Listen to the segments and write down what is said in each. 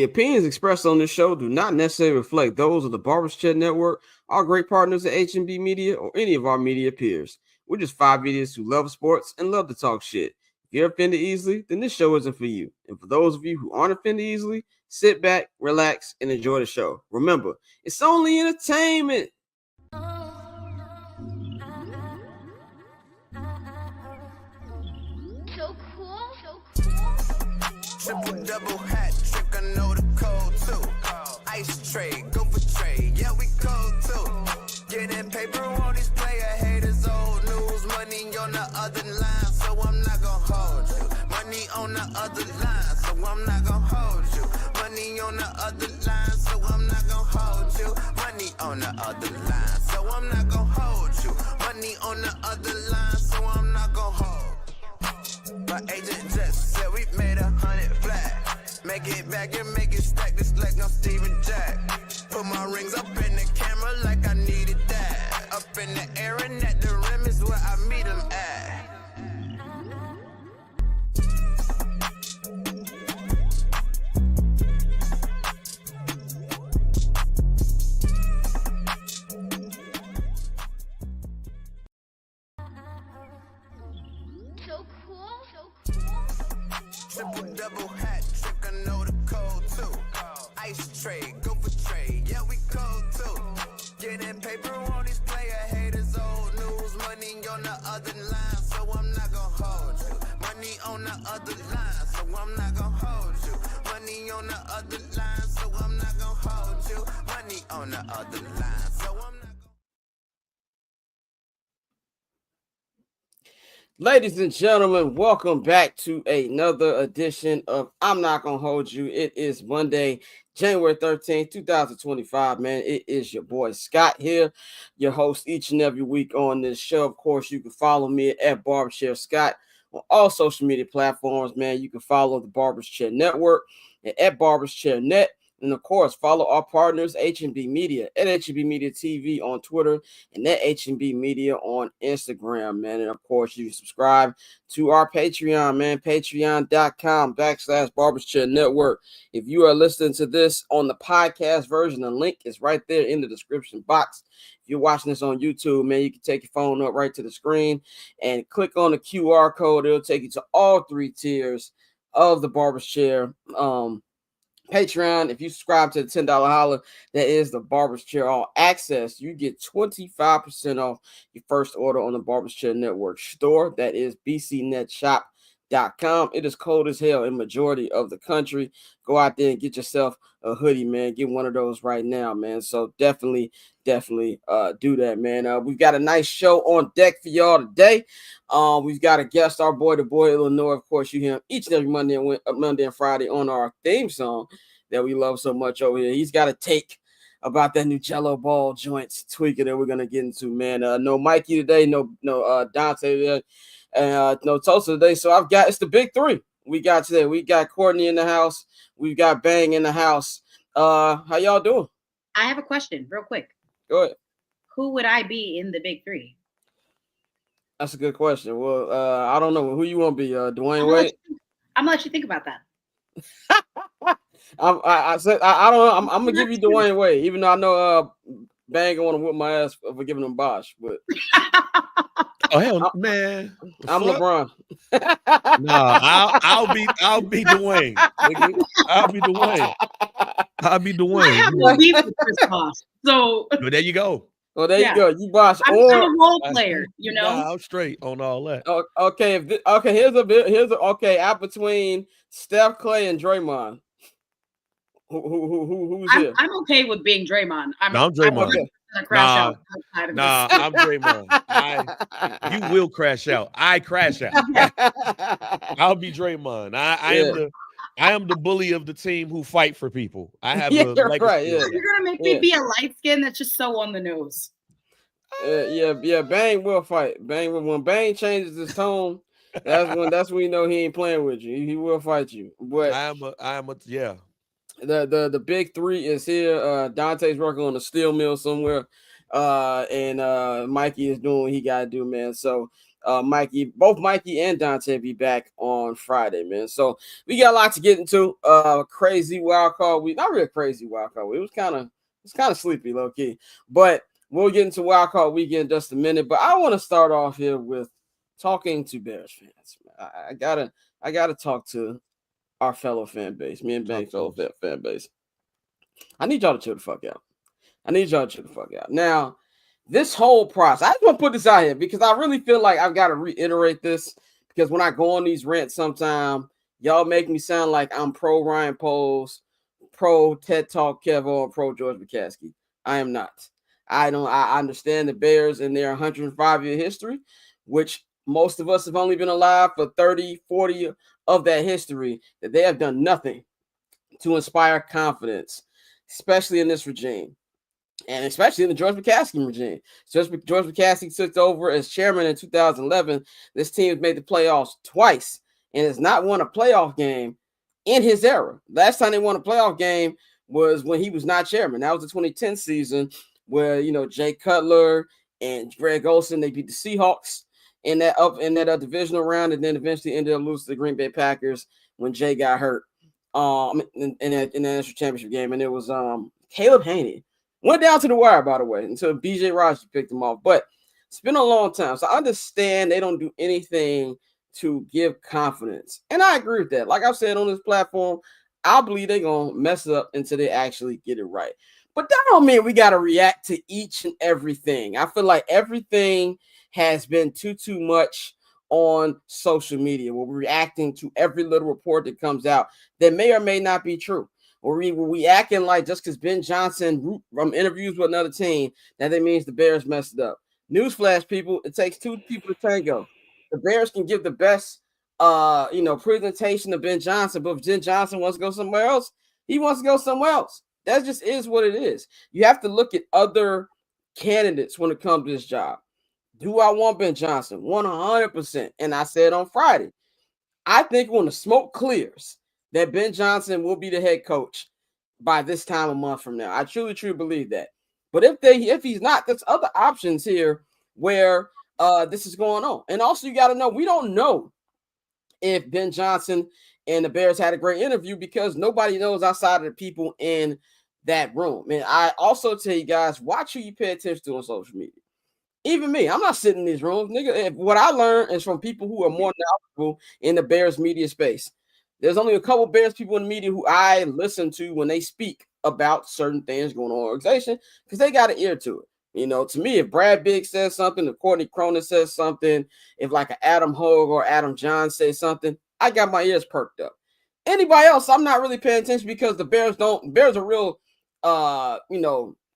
opinions expressed on this show do not necessarily reflect those of the Barbers Chat Network, our great partners at H&B Media, or any of our media peers. We're just five idiots who love sports and love to talk shit. If you're offended easily, then this show isn't for you. And for those of you who aren't offended easily, sit back, relax, and enjoy the show. Remember, it's only entertainment. So cool. Triple double hat trick, I know the code too. Ice trade, go for trade, yeah we cold too. Getting paper on these player haters, old news. Money on the other line, so I'm not gonna hold you. Money on the other line, so I'm not gonna hold you. Money on the other line, so I'm not gonna hold you. Money on the other line, so I'm not gonna hold you. Money on the other line, so I'm not gonna hold. My agent just said we made 100 flat. Make it back and make it stack just like I'm Steven Jack. Put my rings up in the camera like I needed that. Up in the air and at the rim is where I meet them at. So cool. Triple double hat trick, I know the code too. Ice trade, go for trade, yeah we cold too. Getting paper on these player haters, old news. Money on the other line, so I'm not gonna hold you. Money on the other line, so I'm not gonna hold you. Money on the other line, so I'm not gonna hold you. Money on the other line, so I'm not gonna. Ladies and gentlemen, welcome back to another edition of I'm Not Gonna Hold You. It is Monday, January 13th, 2025, man. It is your boy Scott here, your host each and every week on this show. Of course, you can follow me at Barbershare Scott on all social media platforms, man. You can follow the Barbers Chair Network at Barbers Chair Net. And of course, follow our partners, H&B Media, at H&B Media TV on Twitter and at H&B Media on Instagram, man. And of course, you subscribe to our Patreon, man, patreon.com/Barberschair Network. If you are listening to this on the podcast version, the link is right there in the description box. If you're watching this on YouTube, man, you can take your phone up right to the screen and click on the QR code. It'll take you to all three tiers of the Barbershare Patreon. If you subscribe to the $10 holler, that is the Barber's Chair All Access, you get 25% off your first order on the Barber's Chair Network store. That is bcnetshop.com. It is cold as hell in majority of the country. Go out there and get yourself a hoodie, man. Get one of those right now, man. So definitely do that, man. We've got a nice show on deck for y'all today. We've got a guest, our boy, the boy Illinois. Of course, you hear him each and every Monday and Friday on our theme song that we love so much over here. He's got a take about that new Jello ball joints tweaking that we're gonna get into, man. No Mikey today, no Dante today, and no Tulsa today. So it's the big three we got today. We got Courtney in the house, we've got Bang in the house. How y'all doing? I have a question real quick. Go ahead. Who would I be in the big three? That's a good question. Well, I don't know who you want to be. Dwayne Wade. I'm gonna let you think about that. I said I don't know. I'm gonna give you Dwayne Wade, even though I know Bang want to whip my ass for giving him Bosch. But oh hell, man! I'm LeBron. Nah, I'll be Dwayne. Nigga. I'll be Dwayne. I have no beef with Chris Bosh, so but there you go. Well, there you go. You Bosh. I'm a role player, you know. Nah, I'm straight on all that. Okay, here's out between Steph, Clay, and Draymond. Who's here? I'm okay with being Draymond. I'm Draymond. I'm Draymond. You will crash out. I crash out. I'll be Draymond. I am the bully of the team who fight for people. I have you're right. Yeah. You're gonna make me be a light skin that's just so on the nose. Yeah. Bang will fight. When Bang changes his tone, that's when you know he ain't playing with you. He will fight you. But I am a yeah. The big three is here. Dante's working on a steel mill somewhere. And Mikey is doing what he gotta do, man. So both Mikey and Dante be back on Friday, man. So we got a lot to get into. Crazy wild card week. Not really crazy wild card week. It was kind of sleepy, low key. But we'll get into wild card weekend in just a minute. But I want to start off here with talking to Bears fans. I gotta talk to our fellow fan base. Me and Bank's fellow fan base. I need y'all to chill the fuck out. Now, this whole process, I just want to put this out here because I really feel like I've got to reiterate this because when I go on these rants sometime, y'all make me sound like I'm pro Ryan Poles, pro TED Talk Kevo, and pro George McCaskey. I am not. I understand the Bears and their 105-year history, which most of us have only been alive for 30, 40 of that history, that they have done nothing to inspire confidence, especially in this regime. And especially in the George McCaskey regime. George McCaskey took over as chairman in 2011. This team has made the playoffs twice and has not won a playoff game in his era. Last time they won a playoff game was when he was not chairman. That was the 2010 season where, Jay Cutler and Greg Olsen, they beat the Seahawks in that divisional round, and then eventually ended up losing to the Green Bay Packers when Jay got hurt in the national championship game. And it was Caleb Haney. Went down to the wire, by the way, until B.J. Rogers picked him off. But it's been a long time. So I understand they don't do anything to give confidence. And I agree with that. Like I've said on this platform, I believe they're going to mess up until they actually get it right. But that don't mean we got to react to each and everything. I feel like everything has been too much on social media. We're reacting to every little report that comes out that may or may not be true. Or we acting like just because Ben Johnson from interviews with another team, that means the Bears messed it up. Newsflash, people, it takes two people to tango. The Bears can give the best, presentation to Ben Johnson, but if Ben Johnson wants to go somewhere else, he wants to go somewhere else. That just is what it is. You have to look at other candidates when it comes to this job. Do I want Ben Johnson? 100%. And I said on Friday, I think when the smoke clears, that Ben Johnson will be the head coach by this time a month from now. I truly believe that. But if he's not, there's other options here where this is going on. And also, you got to know, we don't know if Ben Johnson and the Bears had a great interview because nobody knows outside of the people in that room. And I also tell you guys, watch who you pay attention to on social media. Even me, I'm not sitting in these rooms, nigga. What I learned is from people who are more knowledgeable in the Bears media space. There's only a couple Bears people in the media who I listen to when they speak about certain things going on in the organization because they got an ear to it. To me, if Brad Biggs says something, if Courtney Cronin says something, if like an Adam Hogue or Adam John says something, I got my ears perked up. Anybody else, I'm not really paying attention because the Bears are real,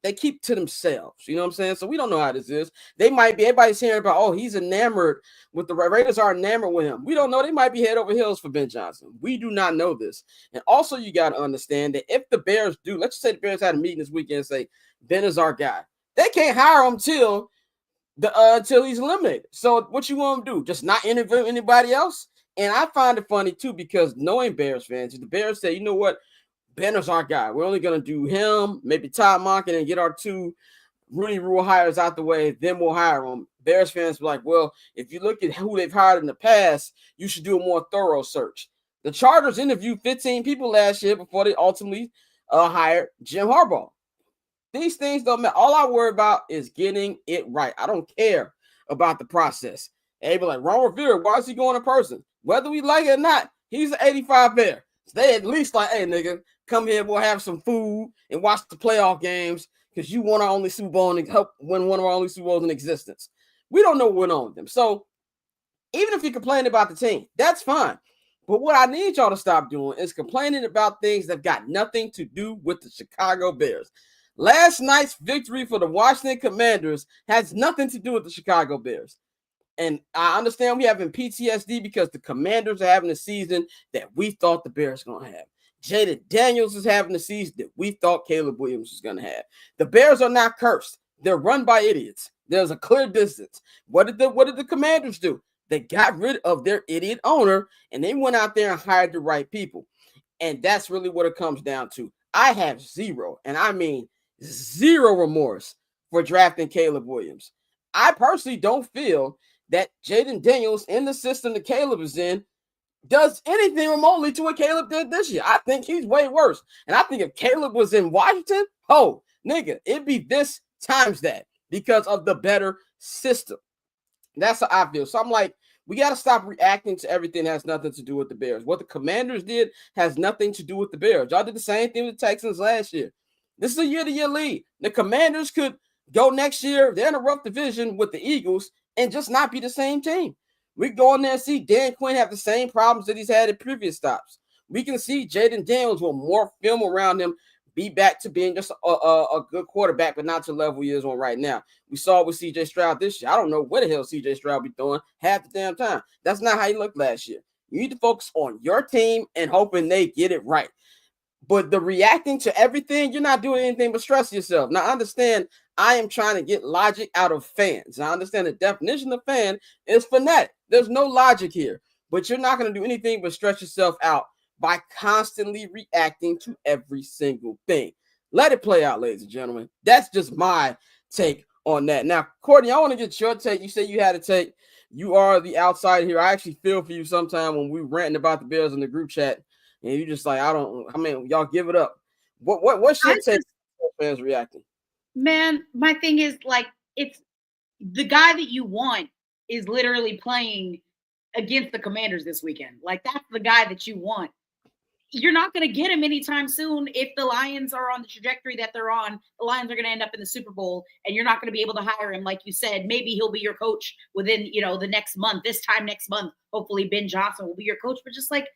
they keep to themselves. You know what I'm saying? So we don't know how this is. Everybody's hearing about, oh, he's enamored with the Raiders are enamored with him. We don't know. They might be head over heels for Ben Johnson. We do not know this. And also you got to understand that if the Bears do, let's just say the Bears had a meeting this weekend and say, Ben is our guy. They can't hire him till he's eliminated. So what you want to do? Just not interview anybody else? And I find it funny too, because knowing Bears fans, if the Bears say, you know what? Ben is our guy. We're only going to do him, maybe Todd Monken, and get our two Rooney Rule hires out the way. Then we'll hire them. Bears fans be like, well, if you look at who they've hired in the past, you should do a more thorough search. The Chargers interviewed 15 people last year before they ultimately hired Jim Harbaugh. These things don't matter. All I worry about is getting it right. I don't care about the process. They be like, Ron Rivera, why is he going in person? Whether we like it or not, he's an 85 Bear. So they at least like, hey, nigga, come here, we'll have some food and watch the playoff games because you won our only Super Bowl and help win one of our only Super Bowls in existence. We don't know what went on with them. So even if you complain about the team, that's fine. But what I need y'all to stop doing is complaining about things that got nothing to do with the Chicago Bears. Last night's victory for the Washington Commanders has nothing to do with the Chicago Bears. And I understand we having PTSD because the Commanders are having a season that we thought the Bears were going to have. Jaden Daniels is having a season that we thought Caleb Williams was going to have. The Bears are not cursed. They're run by idiots. There's a clear distance. What did the Commanders do? They got rid of their idiot owner, and they went out there and hired the right people. And that's really what it comes down to. I have zero, and I mean zero remorse for drafting Caleb Williams. I personally don't feel that Jaden Daniels in the system that Caleb is in does anything remotely to what Caleb did this year. I think he's way worse. And I think if Caleb was in Washington, oh, nigga, it'd be this times that because of the better system. That's how I feel. So I'm like, we got to stop reacting to everything that has nothing to do with the Bears. What the Commanders did has nothing to do with the Bears. Y'all did the same thing with the Texans last year. This is a year-to-year lead. The Commanders could go next year. They're in a rough division with the Eagles and just not be the same team. We go in there and see Dan Quinn have the same problems that he's had at previous stops. We can see Jaden Daniels with more film around him be back to being just a good quarterback, but not to the level he is on right now. We saw it with C.J. Stroud this year. I don't know where the hell C.J. Stroud be throwing half the damn time. That's not how he looked last year. You need to focus on your team and hoping they get it right. But the reacting to everything, you're not doing anything but stress yourself. Now, understand, I am trying to get logic out of fans. I understand the definition of fan is fanatic. There's no logic here. But you're not going to do anything but stress yourself out by constantly reacting to every single thing. Let it play out, ladies and gentlemen. That's just my take on that. Now, Courtney, I want to get your take. You said you had a take. You are the outsider here. I actually feel for you sometime when we ranting about the Bears in the group chat, and you just like, y'all give it up. What's your take on fans reacting? Man, my thing is like, it's the guy that you want is literally playing against the Commanders this weekend. Like, that's the guy that you want. You're not going to get him anytime soon. If the Lions are on the trajectory that they're on, the Lions are going to end up in the Super Bowl, and you're not going to be able to hire him. Like you said, maybe he'll be your coach within, the next month. This time next month, hopefully Ben Johnson will be your coach. But just like,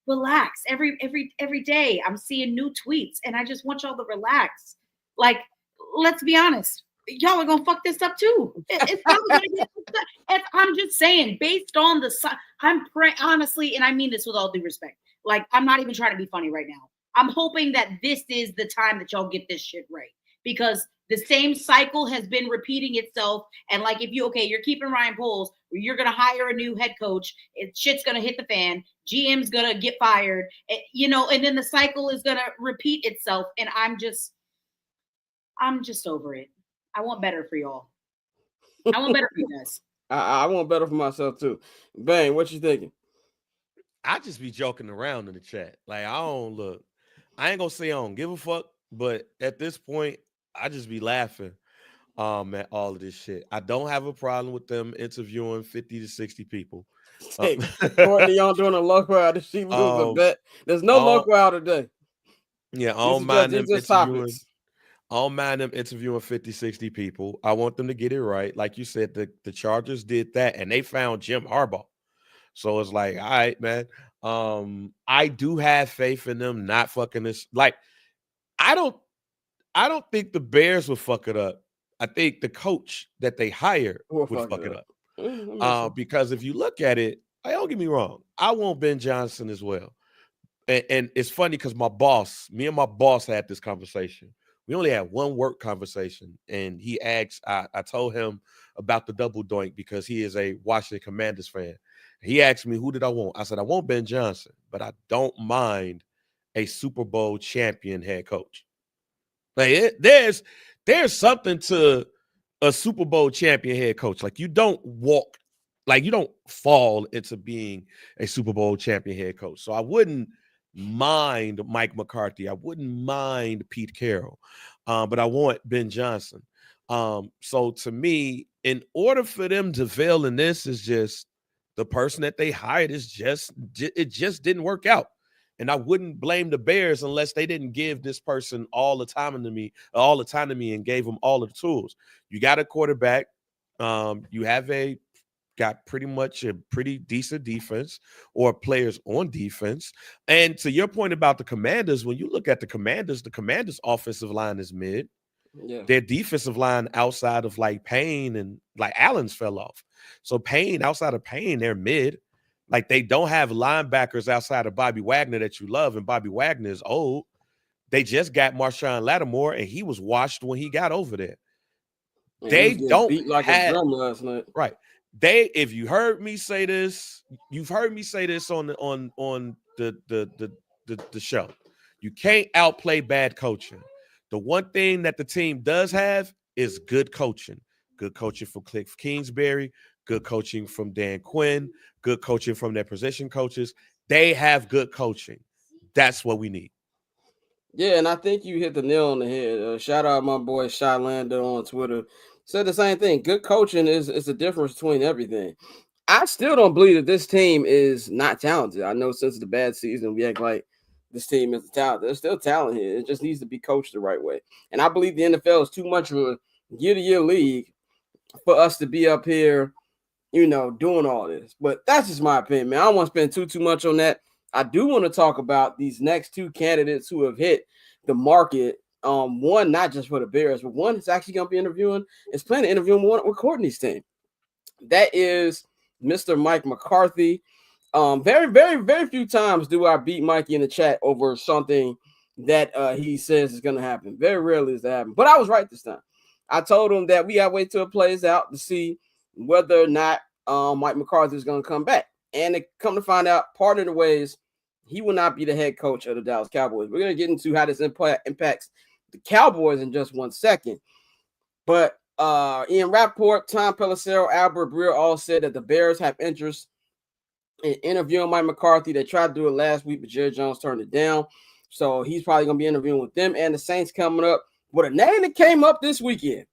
relax. Every day I'm seeing new tweets, and I just want y'all to relax. Like, let's be honest. Y'all are going to fuck this up too. It's probably going to get fucked up. I'm just saying, based on honestly, and I mean this with all due respect, like, I'm not even trying to be funny right now. I'm hoping that this is the time that y'all get this shit right, because the same cycle has been repeating itself. And like, if you're keeping Ryan Poles, you're going to hire a new head coach. Shit's going to hit the fan. GM's going to get fired, and then the cycle is going to repeat itself. And I'm just over it. I want better for y'all. I want better for you guys. I want better for myself too. Bang, what you thinking? I just be joking around in the chat. Like, I ain't gonna say I don't give a fuck, but at this point, I just be laughing at all of this shit. I don't have a problem with them interviewing 50 to 60 people. Hey, Courtney, y'all doing a local out. She lose a bet. There's no local out today. Yeah, I don't mind them interviewing. I don't mind them interviewing 50, 60 people. I want them to get it right. Like you said, the Chargers did that, and they found Jim Harbaugh. So it's like, all right, man. I do have faith in them not fucking this. Like, I don't think the Bears would fuck it up. I think the coach that they hire would fuck it up. Because if you look at it, don't get me wrong, I want Ben Johnson as well. And it's funny because me and my boss had this conversation. We only had one work conversation, and he asked, I told him about the double doink because he is a Washington Commanders fan. He asked me, who did I want? I said, I want Ben Johnson, but I don't mind a Super Bowl champion head coach. Like, there's something to a Super Bowl champion head coach. Like, you don't fall into being a Super Bowl champion head coach. So I wouldn't mind Mike McCarthy. I wouldn't mind Pete Carroll, but I want Ben Johnson. So to me, in order for them to fail in this, is just the person that they hired it just didn't work out. And I wouldn't blame the Bears unless they didn't give this person all the time to me and gave them all of the tools. You got a quarterback. You have got pretty much a pretty decent defense or players on defense. And to your point about the Commanders, when you look at the Commanders offensive line is mid. Yeah. Their defensive line outside of like Payne and like Allen's fell off. So outside of Payne, they're mid. Like, they don't have linebackers outside of Bobby Wagner that you love, and Bobby Wagner is old. They just got Marshawn Lattimore, and he was washed when he got over there. Man, they don't beat like a drum last night. Right. If you heard me say this, you've heard me say this on the show. You can't outplay bad coaching. The one thing that the team does have is good coaching. Good coaching for Cliff Kingsbury, good coaching from Dan Quinn, good coaching from their position coaches. They have good coaching. That's what we need. Yeah, and I think you hit the nail on the head. Shout out my boy Shy Lando on Twitter. Said the same thing. Good coaching is the difference between everything. I still don't believe that this team is not talented. I know since the bad season, we act like this team is talented. There's still talent here. It just needs to be coached the right way. And I believe the NFL is too much of a year-to-year league for us to be up here, doing all this. But that's just my opinion, man. I don't want to spend too much on that. I do want to talk about these next two candidates who have hit the market. One, not just for the Bears, but one is actually going to be interviewing, is planning to interview with Courtney's team. That is Mr. Mike McCarthy. Very, very, very few times do I beat Mikey in the chat over something that he says is going to happen. Very rarely does that happen. But I was right this time. I told him that we got to wait till it plays out to see whether or not Mike McCarthy is going to come back. And to come to find out, part of the ways he will not be the head coach of the Dallas Cowboys. We're going to get into how this impacts the Cowboys in just 1 second. But Ian Rappaport, Tom Pelissero, Albert Breer all said that the Bears have interest in interviewing Mike McCarthy. They tried to do it last week, but Jerry Jones turned it down. So he's probably going to be interviewing with them and the Saints coming up. But a name that came up this weekend,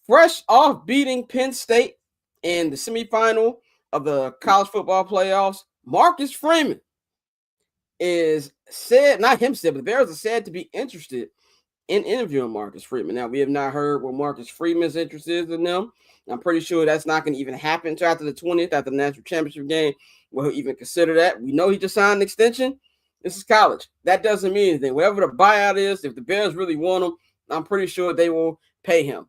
fresh off beating Penn State in the semifinal of the college football playoffs, Marcus Freeman is said, not him said, but the Bears are said to be interested in interviewing Marcus Freeman. Now, we have not heard what Marcus Freeman's interest is in them. I'm pretty sure that's not going to even happen until after the 20th, after the national championship game. Will he even consider that? We know he just signed an extension. This is college. That doesn't mean anything. Whatever the buyout is, if the Bears really want him, I'm pretty sure they will pay him.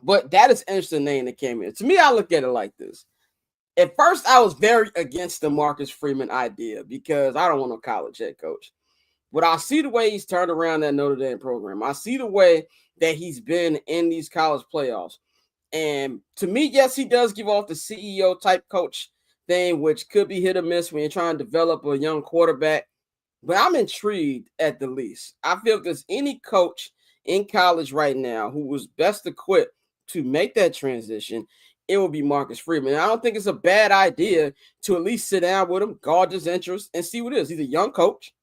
But that is an interesting name that came in. To me, I look at it like this. At first, I was very against the Marcus Freeman idea because I don't want no college head coach. But I see the way he's turned around that Notre Dame program. I see the way that he's been in these college playoffs. And to me, yes, he does give off the CEO type coach thing, which could be hit or miss when you're trying to develop a young quarterback. But I'm intrigued at the least. I feel if there's any coach in college right now who was best equipped to make that transition, it will be Marcus Freeman. And I don't think it's a bad idea to at least sit down with him, gauge his interest, and see what it is. He's a young coach,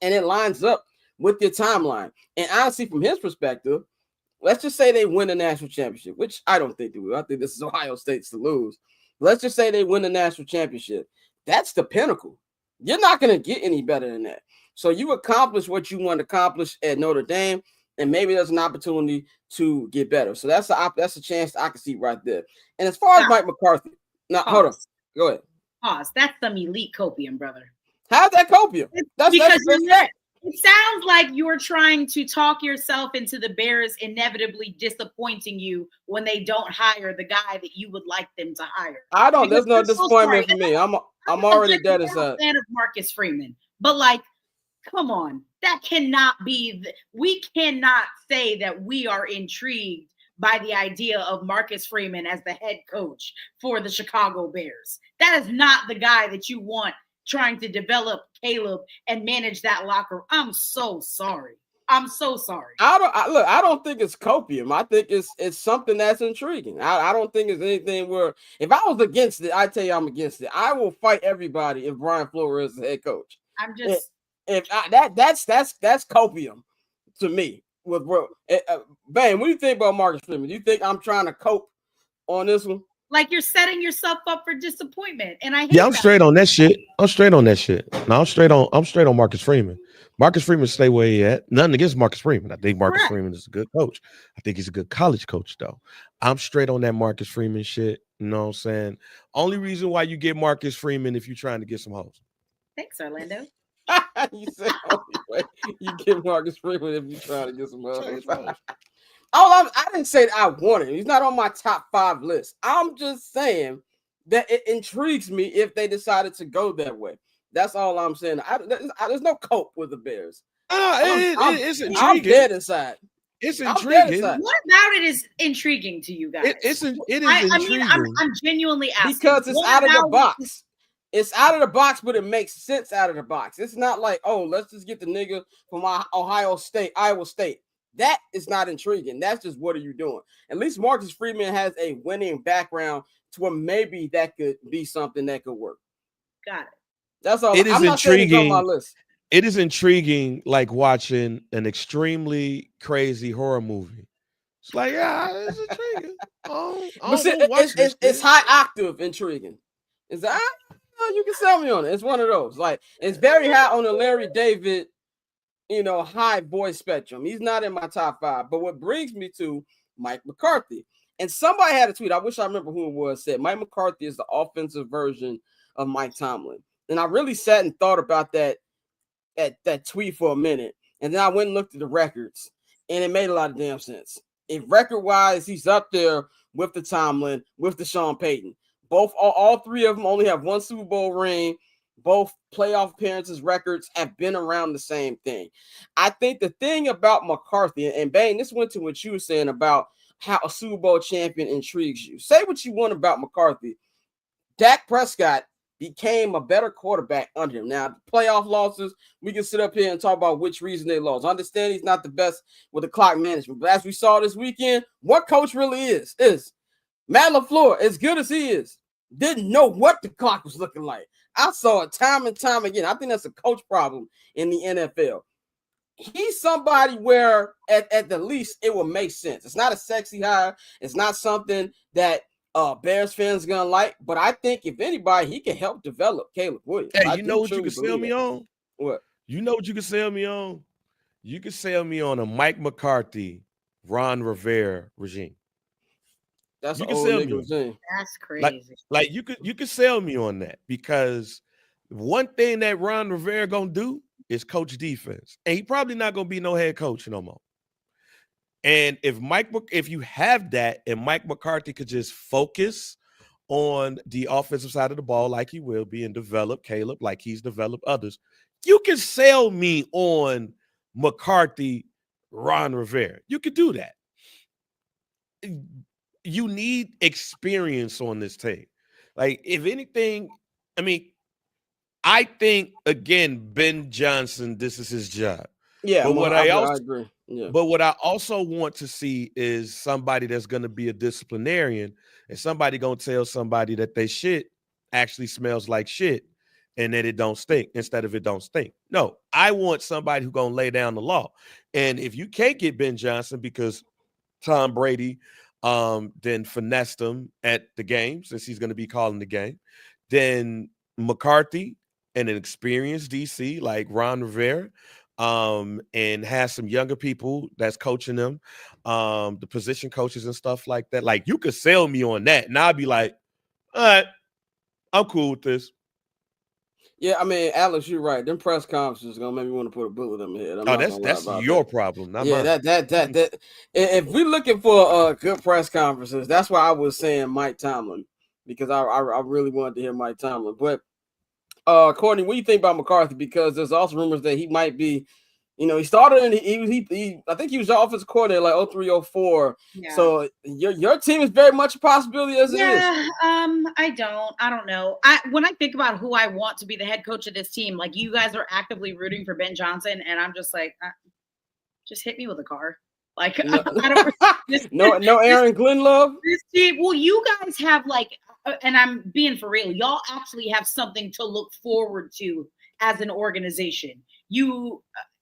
and it lines up with your timeline. And honestly, from his perspective, let's just say they win the national championship, which I don't think they will. I think this is Ohio State's to lose. Let's just say they win the national championship. That's the pinnacle. You're not going to get any better than that. So you accomplish what you want to accomplish at Notre Dame, and maybe there's an opportunity to get better. So that's a chance I can see right there. And as far as Mike McCarthy, now hold on, go ahead. Pause. That's some elite copium, brother. How's that copium? That's it sounds like you're trying to talk yourself into the Bears inevitably disappointing you when they don't hire the guy that you would like them to hire. I don't. There's no disappointment for me. I'm already dead inside. Fan of Marcus Freeman, but like, come on, that cannot be. We cannot say that we are intrigued by the idea of Marcus Freeman as the head coach for the Chicago Bears. That is not the guy that you want trying to develop Caleb and manage that locker. I'm so sorry. I'm so sorry. I don't think it's copium. I think it's something that's intriguing. I don't think it's anything where if I was against it, I tell you I'm against it. I will fight everybody if Brian Flores is the head coach. I'm just that's copium to me. With Bam, what do you think about Marcus Freeman? Do you think I'm trying to cope on this one? Like you're setting yourself up for disappointment, and I hate I'm straight on that shit. I'm straight on that shit. No, I'm straight on Marcus Freeman. Marcus Freeman stay where he at. Nothing against Marcus Freeman. I think Marcus Freeman is a good coach. I think he's a good college coach, though. I'm straight on that Marcus Freeman shit. You know what I'm saying? Only reason why you get Marcus Freeman if you're trying to get some hoes. Thanks, Orlando. You said only way you get Marcus Freeman if you're trying to get some hoes. I didn't say that I want him. He's not on my top 5 list. I'm just saying that it intrigues me if they decided to go that way. That's all I'm saying. There's no cope with the Bears. It's intriguing. I'm dead inside. It's intriguing. What about it is intriguing to you guys? It is intriguing. I'm genuinely asking. Because it's out of the box. It's out of the box, but it makes sense out of the box. It's not like, oh, let's just get the nigga from Iowa State. That is not intriguing. That's just what are you doing? At least Marcus Freeman has a winning background to where maybe that could be something that could work. Got it. That's all. It is I'm not saying it's on my intriguing. list. It is intriguing, like watching an extremely crazy horror movie. It's like, yeah, it's intriguing. But see, it's high octave intriguing. It's like, you can sell me on it. It's one of those. Like, it's very high on the Larry David, high voice spectrum. He's not in my top 5. But what brings me to Mike McCarthy. And somebody had a tweet. I wish I remember who it was. Said Mike McCarthy is the offensive version of Mike Tomlin. And I really sat and thought about that tweet for a minute. And then I went and looked at the records. And it made a lot of damn sense. If record-wise, he's up there with the Tomlin, with the Sean Payton. All three of them only have 1 Super Bowl ring. Both playoff appearances records have been around the same thing. I think the thing about McCarthy, and Bane, this went to what you were saying about how a Super Bowl champion intrigues you. Say what you want about McCarthy. Dak Prescott became a better quarterback under him. Now, playoff losses, we can sit up here and talk about which reason they lost. I understand he's not the best with the clock management, but as we saw this weekend, what coach really is Matt LaFleur, as good as he is, didn't know what the clock was looking like. I saw it time and time again. I think that's a coach problem in the NFL. He's somebody where at the least it will make sense. It's not a sexy hire. It's not something that Bears fans gonna like, but I think if anybody, he can help develop Caleb Williams. Hey, you know what you can sell me on? What? You know what you can sell me on? You can sell me on a Mike McCarthy, Ron Rivera regime. That's you an can old sell nigga me on. regime. That's crazy. Like you could sell me on that, because one thing that Ron Rivera gonna do is coach defense, and he probably not gonna be no head coach no more. And if you have that, and Mike McCarthy could just focus on the offensive side of the ball like he will be, and develop Caleb like he's developed others, you can sell me on McCarthy, Ron Rivera. You could do that. You need experience on this team. Like, if anything, I think, again, Ben Johnson, this is his job. Yeah, but I agree. Yeah. But what I also want to see is somebody that's going to be a disciplinarian, and somebody going to tell somebody that they shit actually smells like shit and that it don't stink instead of it don't stink. No, I want somebody who's going to lay down the law. And if you can't get Ben Johnson because Tom Brady then finessed him at the game, since he's going to be calling the game, then McCarthy and an experienced DC like Ron Rivera, and has some younger people that's coaching them, the position coaches and stuff like that. Like, you could sell me on that, and I'll be like, all right, I'm cool with this. Yeah, Alex, you're right. Them press conferences gonna make me want to put a bullet in my head. That's your problem, not mine. That. If we're looking for good press conferences, that's why I was saying Mike Tomlin, because I really wanted to hear Mike Tomlin. But Courtney, what do you think about McCarthy? Because there's also rumors that he might be, he started and he I think he was the offensive coordinator like 03-04. Yeah. So your team is very much a possibility as it is. Yeah, I don't know. When I think about who I want to be the head coach of this team, like, you guys are actively rooting for Ben Johnson, and I'm just like, just hit me with a car. Like, no, no Aaron Glenn love. This team, well, you guys have, like, and I'm being for real, y'all actually have something to look forward to as an organization.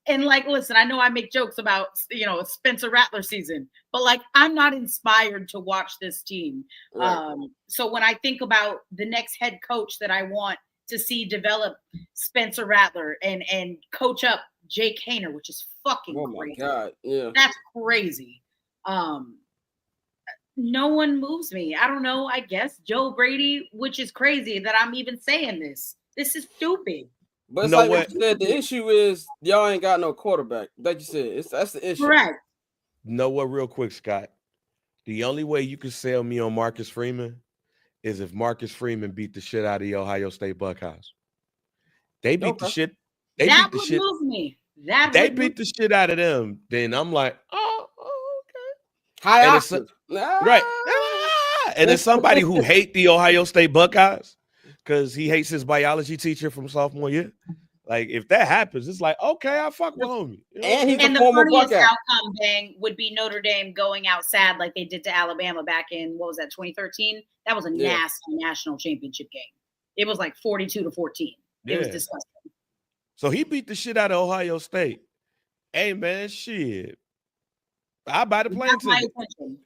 And, like, listen, I know I make jokes about, Spencer Rattler season, but, like, I'm not inspired to watch this team. Right. So when I think about the next head coach that I want to see develop Spencer Rattler and coach up Jake Haener, which is fucking crazy. Oh, my God. Yeah. That's crazy. No one moves me. I don't know. I guess Joe Brady, which is crazy that I'm even saying this. This is stupid. But it's like what you said, the issue is y'all ain't got no quarterback. Like you said, that's the issue. Correct. Know what, real quick, Scott? The only way you can sell me on Marcus Freeman is if Marcus Freeman beat the shit out of the Ohio State Buckeyes. They beat the shit. They that beat the would shit. Move me. They beat the shit out of them. Then I'm like, oh okay. High octave. Right. And as somebody who hate the Ohio State Buckeyes because he hates his biology teacher from sophomore year, Like if that happens, it's like okay, I fuck with homie. You know And he's And a the former funniest Buckeye. outcome, Bang, would be Notre Dame going out sad like they did to Alabama back in, what was that, 2013? That was a Yeah. nasty national championship game. It was like 42-14. It was Yeah. disgusting. So he beat the shit out of Ohio State. Hey man, shit. I buy the plane Got my ticket. attention.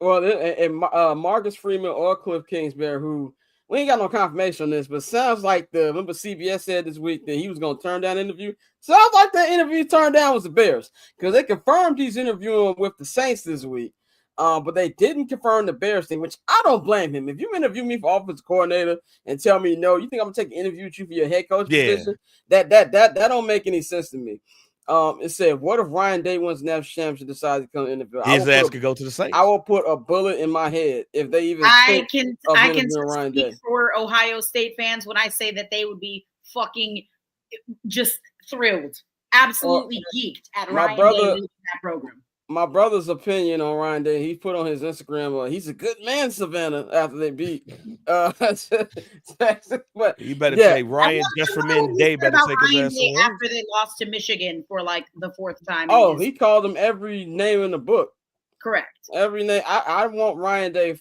Well, and Marcus Freeman or Cliff Kingsbury, who we ain't got no confirmation on this, but sounds like remember CBS said this week that he was going to turn down the interview. Sounds like that interview turned down was the Bears because they confirmed he's interviewing with the Saints this week. But they didn't confirm the Bears thing, which I don't blame him. If you interview me for offensive coordinator and tell me no, you think I'm gonna take an interview with you for your head coach position? That don't make any sense to me. It said, what if Ryan Day wins the national championship decides to come to the NFL? His ass could go to the Saints. I will put a bullet in my head if they even I can Ryan Day. speak for Ohio State fans when I say that they would be fucking just thrilled, absolutely geeked at Ryan Day leading that program. My brother's opinion on Ryan Day, he put on his Instagram, he's a good man, Savannah, after they beat. But you better say Ryan Jesserman Day better take his ass away. After they lost to Michigan for like the fourth time. Oh, he called him every name in the book. Correct. Every name. I want Ryan Day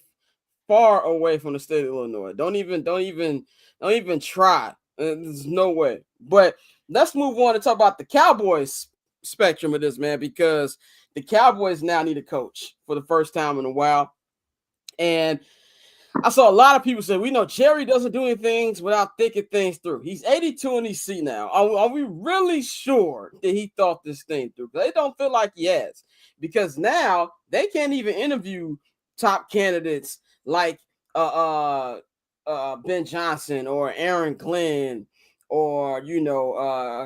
far away from the state of Illinois. Don't even try. There's no way. But let's move on to talk about the Cowboys spectrum of this, man, because the Cowboys now need a coach for the first time in a while. And I saw a lot of people say, we know Jerry doesn't do anything without thinking things through. He's 82 in his seat now. Are we really sure that he thought this thing through? They don't feel like he has, because now they can't even interview top candidates like Ben Johnson or Aaron Glenn or,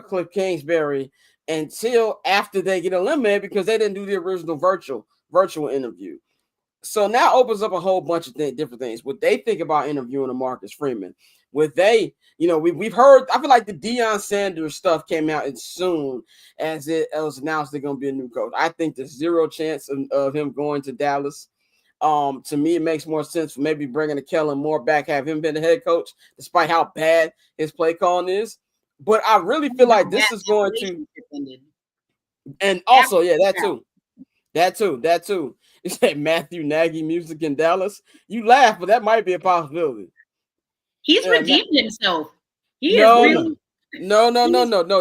Cliff Kingsbury until after they get eliminated because they didn't do the original virtual interview. So now opens up a whole bunch of different things. What they think about interviewing a Marcus Freeman. We've heard, I feel like the Deion Sanders stuff came out as soon as it was announced they're going to be a new coach. I think there's zero chance of him going to Dallas. To me, it makes more sense for maybe bringing a Kellen Moore back, have him been the head coach, despite how bad his play calling is. But I really feel like this is going to, and also, that too. You said Matthew Nagy music in Dallas. You laugh, but that might be a possibility. He's redeemed himself. No.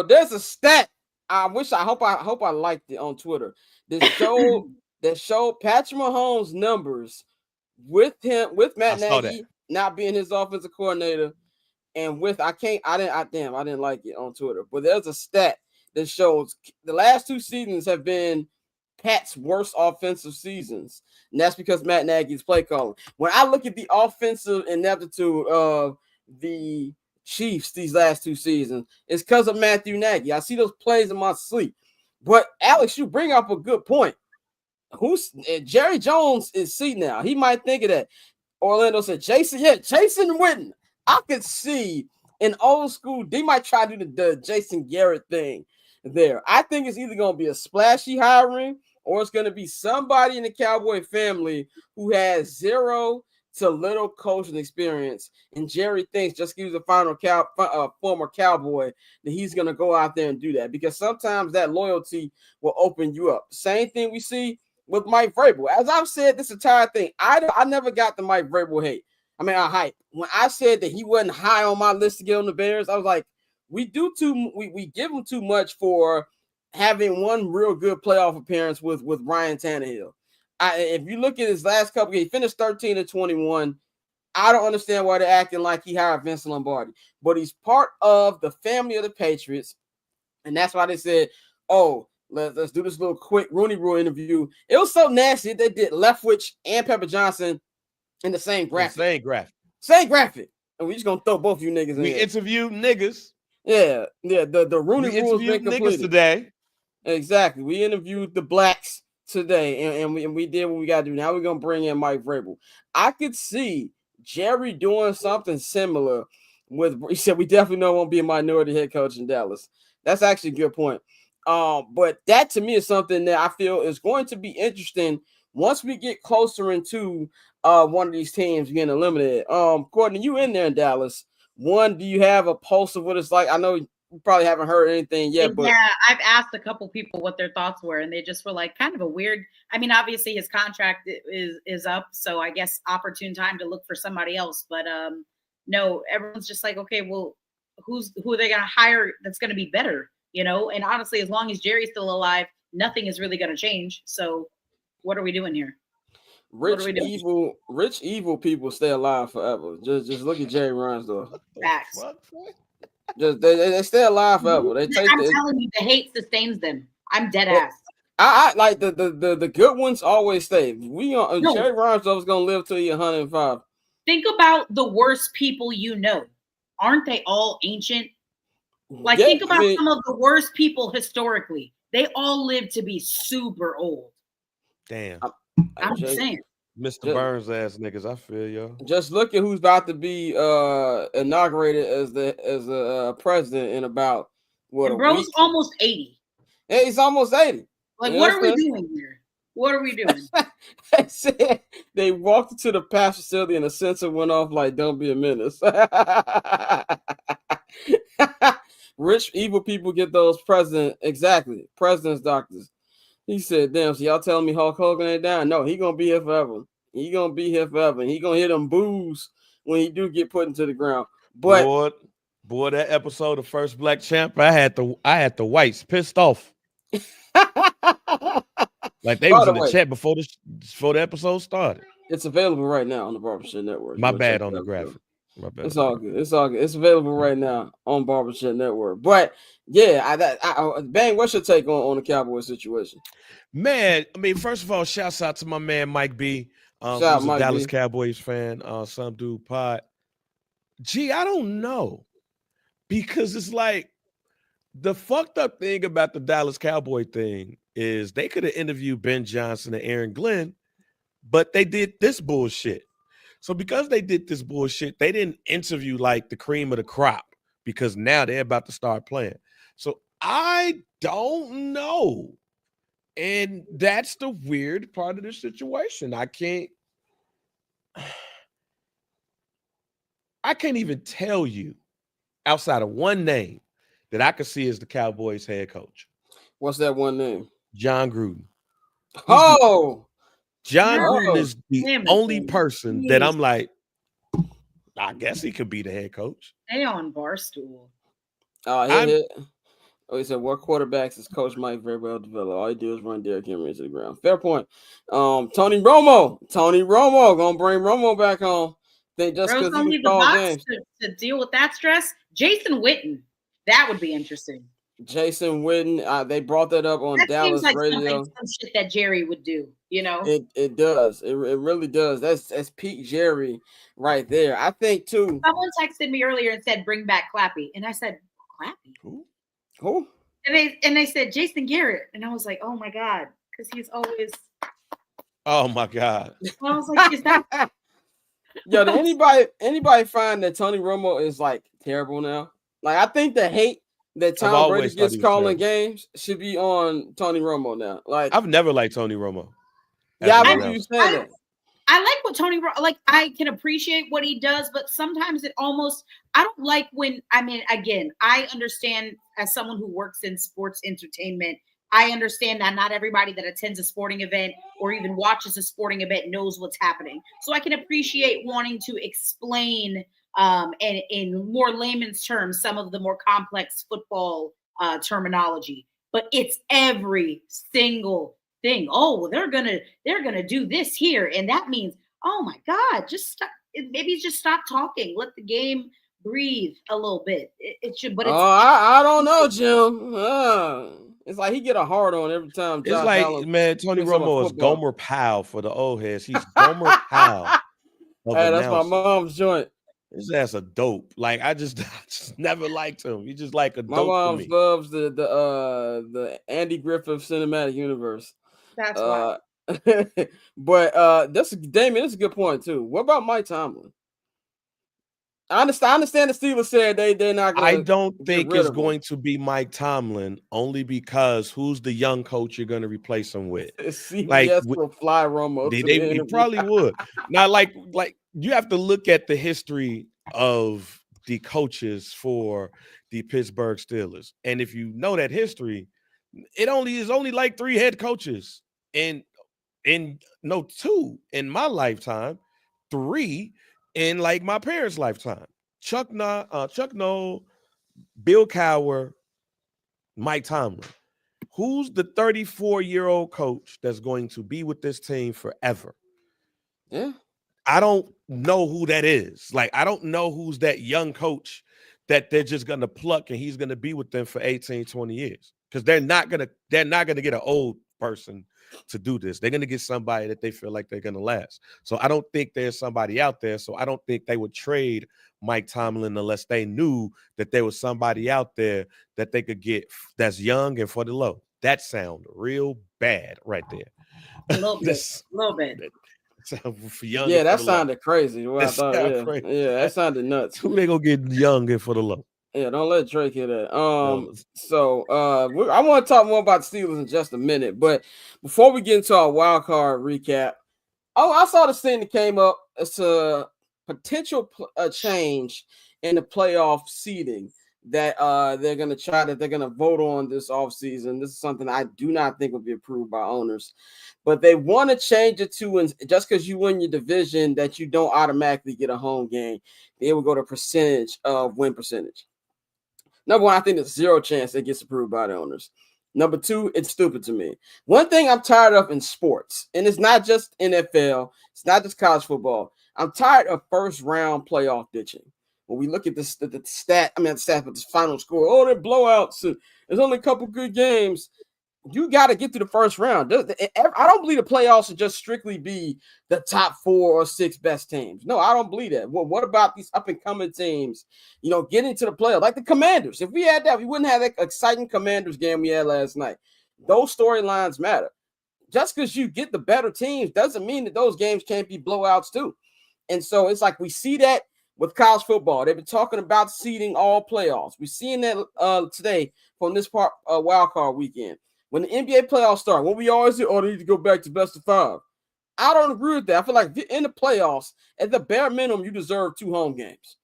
There's a stat. I hope I liked it on Twitter. That showed Patrick Mahomes' numbers with Matt Nagy not being his offensive coordinator. And I didn't like it on Twitter, but there's a stat that shows the last two seasons have been Pat's worst offensive seasons, and that's because Matt Nagy's play calling. When I look at the offensive ineptitude of the Chiefs these last two seasons, it's because of Matthew Nagy. I see those plays in my sleep. But Alex, you bring up a good point. Jerry Jones is seat now. He might think of that. Orlando said Jason Witten. I could see an old school. They might try to do the Jason Garrett thing there. I think it's either going to be a splashy hiring or it's going to be somebody in the Cowboy family who has zero to little coaching experience. And Jerry thinks just because he was a former Cowboy that he's going to go out there and do that, because sometimes that loyalty will open you up. Same thing we see with Mike Vrabel. As I've said this entire thing, I never got the Mike Vrabel hate. Hype. When I said that he wasn't high on my list to get on the Bears, I was like, we give him too much for having one real good playoff appearance with Ryan Tannehill. If you look at his last couple games, he finished 13-21. I don't understand why they're acting like he hired Vince Lombardi, but he's part of the family of the Patriots, and that's why they said, "Oh, let's do this little quick Rooney Rule interview." It was so nasty they did Leftwich and Pepper Johnson in the same graphic. Same graphic. And we just gonna throw both of you niggas in. We interview niggas. Yeah. The Rooney Rule has been completed today. Exactly. We interviewed the blacks today, and we did what we gotta do. Now we're gonna bring in Mike Vrabel. I could see Jerry doing something similar he said we definitely don't want to be a minority head coach in Dallas. That's actually a good point. But that to me is something that I feel is going to be interesting once we get closer into one of these teams getting eliminated. Courtney, you in there in Dallas. One, do you have a pulse of what it's like? I know you probably haven't heard anything yet, but yeah, I've asked a couple people what their thoughts were, and they just were like, kind of a weird. I mean, obviously his contract is up, so I guess opportune time to look for somebody else. But no, everyone's just like, okay, well, who are they gonna hire that's gonna be better? You know, and honestly, as long as Jerry's still alive, nothing is really gonna change. So, what are we doing here? rich evil people stay alive forever. Just look at Jerry Reinsdorf. Facts. Just they stay alive forever. They take. I'm telling you, the hate sustains them. I'm dead ass. I like the good ones always stay. No. Jerry Reinsdorf is gonna live till you're 105. Think about the worst people you know. Aren't they all ancient? Like, Yeah, think about I mean, some of the worst people historically. They all live to be super old. Damn. I'm just saying. Mr. Burns ass niggas, I feel yo. Just look at who's about to be inaugurated as the president in about what And a bro's week. almost 80. Yeah, he's almost 80. Like, You what are we understand? doing here? What are we doing? They said they walked into the past facility and the sensor went off like, don't be a menace. Rich, evil people get those president's doctors. He said, damn, so y'all telling me Hulk Hogan ain't down? No, he gonna be here forever. He gonna be here forever. And he gonna hear them boos when he do get put into the ground. But boy, that episode of First Black Champ, I had the whites pissed off. Like they was in the chat before the episode started. It's available right now on the Barbershop Network. My bad on the graphic. It's all good. It's all good. It's available right now on Barbershop Network. But yeah, Bang, what's your take on the Cowboys situation? Man, I mean, first of all, shouts out to my man Mike B. Who's a Dallas Cowboys fan. Some dude pod. Gee, I don't know. Because it's like the fucked up thing about the Dallas Cowboy thing is they could have interviewed Ben Johnson and Aaron Glenn, but they did this bullshit. So because they did this bullshit, they didn't interview like the cream of the crop because now they're about to start playing. So I don't know. And that's the weird part of the situation. I can't even tell you outside of one name that I could see as the Cowboys head coach. What's that one name? John Gruden. John Gruden is the only person that I'm like, I guess he could be the head coach. They on Barstool. He said, what quarterbacks is Coach Mike very well developed? All he do is run Derrick Henry into the ground. Fair point. Tony Romo gonna bring Romo back home. Think just because he can call games to deal with that stress. Jason Witten, that would be interesting. Jason Witten, they brought that up on Dallas radio. Some shit that Jerry would do, you know. It does. It really does. That's peak Jerry right there. I think too. Someone texted me earlier and said, "Bring back Clappy," and I said, "Clappy? Who?" And they said Jason Garrett, and I was like, "Oh my god," because he's always. Oh my god! I was like, "Is that?" Yo, did anybody find that Tony Romo is like terrible now? Like, I think the hate that Tom Brady gets calling games should be on Tony Romo now. Like, I've never liked Tony Romo. Yeah, I remember you saying that. I like what Tony, like, I can appreciate what he does, but sometimes it almost, I don't like when, I mean, again, I understand as someone who works in sports entertainment, I understand that not everybody that attends a sporting event or even watches a sporting event knows what's happening. So I can appreciate wanting to explain and in more layman's terms, some of the more complex football terminology, but it's every single thing. Oh, well, they're gonna do this here, and that means, oh my God, just stop. Maybe just stop talking. Let the game breathe a little bit. It should, but it's, I don't know, Jim. It's like he get a hard on every time. It's like, man, Tony Romo is Gomer Powell for the old heads. He's Gomer Powell. Hey, that's my mom's joint. His ass a dope. Like I just never liked him. He just like a dope. My mom loves the Andy Griffith cinematic universe. That's why. But Damien, that's a good point too. What about Mike Tomlin? I understand the Steelers said they're not going to. I don't think it's going to be Mike Tomlin only because who's the young coach you're going to replace him with? CBS will fly Romo. They probably would. Now, like you have to look at the history of the coaches for the Pittsburgh Steelers. And if you know that history, it is only like 3 head coaches, and no, 2 in my lifetime, 3 in like my parents' lifetime. Chuck Noll, Bill Cowher, Mike Tomlin. Who's the 34-year-old coach that's going to be with this team forever? Yeah. I don't know who that is. Like, I don't know who's that young coach that they're just going to pluck and he's going to be with them for 18, 20 years. Because they're not going to get an old person to do this. They're going to get somebody that they feel like they're going to last. So I don't think there's somebody out there. So I don't think they would trade Mike Tomlin unless they knew that there was somebody out there that they could get that's young and for the low. That sound real bad right there. A little bit. A little bit. For young, yeah, that sounded crazy. What I thought, yeah, crazy. Yeah, that sounded nuts. Who they gonna get young and for the low? Yeah, don't let Drake hear that. So I want to talk more about the Steelers in just a minute, but before we get into our wild card recap, I saw this thing that came up. It's a potential change in the playoff seeding that they're going to vote on this offseason. This is something I do not think will be approved by owners, but they want to change it to, just because you win your division, that you don't automatically get a home game. They will go to percentage of win percentage. Number one, I think there's 0 chance it gets approved by the owners. Number 2, it's stupid to me. One thing I'm tired of in sports, and it's not just NFL, it's not just college football. I'm tired of first round playoff ditching. When we look at the stat, but the final score, they're blowouts. There's only a couple good games. You got to get to the first round. I don't believe the playoffs should just strictly be the top 4 or 6 best teams. No, I don't believe that. Well, what about these up-and-coming teams, getting to the playoffs? Like the Commanders. If we had that, we wouldn't have that exciting Commanders game we had last night. Those storylines matter. Just because you get the better teams doesn't mean that those games can't be blowouts too. And so it's like we see that with college football. They've been talking about seeding all playoffs. We're seeing that today from this wild card weekend. When the NBA playoffs start, what we always do, they need to go back to best of 5. I don't agree with that. I feel like in the playoffs, at the bare minimum, you deserve 2 home games.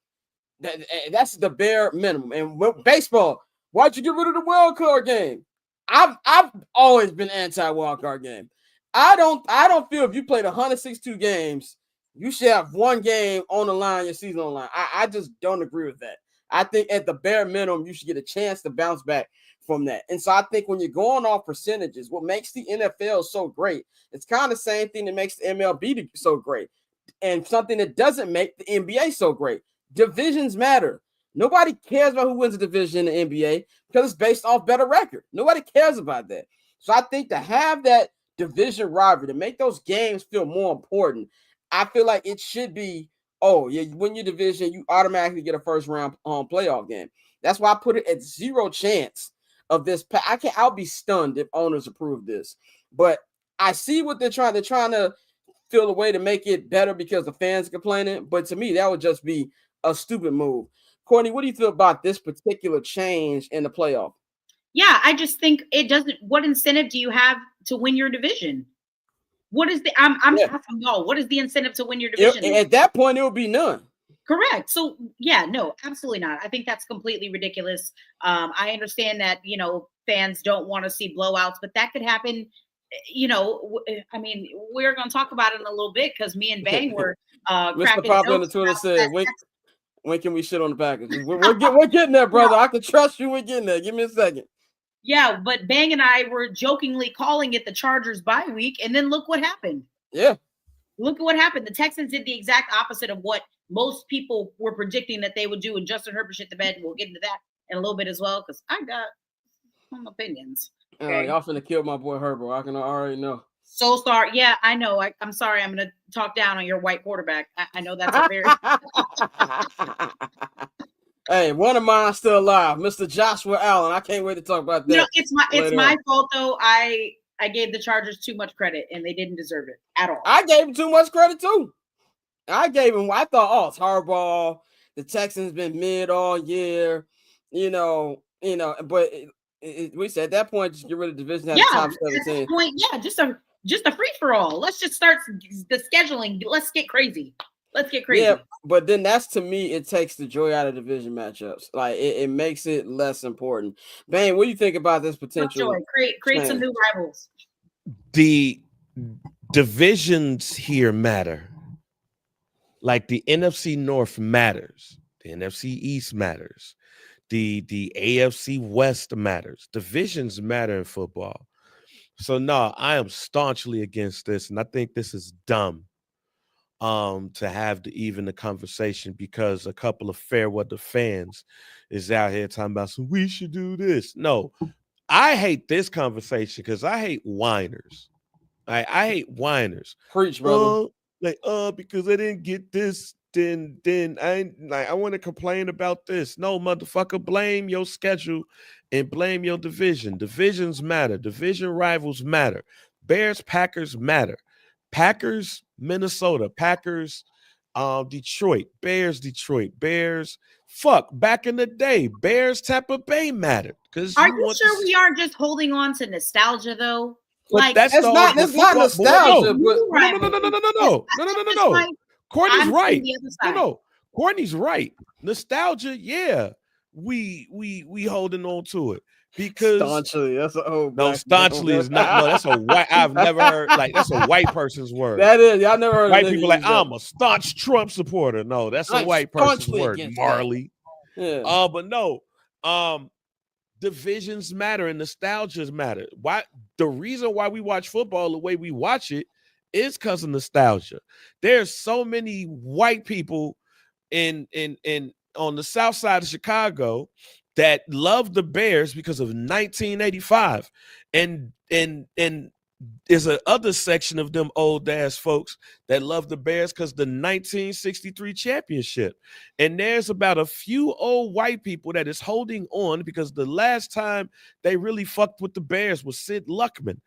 That's the bare minimum. And baseball, why'd you get rid of the wild card game? I've always been anti-wild card game. I don't feel if you played 162 games, you should have 1 game on the line, your season on the line. I just don't agree with that. I think at the bare minimum, you should get a chance to bounce back from that. And so I think when you're going off percentages, what makes the NFL so great, it's kind of the same thing that makes the MLB so great, and something that doesn't make the NBA so great. Divisions matter. Nobody cares about who wins a division in the NBA because it's based off better record. Nobody cares about that. So I think to have that division rivalry, to make those games feel more important, I feel like it should be, you win your division, you automatically get a first round playoff game. That's why I put it at 0 chance of this. I'll be stunned if owners approve this. But I see what they're trying. They're trying to feel a way to make it better because the fans complaining. But to me, that would just be a stupid move. Courtney, what do you feel about this particular change in the playoff? Yeah, I just think it doesn't. What incentive do you have to win your division? What is the? I'm asking y'all. What is the incentive to win your division? At that point, it would be none. Correct. So yeah, no, absolutely not. I think that's completely ridiculous. I understand that fans don't want to see blowouts, but that could happen. We're going to talk about it in a little bit because me and Bang were Mr. Papa in the Twitter said, when can we shit on the Packers? We're getting there, brother. I can trust you. We're getting there. Give me a second. Yeah, but Bang and I were jokingly calling it the Chargers bye week, and then look what happened. Yeah. Look at what happened. The Texans did the exact opposite of what most people were predicting that they would do, and Justin Herbert shit the bed, and we'll get into that in a little bit as well, because I got some opinions. Okay? Y'all finna kill my boy Herbert. I can already know. So sorry. Yeah, I know. I'm sorry. I'm going to talk down on your white quarterback. I know that's a very... Hey, one of mine still alive, Mr. Joshua Allen. I can't wait to talk about that. It's my fault, though. I gave the Chargers too much credit, and they didn't deserve it at all. I gave them too much credit, too. I thought, it's hardball. The Texans been mid all year, but we said at that point, just get rid of the division, have the top 17. Point, just a free-for-all. Let's just start the scheduling. Let's get crazy. Let's get crazy. Yeah, but then that's, to me, it takes the joy out of division matchups. Like it makes it less important. Bane, what do you think about this potential? Joy. Create some new rivals. The divisions here matter. Like the NFC North matters. The NFC East matters. The AFC West matters. Divisions matter in football. So no, I am staunchly against this, and I think this is dumb. To have even the conversation, because a couple of fair weather fans is out here talking about, so we should do this. No, I hate this conversation because I hate whiners. I hate whiners. Preach, brother. Because I didn't get this, then I want to complain about this. No, motherfucker, blame your schedule and blame your division. Divisions matter. Division rivals matter. Bears, Packers matter. Packers, Minnesota. Packers, Detroit. Bears. Fuck, back in the day, Bears, Tampa Bay mattered. Are you sure we aren't just holding on to nostalgia though? But like that's not nostalgia. No. Courtney's right. No. Courtney's right. Nostalgia, yeah. We holding on to it. Because staunchly, that's a staunchly is not. No, that's a white. I've never heard, like, that's a white person's word. That is, y'all never heard white people like, I'm a staunch Trump supporter. No, that's a white person's word, Marley. Yeah. But no, divisions matter and nostalgias matter. Why? The reason why we watch football the way we watch it is because of nostalgia. There's so many white people in on the south side of Chicago that love the Bears because of 1985, and there's a other section of them old ass folks that love the Bears because the 1963 championship. And there's about a few old white people that is holding on because the last time they really fucked with the Bears was Sid Luckman.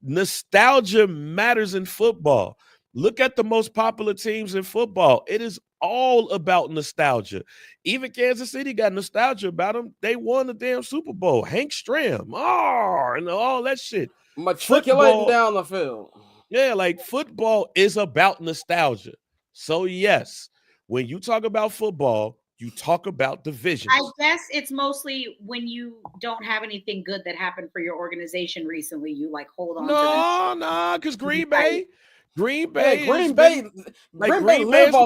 Nostalgia matters in football. Look at the most popular teams in football. It is all about nostalgia. Even Kansas City got nostalgia about them. They won the damn Super Bowl. Hank Stram, and all that shit. Matriculating down the field. Yeah, like football is about nostalgia. So yes, when you talk about football, you talk about divisions. I guess it's mostly when you don't have anything good that happened for your organization recently, you like hold on. No, because Green Bay live off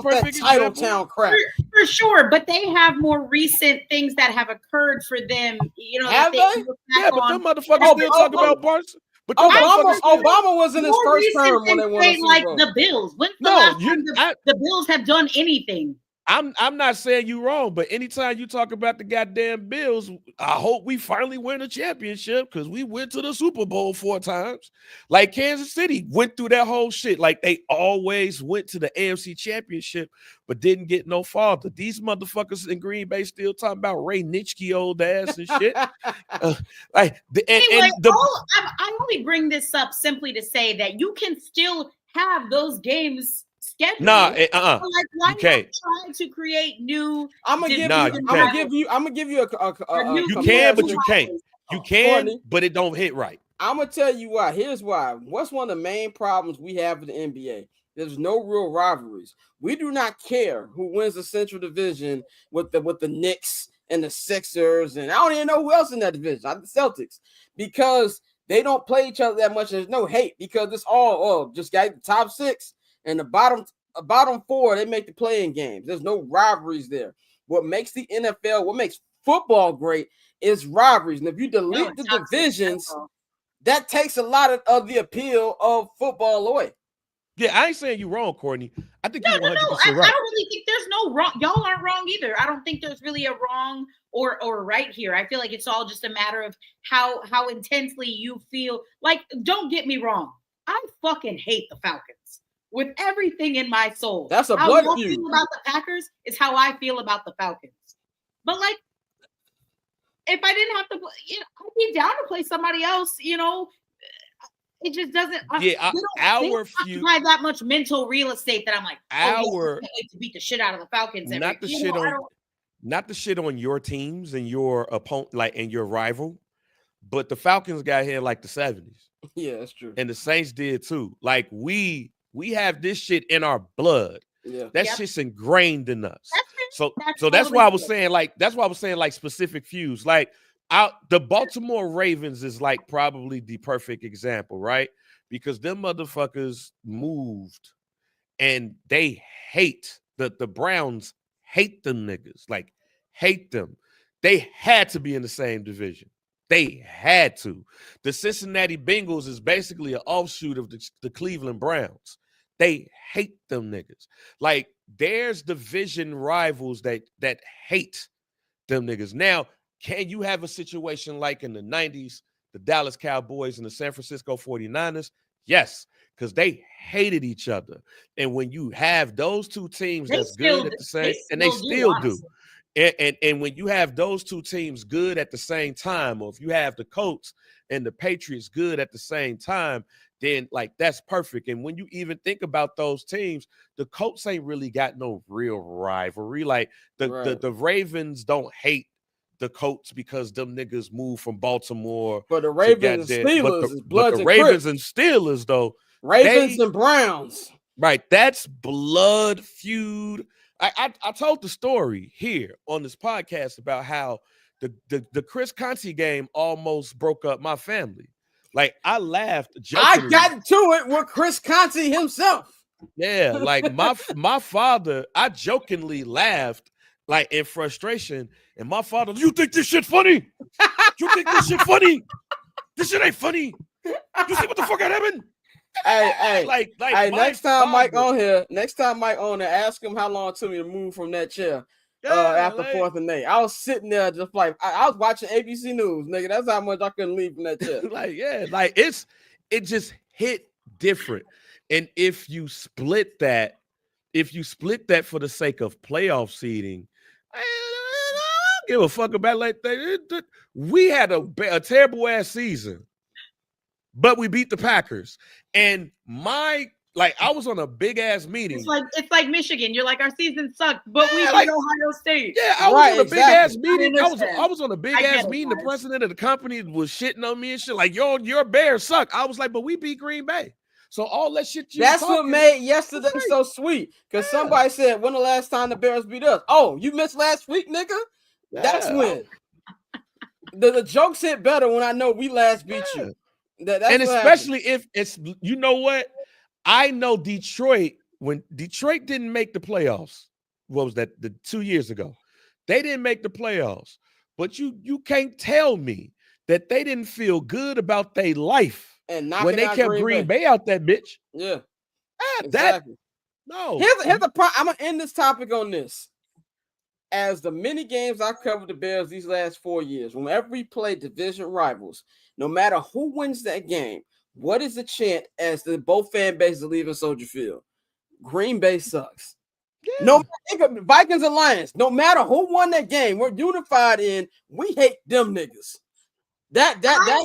that title town crap. For sure, but they have more recent things that have occurred for them. You know, have they? Yeah, but them motherfuckers still talk about Barca. But Obama was in his first term when they won the Super like Bowl. the Bills. When's the last time the Bills have done anything? I'm not saying you wrong, but anytime you talk about the goddamn Bills, I hope we finally win a championship because we went to the Super Bowl 4 times. Like Kansas City went through that whole shit. Like they always went to the AFC championship, but didn't get no farther. These motherfuckers in Green Bay still talking about Ray Nitschke old ass and shit. I only bring this up simply to say that you can still have those games scheduled. Like, why not try to create new? I'm gonna give you you can, but you can't. You can, Courtney, but it don't hit right. I'm gonna tell you why. Here's why. What's one of the main problems we have in the NBA? There's no real rivalries. We do not care who wins the Central Division with the Knicks and the Sixers, and I don't even know who else in that division. The Celtics, because they don't play each other that much. There's no hate because it's all just got the top 6 and the bottom 4. They make the playing games. There's no rivalries there. What makes the NFL, what makes football great, is rivalries. And if you delete the divisions, that takes a lot of the appeal of football away. Yeah, I ain't saying you wrong, Courtney. I think you're 100% right. I don't really think there's no wrong. Y'all aren't wrong either. I don't think there's really a wrong or right here. I feel like it's all just a matter of how intensely you feel. Like, don't get me wrong. I fucking hate the Falcons with everything in my soul. That's a blood feud. How you feel about the Packers is how I feel about the Falcons. But like, if I didn't have to, I'd be down to play somebody else. It just doesn't. Our feud occupy that much mental real estate that I'm like, I can't wait to beat the shit out of the Falcons. Not the shit on your teams and your opponent, like, and your rival, but the Falcons got here like the 70s. Yeah, that's true. And the Saints did too. Like we have this shit in our blood. Yeah. That Yep. shit's ingrained in us. So That's that's totally why I was fair. saying like specific feuds. Like the Baltimore Ravens is like probably the perfect example, right? Because them motherfuckers moved and they hate the Browns hate them niggas, like hate them. They had to be in the same division. They had to. The Cincinnati Bengals is basically an offshoot of the Cleveland Browns. They hate them niggas. Like there's division rivals that hate them niggas. Now, can you have a situation like in the 90s, the Dallas Cowboys and the San Francisco 49ers? Yes, because they hated each other. And when you have those two teams They that's still good at do- the same, they and they still do, still do. honestly. And when you have those two teams good at the same time, or if you have the Colts and the Patriots good at the same time, then like that's perfect. And when you even think about those teams, the Colts ain't really got no real rivalry. Like the Ravens don't hate the Colts because them niggas moved from Baltimore. But the to Ravens and goddamn- Steelers is but Bloods the and Ravens Crips. and Steelers though, Ravens they and Browns. right, that's blood feud. I told the story here on this podcast about how the Chris Conti game almost broke up my family. Like I laughed I jokingly. got to it with Chris Conti himself. Yeah, like my father, I jokingly laughed like in frustration, and my father, you think this shit funny? You think this shit funny? This shit ain't funny. You see what the fuck happened? Hey, like hey, my next time Mike father- on here, ask him how long it took me to move from that chair Yeah, after like- 4th and 8. I was sitting there just like I was watching ABC News, nigga. That's how much I couldn't leave from that chair. like, yeah, like it just hit different. And if you split that for the sake of playoff seeding, I don't give a fuck about like that. We had a terrible ass season, but we beat the Packers. And I was on a big ass meeting. It's like Michigan. You're like, our season sucked, but we beat like- Ohio State. Yeah, I was Right, on a big ass exactly. meeting. I understand. was on a big I get ass it, meeting. The guys. president of the company was shitting on me and shit. Like, your Bears suck. I was like, but we beat Green Bay. So all that shit you That's what talking, made yesterday Right. so sweet. Because Yeah. somebody said, when the last time the Bears beat us? Oh, you missed last week, nigga? That's Yeah. when. The jokes hit better when I know we last beat Yeah. you. That's And what especially if it's, you know what? I know Detroit, when Detroit didn't make the playoffs, what was that, 2 years ago? They didn't make the playoffs. But you can't tell me that they didn't feel good about their life And when they kept Green Bay out that bitch. Yeah, Ah, exactly. no. Here's the problem. I'm gonna end this topic on this. As the many games I covered the Bears these last 4 years, whenever we play division rivals, no matter who wins that game, what is the chant as the both fan bases are leaving Soldier Field? Green Bay sucks. Yeah. No, think of Vikings and Lions. No matter who won that game, we're unified in we hate them niggas. That's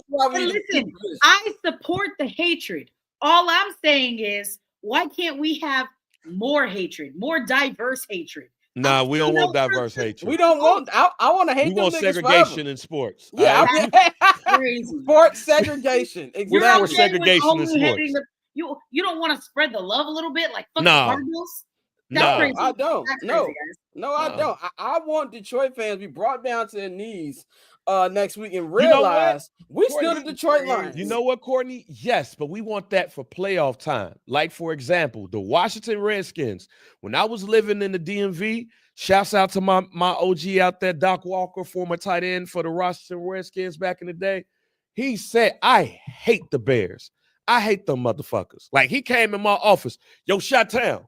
why we And need to listen, keep this. I support the hatred. All I'm saying is, why can't we have more hatred, more diverse hatred? Nah, we don't want diverse hatred. We don't want. I want to hate We them want niggas segregation forever. in sports. Yeah, all right? Crazy. Sports segregation. We're Exactly. for segregation in only sports. hating you don't want to spread the love a little bit, like fuck No. the Cardinals? That's No. crazy. I don't. That's No. crazy, guys. No, I No. don't. I want Detroit fans to be brought down to their knees next week and You know what? realize we still the Courtney, Detroit Lions. You know what, Courtney? Yes, but we want that for playoff time. Like, for example, the Washington Redskins. When I was living in the DMV, shouts out to my OG out there, Doc Walker, former tight end for the Washington Redskins back in the day. He said, I hate the Bears. I hate them motherfuckers. Like, he came in my office. Yo, Chi-Town,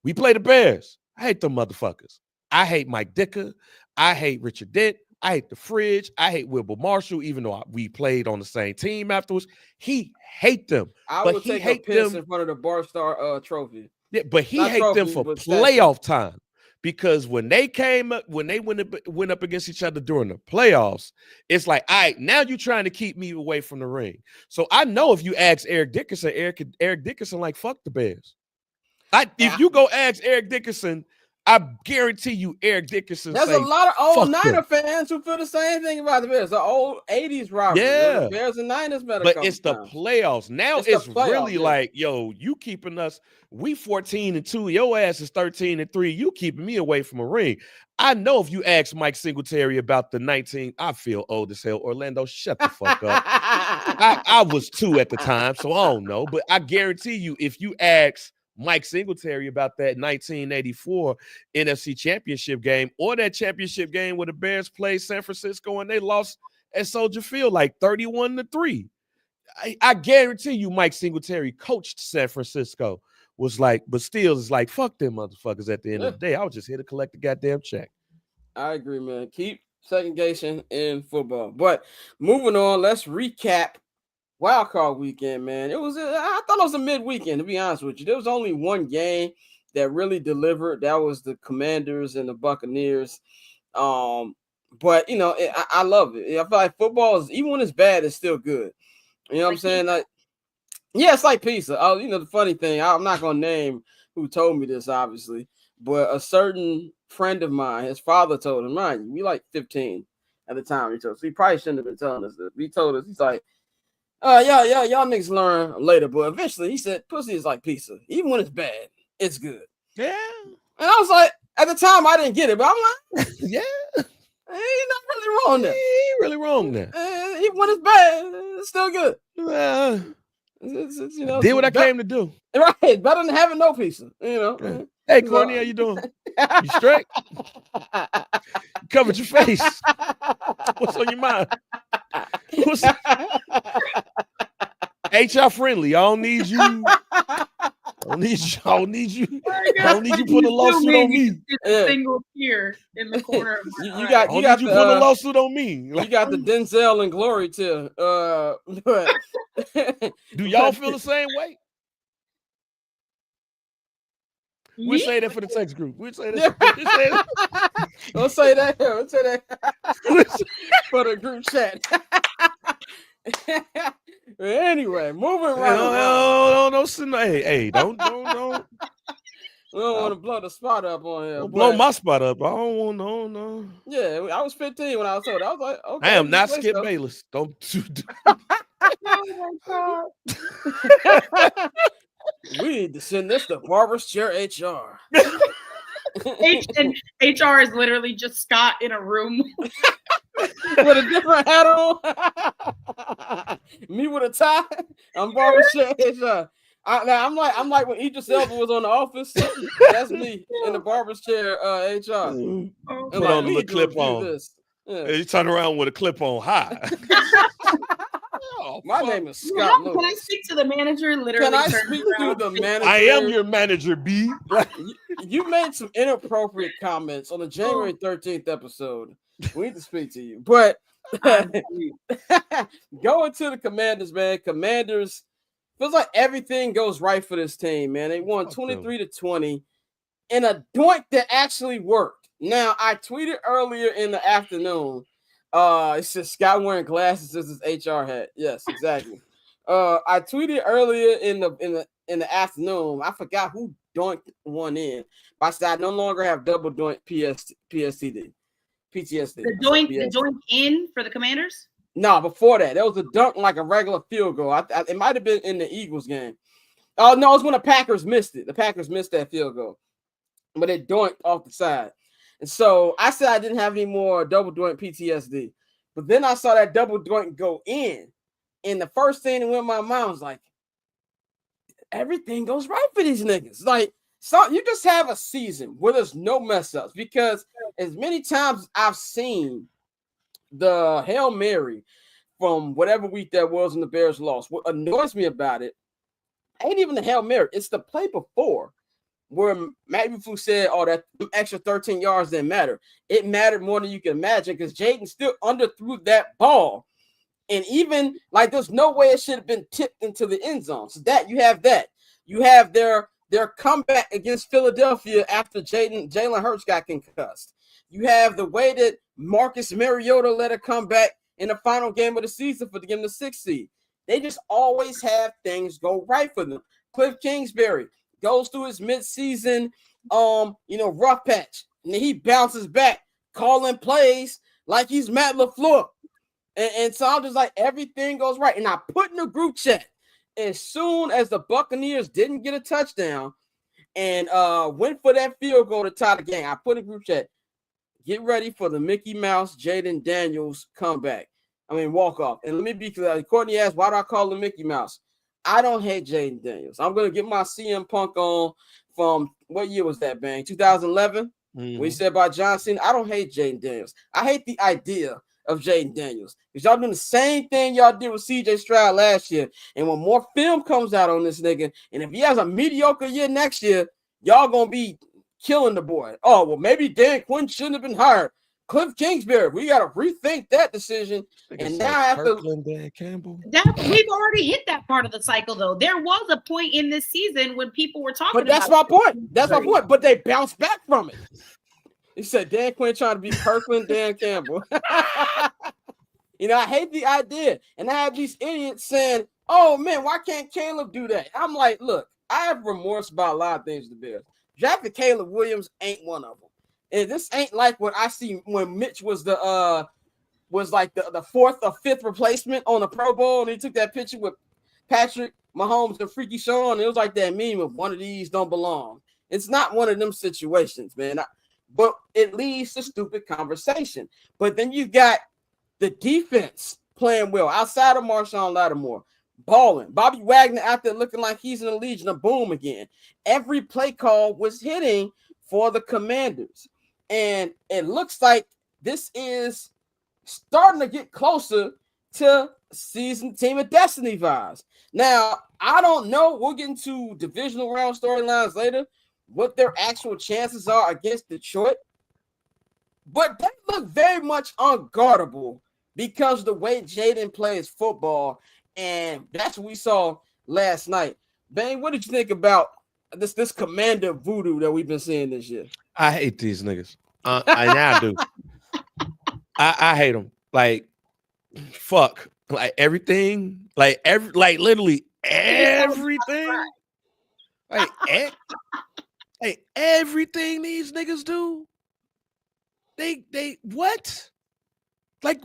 we play the Bears. I hate them motherfuckers. I hate Mike Dicker. I hate Richard Dent. I hate the Fridge. I hate Wilbur Marshall, even though we played on the same team afterwards. He hate them. I but would he take a hate piss them. in front of the Bar Star trophy. Yeah, but he Not hate them trophy, for but statue. playoff time. Because when they came up, when they went up against each other during the playoffs, it's like, all right, now you're trying to keep me away from the ring. So I know if you ask Eric Dickerson, Eric Dickerson, like, fuck the Bears. If you go ask Eric Dickerson, I guarantee you, Eric Dickerson. There's say, a lot of old "Fuck Niner them." fans who feel the same thing about the Bears. The old 80s rivalry. Yeah. The Bears and Niners met a But couple it's the times. playoffs. Now It's the it's playoffs, really yeah. like, yo, you keeping us, we 14-2, your ass is 13-3, you keeping me away from a ring. I know if you ask Mike Singletary about the 19, I feel old as hell. Orlando, shut the fuck up. I was 2 at the time, so I don't know. But I guarantee you, if you ask Mike Singletary about that 1984 NFC Championship game or that championship game where the Bears played San Francisco and they lost at Soldier Field like 31-3. I guarantee you Mike Singletary coached San Francisco, was like, but still is like, fuck them motherfuckers at the end of the day. I was just here to collect the goddamn check. I agree, man. Keep segregation in football. But moving on, let's recap Wild Card Weekend, man. I thought it was a mid-weekend, to be honest with you. There was only one game that really delivered. That was the Commanders and the Buccaneers. But you know, I love it. I feel like football is, even when it's bad, it's still good. You know what I'm saying? Like, yeah, it's like pizza. Oh, you know, the funny thing, I'm not gonna name who told me this, obviously, but a certain friend of mine, his father told him, mind you, we like 15 at the time he told us. So he probably shouldn't have been telling us this. He told us, he's like, y'all niggas learn later, but eventually he said, pussy is like pizza. Even when it's bad, it's good. Yeah. And I was like, at the time I didn't get it, but I'm like, yeah. He's not really wrong there. He ain't really wrong there. Even when it's bad, it's still good. It's, you know, did what I came to do. Right, better than having no pizza. You know. Hey, Courtney, how you doing? You straight? You covered your face. What's on your mind? HR friendly. I don't need you. I don't need you putting a lawsuit on me. A single tear in the corner of my eye. You got putting a lawsuit on me. Like, you got the Denzel and Glory too. But do y'all feel the same way? We'll say that for the text group. We'll say that. Don't say that here. We'll say that for the group chat. Anyway, moving right. Hey, don't. We don't want to blow the spot up on here. Blow my spot up. I don't want no. Yeah, I was 15 when I was told. I was like, okay. I am not Skip Bayless. Don't. Oh my God. We need to send this to Barber's Chair HR. And HR is literally just Scott in a room with a different hat on. Me with a tie. I'm Barber's Chair HR. I'm like when Idris Elba was on The Office. That's me in the Barber's Chair HR. Put on the clip on. Yeah. You turn around with a clip on high. My name is Scott. Can I speak to the manager? Literally, can I speak to the manager? I am your manager, B. You made some inappropriate comments on the January 13th episode. We need to speak to you. But going to the Commanders, man. Commanders feels like everything goes right for this team, man. They won 23-20 in a doink that actually worked. Now, I tweeted earlier in the afternoon. It says Scott wearing glasses is his HR hat. Yes, exactly. I tweeted earlier in the afternoon. I forgot who doinked one in. But I said I no longer have double doink PTSD. The doink in for the Commanders? No, before that, there was a dunk like a regular field goal. It might have been in the Eagles game. Oh no, it was when the Packers missed it. The Packers missed that field goal, but it doinked off the side. And so I said I didn't have any more double doink PTSD. But then I saw that double doink go in. And the first thing that went in my mind was like, everything goes right for these niggas. Like, so you just have a season where there's no mess ups. Because as many times as I've seen the Hail Mary from whatever week that was when the Bears lost, what annoys me about it ain't even the Hail Mary. It's the play before, where Matt Eberflus said, oh, that extra 13 yards didn't matter. It mattered more than you can imagine because Jaden still underthrew that ball. And even, like, there's no way it should have been tipped into the end zone. So you have that. You have their comeback against Philadelphia after Jalen Hurts got concussed. You have the way that Marcus Mariota let it come back in the final game of the season for the 6th seed. They just always have things go right for them. Cliff Kingsbury, goes through his midseason, rough patch, and then he bounces back, calling plays like he's Matt LaFleur. And so I'm just like, everything goes right. And I put in the group chat, as soon as the Buccaneers didn't get a touchdown and went for that field goal to tie the game, I put in the group chat, get ready for the Mickey Mouse Jaden Daniels comeback. Walk off. And let me be clear. Courtney asked, why do I call him Mickey Mouse? I don't hate Jaden Daniels. I'm going to get my CM Punk on from, what year was that, bang? 2011? Mm-hmm. We said about John Cena. I don't hate Jaden Daniels. I hate the idea of Jaden Daniels. Because y'all doing the same thing y'all did with CJ Stroud last year. And when more film comes out on this nigga, and if he has a mediocre year next year, y'all going to be killing the boy. Oh, well, maybe Dan Quinn shouldn't have been hired. Cliff Kingsbury, we got to rethink that decision. And now after Dan Campbell, we've already hit that part of the cycle, though. There was a point in this season when people were talking. But that's my point. That's my point. But they bounced back from it. He said Dan Quinn trying to be Kirkland, Dan Campbell. I hate the idea. And I have these idiots saying, "Oh man, why can't Caleb do that?" I'm like, look, I have remorse about a lot of things to Bears. Drafting Caleb Williams ain't one of them. And this ain't like what I see when Mitch was the fourth or fifth replacement on the Pro Bowl, and he took that picture with Patrick Mahomes and Freaky Sean. It was like that meme of one of these don't belong. It's not one of them situations, man. But it leads to stupid conversation. But then you got the defense playing well outside of Marshawn Lattimore, balling. Bobby Wagner out there looking like he's in the Legion of Boom again. Every play call was hitting for the Commanders. And it looks like this is starting to get closer to season team of destiny vibes. Now, I don't know. We'll get into divisional round storylines later, what their actual chances are against Detroit. But they look very much unguardable because of the way Jaden plays football. And that's what we saw last night. Bang, what did you think about this commander voodoo that we've been seeing this year? I hate these niggas. I do. I hate them. Like, fuck. Like everything. Like literally everything. Like everything these niggas do. They what? Like,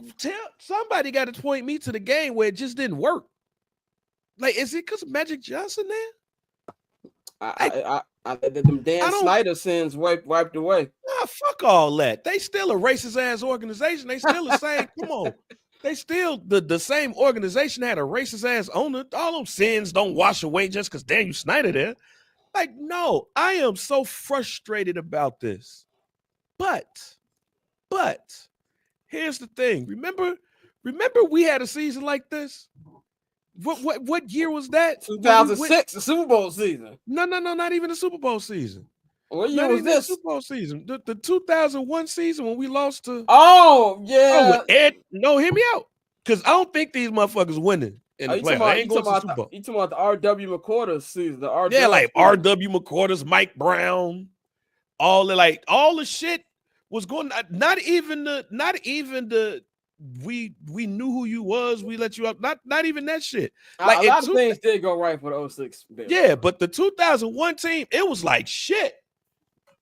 somebody got to point me to the game where it just didn't work. Like, is it because of Magic Johnson there? Them Dan Snyder sins wiped away. Nah, fuck all that. They still a racist ass organization. They still the same. Come on. They still the same organization had a racist ass owner. All them sins don't wash away just because Daniel Snyder there. Like, no, I am so frustrated about this. But here's the thing. Remember we had a season like this? What year was that? 2006, the Super Bowl season. No, not even the Super Bowl season. What year was this? Super Bowl season. The 2001 season when we lost to. Oh yeah. Ed, no, hear me out, because I don't think these motherfuckers winning in the playoffs. I ain't going to the Super Bowl. You talking about the R.W. McQuarters season? Yeah, like R.W. McQuarters, Mike Brown, all the shit was going. Not even the. We knew who you was. We let you up. Not even that shit. Like a lot of things did go right for the 06 Bears. Yeah, but the 2001 team, it was like shit.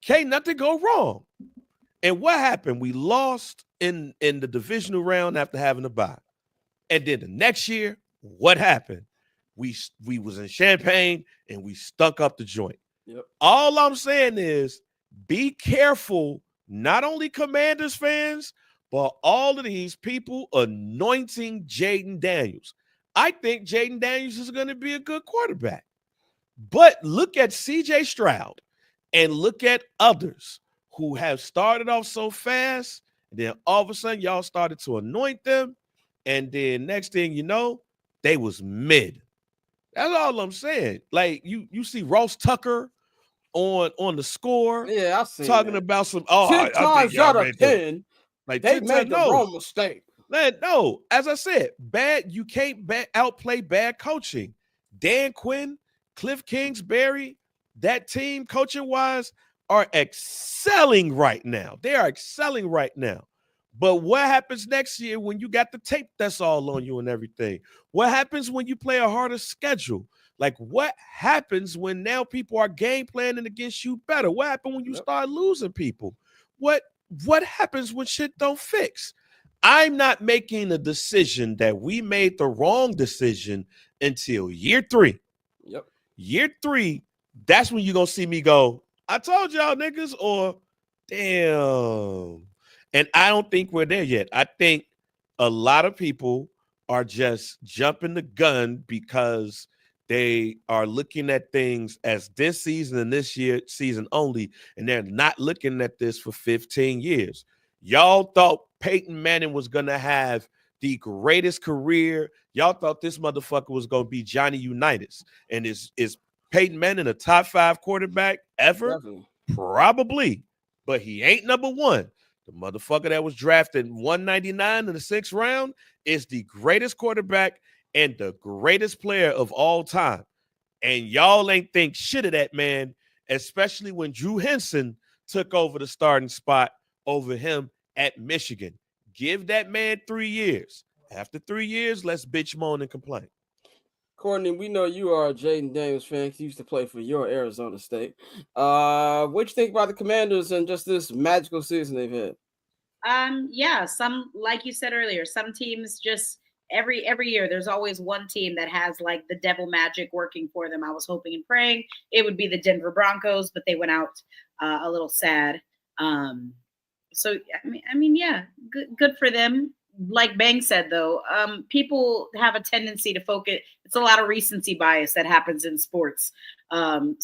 Can't nothing go wrong. And what happened? We lost in the divisional round after having a bye. And then the next year, what happened? We was in Champaign and we stuck up the joint. Yep. All I'm saying is be careful, not only Commanders fans, but all of these people anointing Jaden Daniels. I think Jaden Daniels is going to be a good quarterback. But look at C.J. Stroud and look at others who have started off so fast, and then all of a sudden y'all started to anoint them, and then next thing you know, they was mid. That's all I'm saying. Like, you see Ross Tucker on the score. Yeah, I see talking that. about some 10 times out of 10. Like they made the wrong mistake. No, as I said, you can't outplay bad coaching. Dan Quinn, Cliff Kingsbury, that team coaching-wise are excelling right now. They are excelling right now. But what happens next year when you got the tape that's all on you and everything? What happens when you play a harder schedule? Like, what happens when now people are game planning against you better? What happened when you start losing people? What happens when shit don't fix? I'm not making a decision that we made the wrong decision until year 3. Yep. Year 3, that's when you're going to see me go, I told y'all niggas, or damn. And I don't think we're there yet. I think a lot of people are just jumping the gun because they are looking at things as this season and this year season only, and they're not looking at this for 15 years. Y'all thought Peyton Manning was going to have the greatest career. Y'all thought this motherfucker was going to be Johnny Unitas. And is Peyton Manning a top 5 quarterback ever? Definitely. Probably. But he ain't number 1. The motherfucker that was drafted 199 in the 6th round is the greatest quarterback and the greatest player of all time. And y'all ain't think shit of that man, especially when Drew Henson took over the starting spot over him at Michigan. Give that man 3 years. After 3 years, let's bitch, moan, and complain. Courtney, we know you are a Jaden Daniels fan. He used to play for your Arizona State. What you think about the Commanders and just this magical season they've had? Yeah, some, like you said earlier, some teams just every year there's always one team that has like the devil magic working for them. I was hoping and praying it would be the Denver Broncos, but they went out a little sad. So I mean, yeah, good for them. Like Bang said, though, people have a tendency to focus. It's a lot of recency bias that happens in sports. And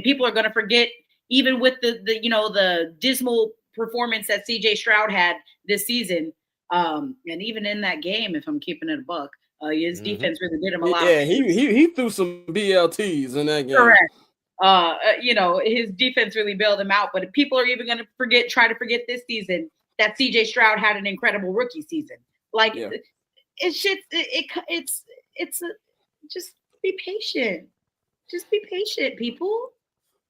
people are going to forget, even with the dismal performance that CJ Stroud had this season. And even in that game, if I'm keeping it a buck, his defense really did him a lot. Yeah, he threw some BLTs in that game. Correct. His defense really bailed him out. But if people are even going to try to forget this season, that CJ Stroud had an incredible rookie season. Like, just be patient. Just be patient, people.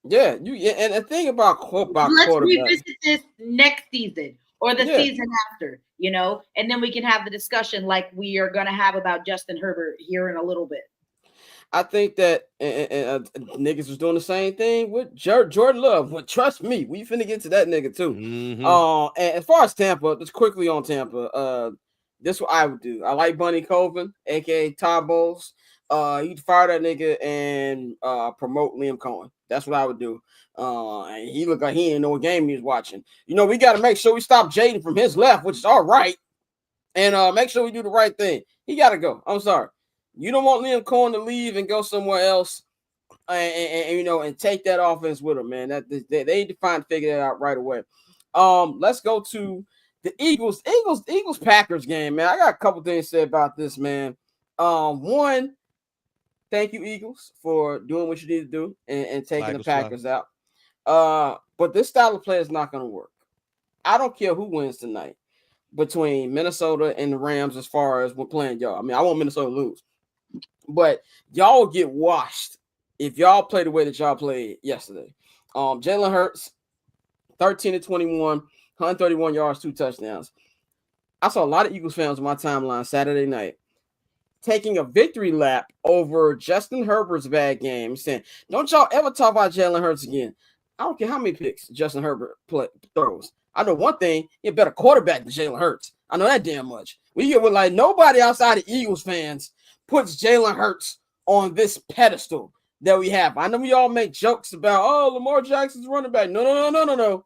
Yeah, and the thing about let's revisit this next season or the season after, and then we can have the discussion like we are going to have about Justin Herbert here in a little bit. I think that niggas was doing the same thing with Jordan Love. But trust me, we finna get to that nigga too. Mm-hmm. And as far as Tampa, just quickly on Tampa, this is what I would do. I like Bunny Colvin, aka Todd Bowles. He'd fire that nigga and promote Liam Cohen. That's what I would do. And he looked like he didn't know what game he was watching. We got to make sure we stop Jaden from his left, which is all right, and make sure we do the right thing. He got to go. I'm sorry. You don't want Liam Cohen to leave and go somewhere else, and take that offense with him, man. That they need to figure that out right away. Let's go to the Eagles Packers game, man. I got a couple things to say about this, man. One, thank you, Eagles, for doing what you need to do and taking the Packers out. But this style of play is not going to work. I don't care who wins tonight between Minnesota and the Rams as far as we're playing y'all. I mean, I want Minnesota to lose. But y'all will get washed if y'all play the way that y'all played yesterday. Jalen Hurts, 13-21, 131 yards, 2 touchdowns. I saw a lot of Eagles fans on my timeline Saturday night taking a victory lap over Justin Herbert's bad game, saying, don't y'all ever talk about Jalen Hurts again. I don't care how many picks Justin Herbert throws. I know one thing, you're a better quarterback than Jalen Hurts. I know that damn much. We get with like nobody outside of Eagles fans puts Jalen Hurts on this pedestal that we have. I know we all make jokes about, Lamar Jackson's running back. No.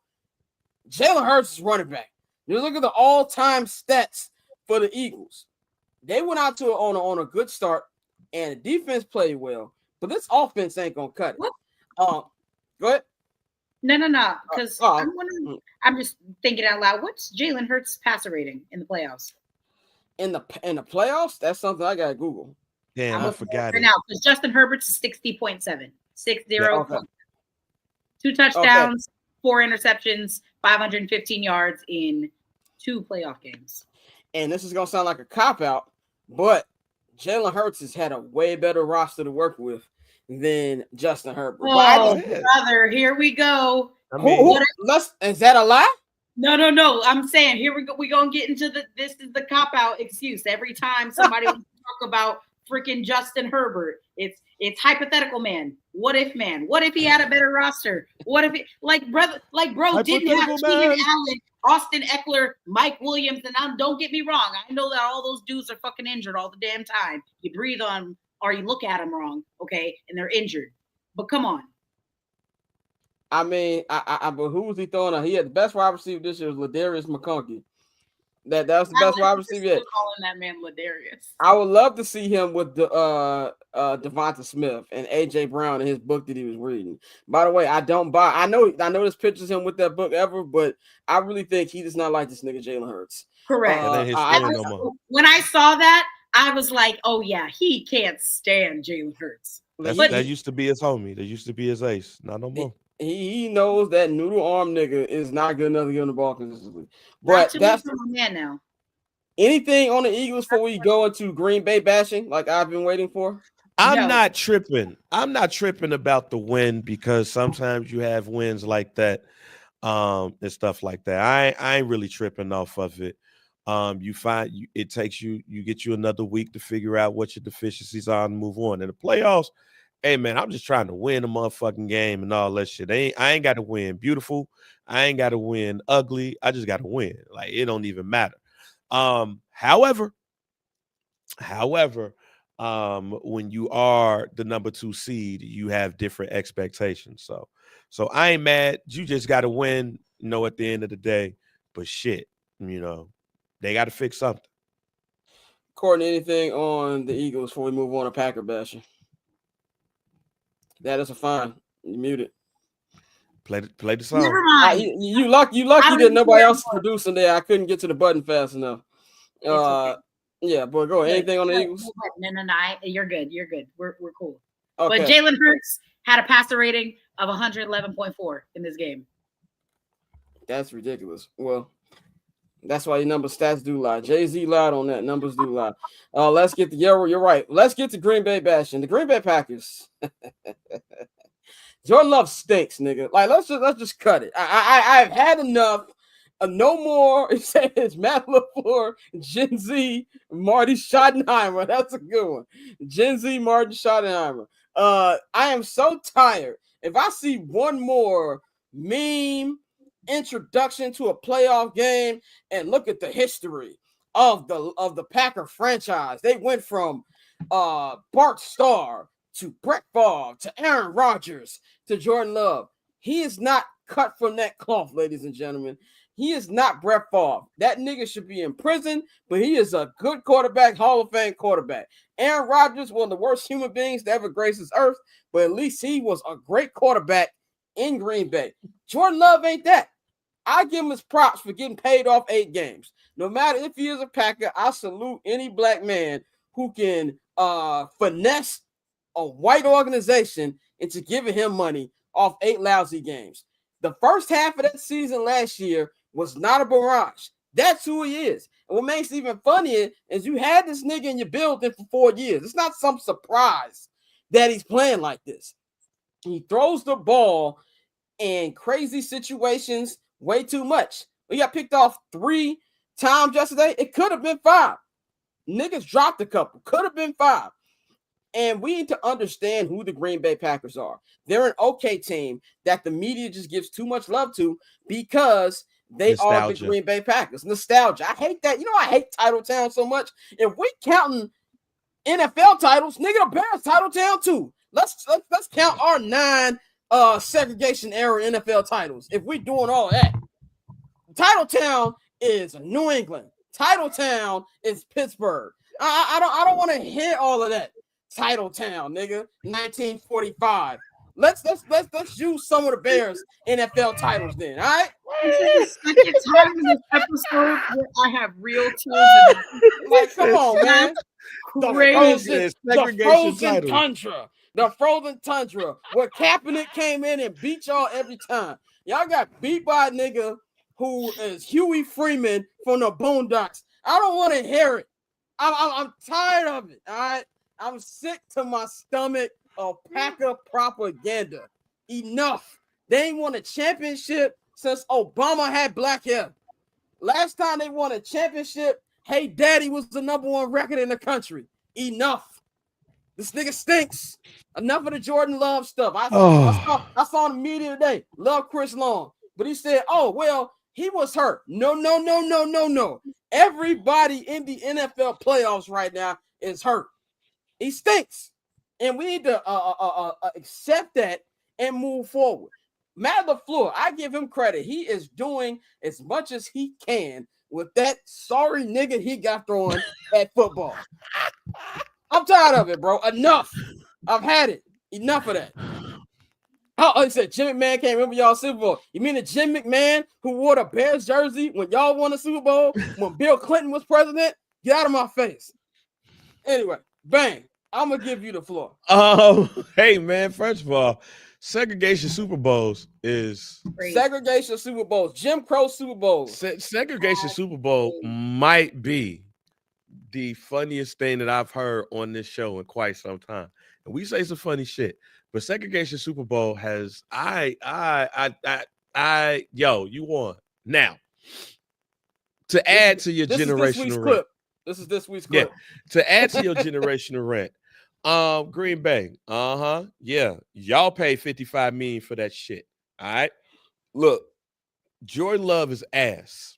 Jalen Hurts is running back. Just look at the all-time stats for the Eagles. They went out to on a good start, and the defense played well, but this offense ain't gonna cut it. Go ahead. No. Because I'm wondering. I'm just thinking out loud. What's Jalen Hurts' passer rating in the playoffs? In the playoffs, that's something I gotta Google. Damn, I forgot it. Now, because Justin Herbert's is 60.7, 60. Yeah, okay. 2 touchdowns, 4 interceptions, 515 yards in 2 playoff games. And this is gonna sound like a cop-out, but Jalen Hurts has had a way better roster to work with than Justin Herbert. Oh, brother, here we go. Is that a lie? No. I'm saying here we go. We're gonna get into this is the cop-out excuse. Every time somebody wants to talk about freaking Justin Herbert. It's hypothetical man. What if man? What if he had a better roster? What if bro didn't have Hypothetical Keenan man. Allen, Austin Eckler, Mike Williams, and don't get me wrong. I know that all those dudes are fucking injured all the damn time. You breathe on them or you look at them wrong, okay, and they're injured. But come on. I mean, but who was he throwing on? He had the best wide receiver this year was Ladarius McConkey. That was the best wide receiver yet. Calling that man Ladarius. I would love to see him with the Devonta Smith and AJ Brown in his book that he was reading. By the way, I don't buy. I know this pictures him with that book ever, but I really think he does not like this nigga Jalen Hurts. Correct. When I saw that, I was like, oh yeah, he can't stand Jalen Hurts. That used to be his homie. That used to be his ace. Not no more. He knows that noodle arm nigga is not good enough to get on the ball consistently. But that's my man now. Anything on the Eagles before we go into Green Bay bashing, like I've been waiting for? I'm not tripping. I'm not tripping about the win because sometimes you have wins like that, and stuff like that. I ain't really tripping off of it. It takes you get you another week to figure out what your deficiencies are and move on. In the playoffs, hey man, I'm just trying to win a motherfucking game and all that shit. I ain't got to win beautiful. I ain't got to win ugly. I just got to win. Like it don't even matter. However, when you are the number 2 seed, you have different expectations. So I ain't mad. You just got to win, at the end of the day. But shit, they got to fix something. Courtney, anything on the Eagles before we move on to Packer bashing? That is a fine. You muted. Play the song. Never mind. You lucky that nobody else is producing there. I couldn't get to the button fast enough. Okay. Yeah, boy, go ahead. Anything on the Eagles? No. You're good. We're cool. Okay. But Jalen Hurts had a passer rating of 111.4 in this game. That's ridiculous. Well, that's why your number stats do lie. Jay-Z lied on that. Numbers do lie. Let's get you're right. Let's get to Green Bay bashing. The Green Bay Packers. Jordan Love stinks, nigga. Like, let's just cut it. I've had enough. No more. It's Matt LaFleur, Gen Z, Marty Schottenheimer. That's a good one. Gen Z, Marty Schottenheimer. I am so tired. If I see one more meme introduction to a playoff game and look at the history of the Packer franchise, they went from Bart Starr to Brett Favre to Aaron Rodgers to Jordan Love. He is not cut from that cloth, ladies and gentlemen. He is not Brett Favre. That nigga should be in prison, but he is a good quarterback, Hall of Fame quarterback. Aaron Rodgers, one of the worst human beings to ever grace this earth, but at least he was a great quarterback in Green Bay. Jordan Love ain't that. I give him his props for getting paid off 8 games. No matter if he is a Packer, I salute any black man who can finesse a white organization into giving him money off 8 lousy games. The first half of that season last year was not a barrage. That's who he is. And what makes it even funnier is you had this nigga in your building for 4 years. It's not some surprise that he's playing like this. He throws the ball in crazy situations way too much. We got picked off 3 times yesterday. It could have been 5. Niggas dropped a couple. Could have been 5. And we need to understand who the Green Bay Packers are. They're an okay team that the media just gives too much love to because they are the Green Bay Packers. Nostalgia. I hate that. I hate Title Town so much. If we counting NFL titles, nigga, the Bears Title Town too. Let's count our 9 segregation era NFL titles. If we doing all that, Title Town is New England. Title Town is Pittsburgh. I don't want to hear all of that. Title Town, nigga, 1945. Let's use some of the Bears NFL titles then, all right? This is the second time in this episode where I have real tears. Like, come on, man. The frozen tundra. The frozen tundra where Kaepernick came in and beat y'all every time. Y'all got beat by a nigga who is Huey Freeman from the Boondocks. I don't want to hear it. I'm tired of it, all right? I'm sick to my stomach of Packer propaganda. Enough. They ain't won a championship since Obama had black hair. Last time they won a championship, Hey Daddy was the #1 record in the country. Enough. This nigga stinks. Enough of the Jordan Love stuff. I Oh. saw on the media today. Love Chris Long, but he said, "Oh well, he was hurt." No. Everybody in the NFL playoffs right now is hurt. He stinks, and we need to accept that and move forward. Matt LaFleur, I give him credit. He is doing as much as he can with that sorry nigga he got throwing at football. I'm tired of it, bro. Enough. I've had it. Enough of that. Oh, he said Jim McMahon can't remember y'all Super Bowl. You mean the Jim McMahon who wore the Bears jersey when y'all won the Super Bowl when Bill Clinton was president? Get out of my face. Anyway, bang. I'm gonna give you the floor. Hey man, first of all, segregation Super Bowls is segregation Super Bowls, Jim Crow Super Bowls. Segregation Super Bowl might be the funniest thing that I've heard on this show in quite some time. And we say some funny shit, but segregation Super Bowl has you won. Now, to add to your generational rent. This is this week's clip. Yeah, to add to your generational rent. Green Bay. Yeah. Y'all paid $55 million for that shit. All right. Look, Jordan Love is ass.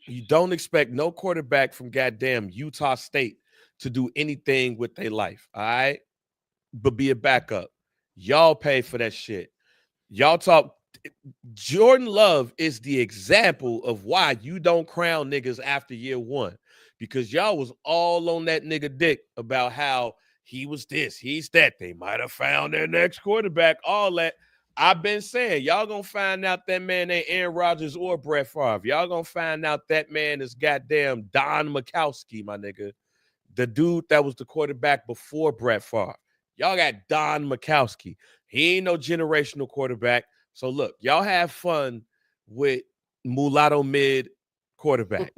You don't expect no quarterback from goddamn Utah State to do anything with their life. All right. But be a backup. Y'all pay for that shit. Y'all talk. Jordan Love is the example of why you don't crown niggas after year one, because y'all was all on that nigga dick about how he was this, he's that. They might have found their next quarterback, all that. I've been saying, y'all gonna find out that man ain't Aaron Rodgers or Brett Favre. Y'all gonna find out that man is goddamn Don Majkowski, my nigga. The dude that was the quarterback before Brett Favre. Y'all got Don Majkowski. He ain't no generational quarterback. So look, y'all have fun with mulatto mid quarterback.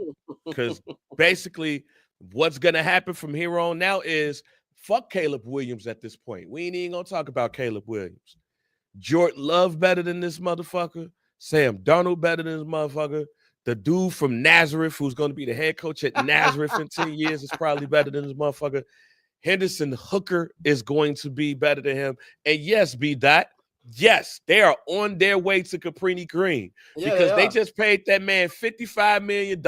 Because basically what's going to happen from here on now is fuck Caleb Williams at this point. We ain't even going to talk about Caleb Williams. Jordan Love better than this motherfucker. Sam Darnold better than this motherfucker. The dude from Nazareth who's going to be the head coach at Nazareth in 10 years is probably better than this motherfucker. Henderson Hooker is going to be better than him. And yes, B-Dot, yes, they are on their way to Caprini Green because they just paid that man $55 million.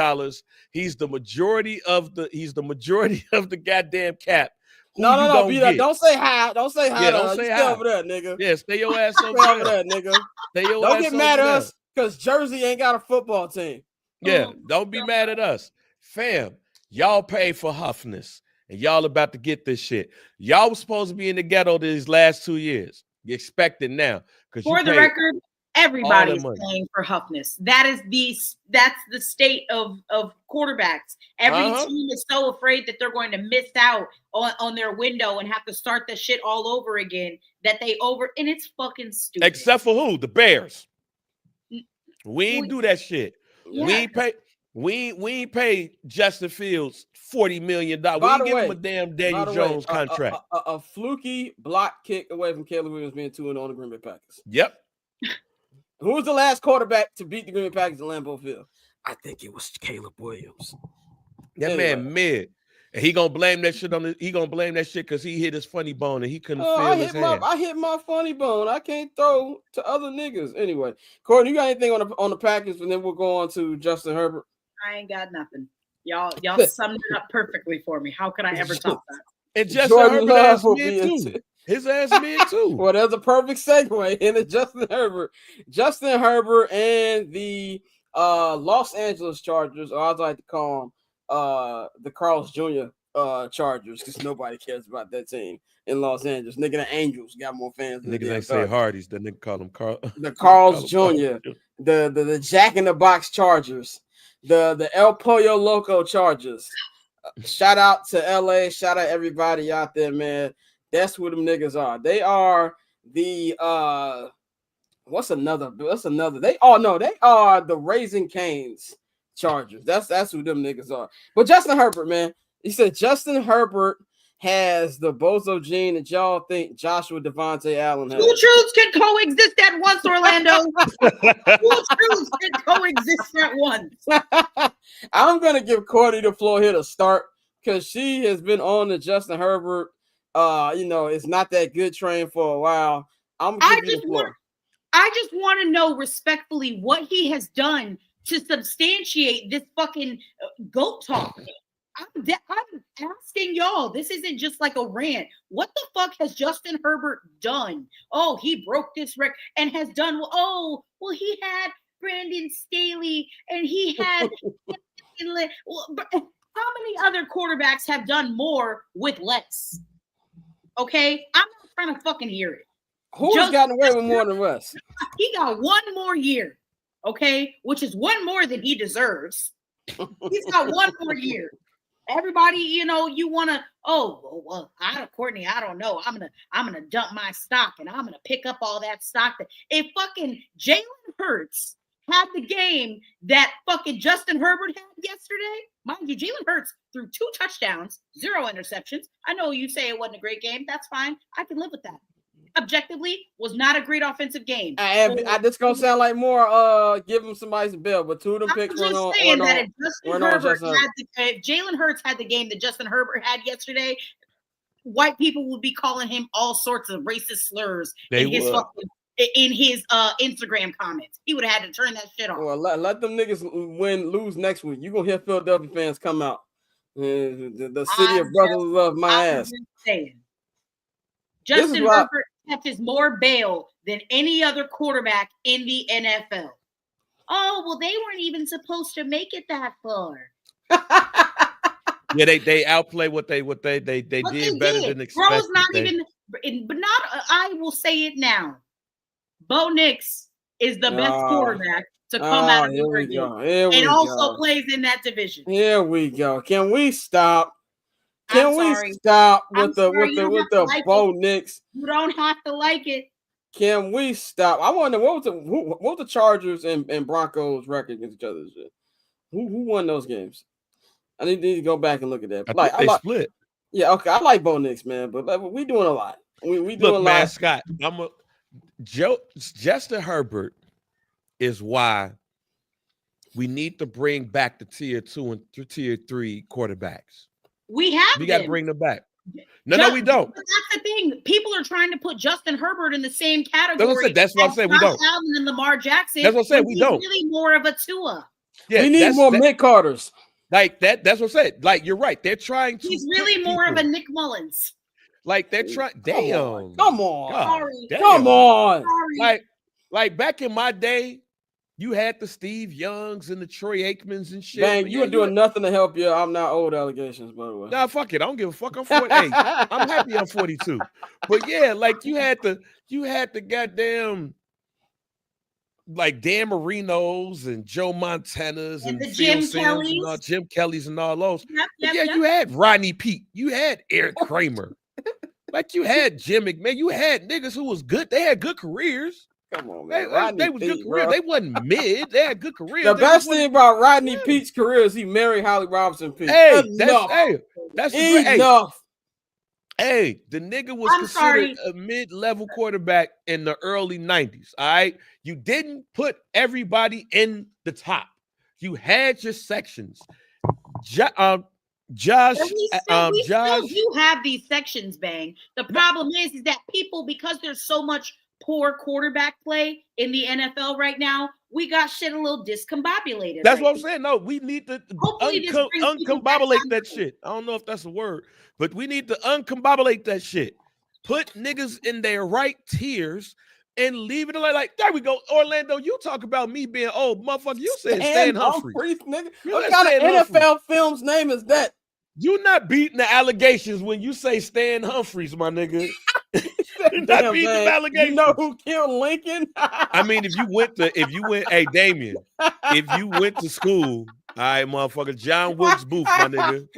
He's the majority of the goddamn cap. No, B-Dot, don't say hi. Don't say hi. Yeah, don't say hi. Stay over there, nigga. Yeah, stay your ass over there, nigga. Don't get mad at us because Jersey ain't got a football team. Yeah, don't be mad at us. Fam, y'all pay for Huffness. And y'all about to get this shit. Y'all was supposed to be in the ghetto these last 2 years. You expect it now. For the record, everybody's paying for Huffness. That's the state of quarterbacks. Every team is so afraid that they're going to miss out on their window and have to start the shit all over again and it's fucking stupid. Except for who? The Bears. We ain't do that shit. Yeah. We ain't pay Justin Fields $40 million. We ain't give him a damn Daniel Jones contract. A fluky block kick away from Caleb Williams being 2-0 on the Green Bay Packers. Yep. Who was the last quarterback to beat the Green Bay Packers at Lambeau Field? I think it was Caleb Williams. That man mid. And he gonna blame that shit because he hit his funny bone and he couldn't feel his hand. I hit my funny bone. I can't throw to other niggas. Anyway, Courtney, you got anything on the Packers? And then we'll go on to Justin Herbert. I ain't got nothing. Y'all summed it up perfectly for me. How could I ever top that? And Justin Herbert ass mid too. His ass mid too. Well, there's a perfect segue into Justin Herbert. Justin Herbert and the Los Angeles Chargers, or as I like to call them, the Carl's Jr. Chargers, because nobody cares about that team in Los Angeles. Nigga, the Angels got more fans. Niggas ain't say Hardys. That nigga call them Carl. The Carl's Jr. The Jack in the Box Chargers. The El Pollo Loco Chargers. Shout out to LA. Shout out everybody out there, man. That's who them niggas are. They are the what's another? They are the Raising Cane's Chargers. That's who them niggas are. But Justin Herbert, man. He said Justin Herbert has the bozo gene that y'all think Joshua Devontae Allen has. Two truths can coexist at once, Orlando. Two truths can coexist at once. I'm going to give Courtney the floor here to start because she has been on the Justin Herbert it's not that good train for a while. I'm gonna give you the floor. I just want to know respectfully what he has done to substantiate this fucking goat talk. I'm asking y'all. This isn't just like a rant. What the fuck has Justin Herbert done? Oh, he broke this record and has done. Oh, well, he had Brandon Staley and he had. How many other quarterbacks have done more with less? Okay, I'm not trying to fucking hear it. Who's gotten away with more than Russ? He got one more year, okay, which is one more than he deserves. He's got one more year. Everybody, you want to. Oh, well, Courtney, I don't know. I'm gonna dump my stock and I'm gonna pick up all that stock. If fucking Jalen Hurts had the game that fucking Justin Herbert had yesterday, mind you, Jalen Hurts threw 2 touchdowns, 0 interceptions. I know you say it wasn't a great game. That's fine. I can live with that. Objectively, was not a great offensive game. This gonna sound like more give him somebody's bill, but 2 of them picks went on. If Jalen Hurts had the game that Justin Herbert had yesterday, white people would be calling him all sorts of racist slurs in his Instagram comments. He would have had to turn that shit off. Well, let them niggas lose next week. You're gonna hear Philadelphia fans come out. The city of brotherly love, my ass. Justin Herbert catches more bail than any other quarterback in the NFL. Oh, well, they weren't even supposed to make it that far. Yeah, they outplay what they did better than expected. Bro's not I will say it now. Bo Nix is the best quarterback to come out of Oregon, and also plays in that division. Here we go. Can we stop? Can we stop with the Bo Nix? You don't have to like it. Can we stop? I wonder what was the Chargers and Broncos record against each other? Who won those games? I need to go back and look at that. I like split. Yeah, okay. I like Bo Nix, man, but we doing a lot. We doing a lot. Man, Scott, Justin Herbert is why we need to bring back the tier 2 and tier 3 quarterbacks. We got to bring them back. No, we don't. But that's the thing. People are trying to put Justin Herbert in the same category. That's what I'm saying. We don't. Allen and Lamar Jackson. That's what I'm saying. We don't. Really more of a Tua. Yeah, we need more Mick Carters. Like that. That's what I'm saying. Like you're right. They're trying to. He's really more of a Nick Mullins. Like they're trying. Damn. Come on. Sorry. Come on. Like back in my day, you had the Steve Youngs and the Troy Aikmans and shit. Bang, you were doing nothing to help your I'm not old allegations, by the way. Nah, fuck it. I don't give a fuck. I'm 48. I'm happy I'm 42. But yeah, like you had the goddamn like Dan Marino's and Joe Montana's and the Jim Kelly's and all those. Yep, you had Rodney Peete. You had Eric Kramer. Like you had Jim McMahon. You had niggas who was good. They had good careers. Come on, man. They was good careers. They wasn't mid. They had good careers. The best thing about Rodney Peete's career is he married Holly Robinson Peete. That's enough. Hey, the nigga was considered a mid-level quarterback in the early 90s. All right. You didn't put everybody in the top. You had your sections. Josh, we still do have these sections, Bang. The problem is that people, because there's so much poor quarterback play in the NFL right now, we got shit a little discombobulated. That's what I'm saying. No, we need to uncombobulate that shit. I don't know if that's a word, but we need to uncombobulate that shit. Put niggas in their right tiers and leave it alone. Like, there we go. Orlando, you talk about me being old. Motherfucker, you said Stan Humphries. Nigga. What kind of NFL film's name is that? You're not beating the allegations when you say Stan Humphries, my nigga. You're not beating the allegations. You know who killed Lincoln? I mean, hey, Damien, if you went to school, all right, motherfucker, John Wilkes Booth, my nigga.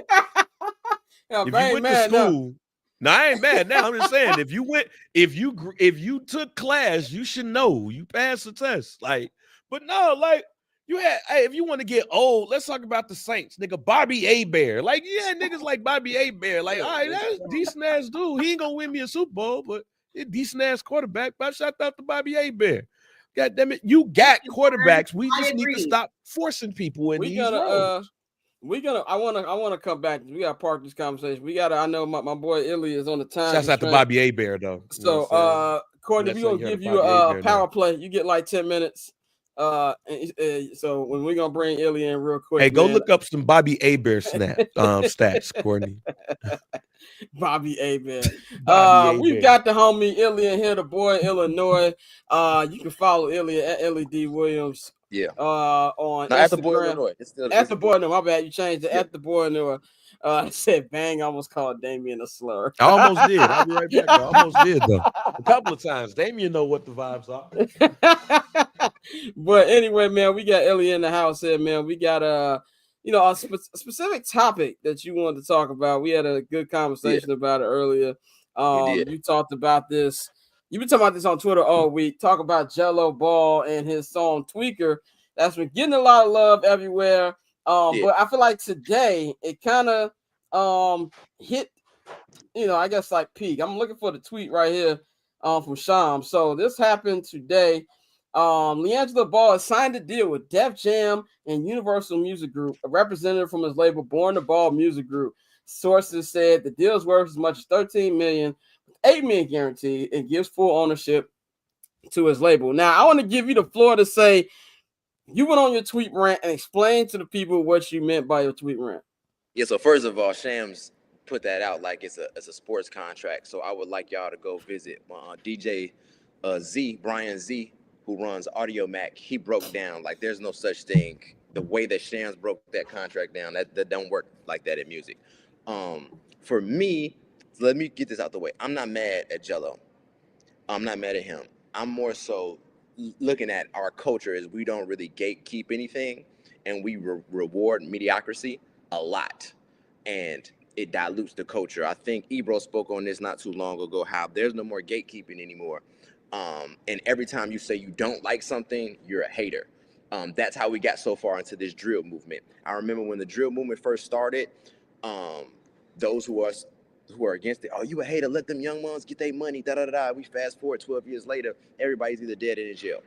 If you went to school, no, I ain't mad now. I'm just saying, if you took class, you should know. You passed the test. Like, but no, like, you had, hey, if you want to get old, let's talk about the Saints, nigga. Bobby Hebert, like, yeah, niggas like Bobby Hebert, like, all right, that's a decent ass dude. He ain't gonna win me a Super Bowl, but he's a decent ass quarterback. But shout out to Bobby Hebert. God damn it, you got quarterbacks. We just need to stop forcing people in these roles. I wanna come back. We gotta park this conversation. I know my boy Illy is on the time. Shouts out to Bobby Abear though. You know So what I'm saying? Courtney, Let's we're say gonna you heard give of you Bobby a Abear power now. play. You get like 10 minutes. So when we're gonna bring Illy in real quick. Hey, go man. look up some Bobby Abear stats, Courtney. Bobby Abear. Bobby We've Abear. got the homie Illy in here, the boy Illinois. You can follow Illy at LED Williams. Yeah. On No, Instagram. at the boy Illinois. It's still At the boy, no, my bad. You changed it. Yeah. At the boy, no. Said bang. I almost called Damien a slur. I almost did. I'll be right back. Though. I almost did though. A couple of times. Damien know what the vibes are. But anyway, man, we got Ellie in the house here, man. We got a specific topic that you wanted to talk about. We had a good conversation about it earlier. You talked about this. You've been talking about this on Twitter all week. Talk about Jello Ball and his song Tweaker. That's been getting a lot of love everywhere. But I feel like today it kind of hit, I guess like peak. I'm looking for the tweet right here from Sham. So this happened today. LiAngelo Ball has signed a deal with Def Jam and Universal Music Group, a representative from his label Born the Ball Music Group. Sources said the deal is worth as much as $13 million, $8 million guaranteed, and gives full ownership to his label. Now, I want to give you the floor to say you went on your tweet rant and explain to the people what you meant by your tweet rant. Yeah, so first of all, Shams put that out like it's a sports contract. So I would like y'all to go visit DJ Brian Z, who runs Audio Mac. He broke down like there's no such thing. The way that Shams broke that contract down, that don't work like that in music. For me, let me get this out the way. I'm not mad at Jello. I'm not mad at him. I'm more so looking at our culture as we don't really gatekeep anything, and we reward mediocrity a lot, and it dilutes the culture. I think Ebro spoke on this not too long ago, how there's no more gatekeeping anymore. And every time you say you don't like something, you're a hater. That's how we got so far into this drill movement. I remember when the drill movement first started, those who are against it, oh, you a hater, let them young ones get their money, da-da-da-da. We fast forward 12 years later, everybody's either dead or in jail.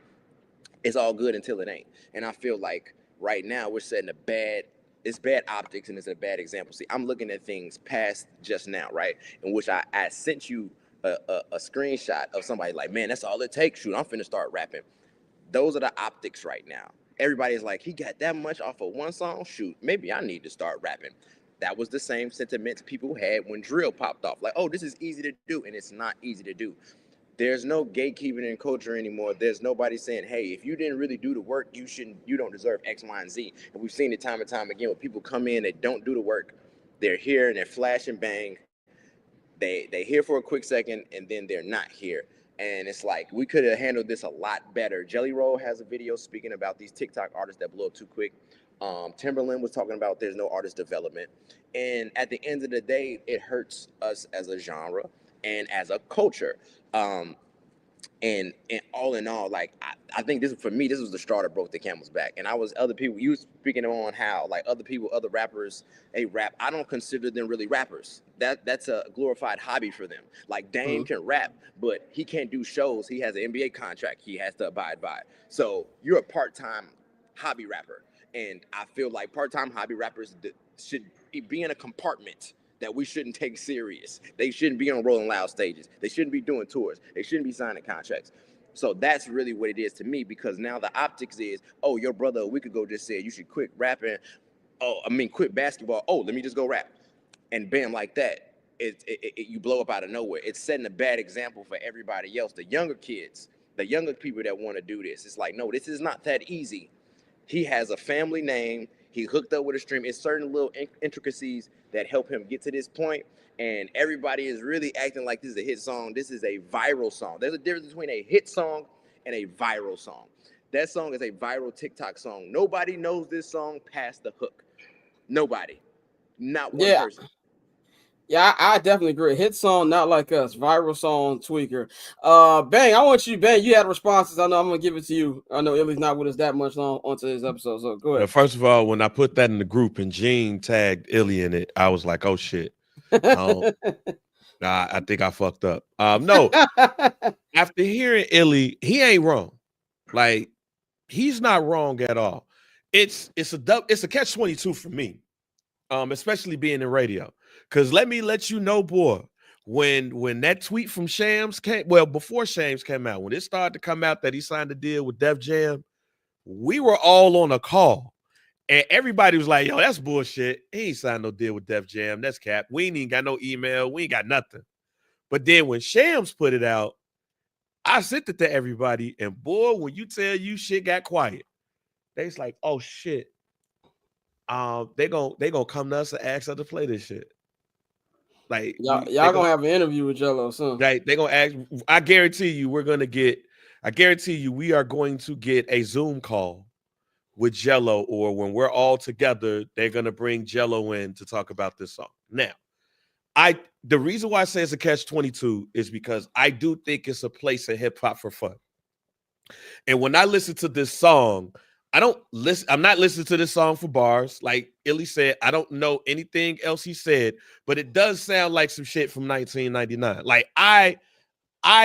It's all good until it ain't. And I feel like right now we're setting it's bad optics and it's a bad example. See, I'm looking at things past just now, right? In which I sent you a screenshot of somebody like, man, that's all it takes. Shoot, I'm finna start rapping. Those are the optics right now. Everybody's like, he got that much off of one song? Shoot, maybe I need to start rapping. That was the same sentiments people had when drill popped off. Like, oh, this is easy to do, and it's not easy to do. There's no gatekeeping in culture anymore. There's nobody saying, hey, if you didn't really do the work, you don't deserve X, Y, and Z. And we've seen it time and time again when people come in, they don't do the work. They're here and they're flash and bang. They're here for a quick second and then they're not here. And it's like, we could have handled this a lot better. Jelly Roll has a video speaking about these TikTok artists that blow up too quick. Timberland was talking about there's no artist development. And at the end of the day, it hurts us as a genre and as a culture. And all in all, like I think this for me, this was the straw that broke the camel's back. And other people, you speaking on how like other rappers, they rap. I don't consider them really rappers. That's a glorified hobby for them. Like Dame can rap, but he can't do shows. He has an NBA contract he has to abide by. So you're a part-time hobby rapper. And I feel like part-time hobby rappers should be in a compartment that we shouldn't take serious. They shouldn't be on Rolling Loud stages. They shouldn't be doing tours. They shouldn't be signing contracts. So that's really what it is to me, because now the optics is, oh, your brother a week ago just said you should quit rapping. Quit basketball. Oh, let me just go rap. And bam, like that, you blow up out of nowhere. It's setting a bad example for everybody else. The younger kids, the younger people that want to do this, it's like, no, this is not that easy. He has a family name. He hooked up with a stream. It's certain little intricacies that help him get to this point. And everybody is really acting like this is a hit song. This is a viral song. There's a difference between a hit song and a viral song. That song is a viral TikTok song. Nobody knows this song past the hook. Nobody. Not one person. Yeah, I definitely agree. Hit song, Not Like Us. Viral song, Tweaker. Bang, you had responses. I know I'm going to give it to you. I know Illy's not with us that much long on today's episode, so go ahead. First of all, when I put that in the group and Gene tagged Illy in it, I was like, oh, shit. I think I fucked up. No, after hearing Illy, he ain't wrong. Like, he's not wrong at all. It's a catch-22 for me. especially being in radio. Because let me let you know, boy, when that tweet from Shams before Shams came out, when it started to come out that he signed a deal with Def Jam, we were all on a call. And everybody was like, yo, that's bullshit. He ain't signed no deal with Def Jam. That's cap. We ain't even got no email. We ain't got nothing. But then when Shams put it out, I sent it to everybody. And boy, when you tell you shit got quiet, they's like, oh shit. They gonna come to us and ask us to play this shit. Like y'all gonna have an interview with Jello soon. Right. They gonna ask. I guarantee you we are going to get a Zoom call with Jello, or when we're all together, they're gonna bring Jello in to talk about this song. Now, the reason why I say it's a catch-22 is because I do think it's a place in hip-hop for fun. And when I listen to this song, I'm not listening to this song for bars. Like Illy said, I don't know anything else he said, but it does sound like some shit from 1999. Like I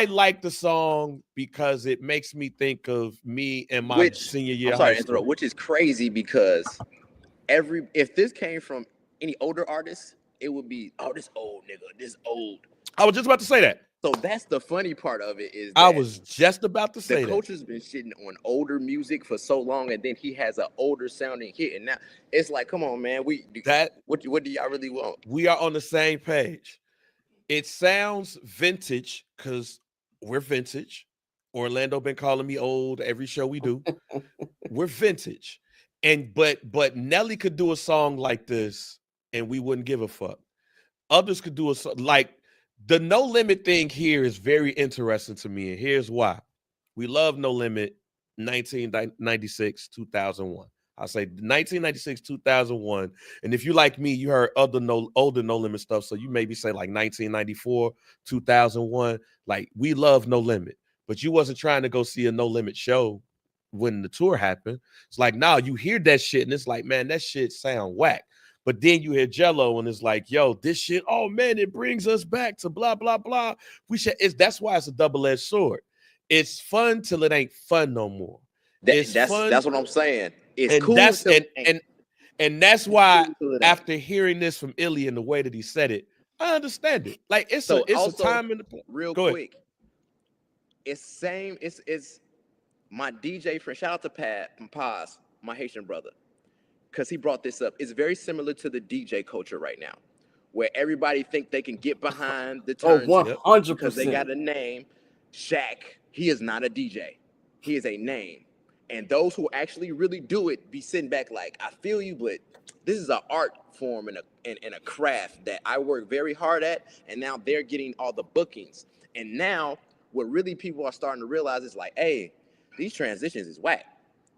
like the song because it makes me think of me and my senior year. I'm sorry to interrupt, which is crazy because if this came from any older artist, it would be, oh, this old nigga, this old. I was just about to say that. So that's the funny part of it is that I was just about to say the coach has been shitting on older music for so long, and then he has an older sounding hit, and now it's like, come on, man, what do y'all really want? We are on the same page. It sounds vintage because we're vintage. Orlando been calling me old every show we do. We're vintage, but Nelly could do a song like this, and we wouldn't give a fuck. Others could do a song like. The No Limit thing here is very interesting to me, and here's why. We love No Limit 1996, 2001. I'll say 1996, 2001. And if you like me, you heard older No Limit stuff, so you maybe say like 1994, 2001. Like, we love No Limit, but you wasn't trying to go see a No Limit show when the tour happened. It's like, now you hear that shit, and it's like, man, that shit sound whack. But then you hear Jello and it's like, yo, this shit, oh man, it brings us back to blah, blah, blah. That's why it's a double-edged sword. It's fun till it ain't fun no more. That's what I'm saying. It's cool. And that's why after hearing this from Illy and the way that he said it, I understand it. Like it's a time in the real quick. It's my DJ friend. Shout out to Pat from Paz, my Haitian brother. Because he brought this up. It's very similar to the DJ culture right now, where everybody think they can get behind the turns 100%. because they got a name. Shaq, he is not a DJ. He is a name. And those who actually really do it be sitting back like, I feel you, but this is an art form and a craft that I work very hard at, and now they're getting all the bookings. And now what really people are starting to realize is like, hey, these transitions is whack.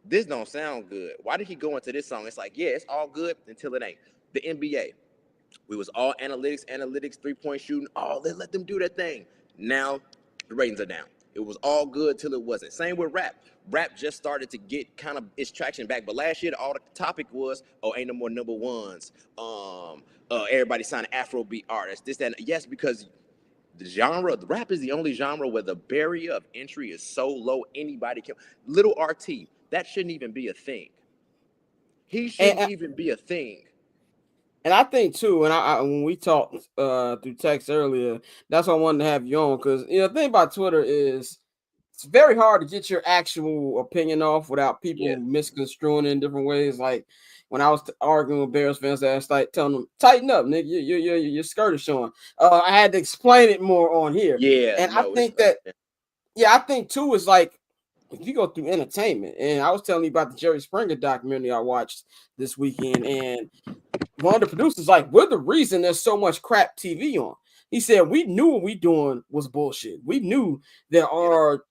This don't sound good. Why did he go into this song? It's like, yeah, it's all good until it ain't. The NBA, we was all analytics, 3-point shooting. Oh, let them do their thing. Now the ratings are down. It was all good till it wasn't. Same with rap. Rap just started to get kind of its traction back. But last year, all the topic was, oh, ain't no more number ones. Everybody signing Afrobeat artists. This, that, and yes, because the rap is the only genre where the barrier of entry is so low, anybody can. Little RT. That shouldn't even be a thing. He shouldn't even be a thing. And I think too, and I when we talked through text earlier, that's why I wanted to have you on, because the thing about Twitter is it's very hard to get your actual opinion off without people misconstruing it in different ways. Like when I was arguing with Bears fans, I was like telling them, "Tighten up, nigga, your skirt is showing." I had to explain it more on here. Yeah, and I think that, I think too is like, if you go through entertainment, and I was telling you about the Jerry Springer documentary I watched this weekend, and one of the producers like, we're the reason there's so much crap TV on. He said, we knew what we doing was bullshit. We knew that our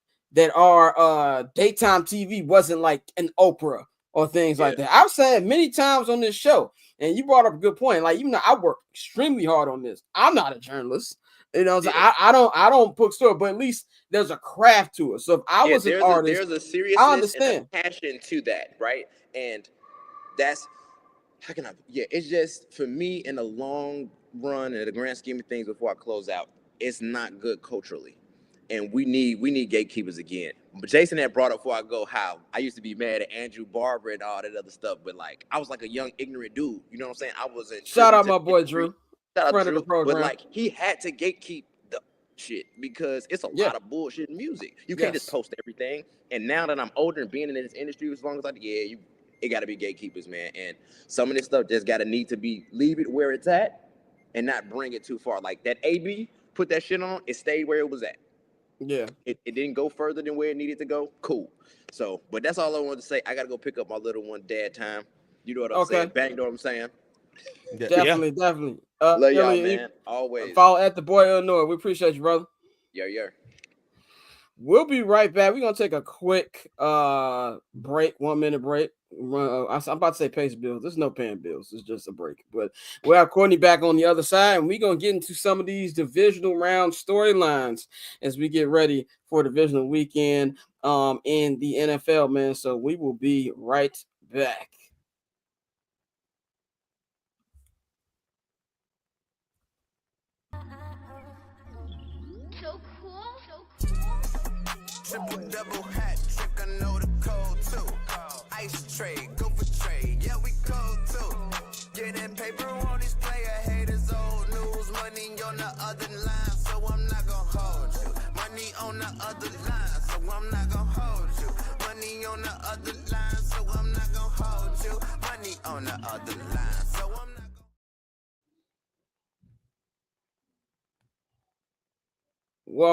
daytime TV wasn't like an Oprah or things like that. I've said many times on this show, and you brought up a good point. Like, even though I work extremely hard on this, I'm not a journalist. So I don't book story, but at least there's a craft to it. So if I was an artist, there's a seriousness and a passion to that, right? And that's it's just, for me, in the long run and the grand scheme of things, before I close out, it's not good culturally. and we need gatekeepers again. But Jason had brought up before I go how I used to be mad at Andrew Barber and all that other stuff, but like I was like a young ignorant dude. You know what I'm saying? I wasn't. Shout privy out to my the boy industry. Drew, Shout out friend of the Drew. program. But like he had to gatekeep the shit because it's a Yeah. lot of bullshit in music. You can't just Yes. post everything. And now that I'm older and being in this industry as long as it got to be gatekeepers, man. And some of this stuff just got to need to be leave it where it's at and not bring it too far. Like that AB put that shit on, it stayed where it was at. Yeah. It didn't go further than where it needed to go. Cool. So, but that's all I wanted to say. I got to go pick up my little one dad time. You know what I'm saying? Bang, you know what I'm saying? Definitely, definitely. Love y'all, Illy, man. Always. Follow at the boy Illinois. We appreciate you, brother. Yeah. We'll be right back. We're gonna take a quick break, 1 minute break. I'm about to say pays bills. There's no paying bills. It's just a break. But we'll have Courtney back on the other side, and we're gonna get into some of these divisional round storylines as we get ready for divisional weekend in the NFL, man. So we will be right back. So cool. Triple double hat trick, I know the code too. Ice trade, go for trade, yeah we cold too. Getting paper on these player haters, old news. Money on the other line, so I'm not gonna hold you. Money on the other line, so I'm not gonna hold you. Money on the other line, so I'm not gonna hold you. Money on the other line, so I'm not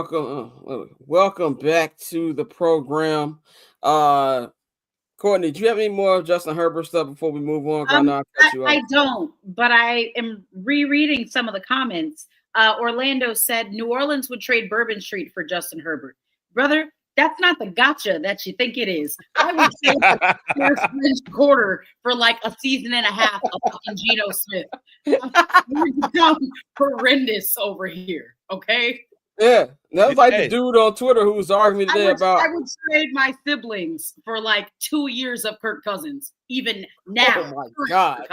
gonna. Welcome back to the program. Courtney, do you have any more Justin Herbert stuff before we move on? I don't, but I am rereading some of the comments. Orlando said New Orleans would trade Bourbon Street for Justin Herbert. Brother, that's not the gotcha that you think it is. I would trade the first French quarter for like a season and a half of fucking Geno Smith. We're become horrendous over here, okay? Yeah, that was like the dude on Twitter who was arguing today about. I would trade my siblings for like 2 years of Kirk Cousins, even now. Oh my God.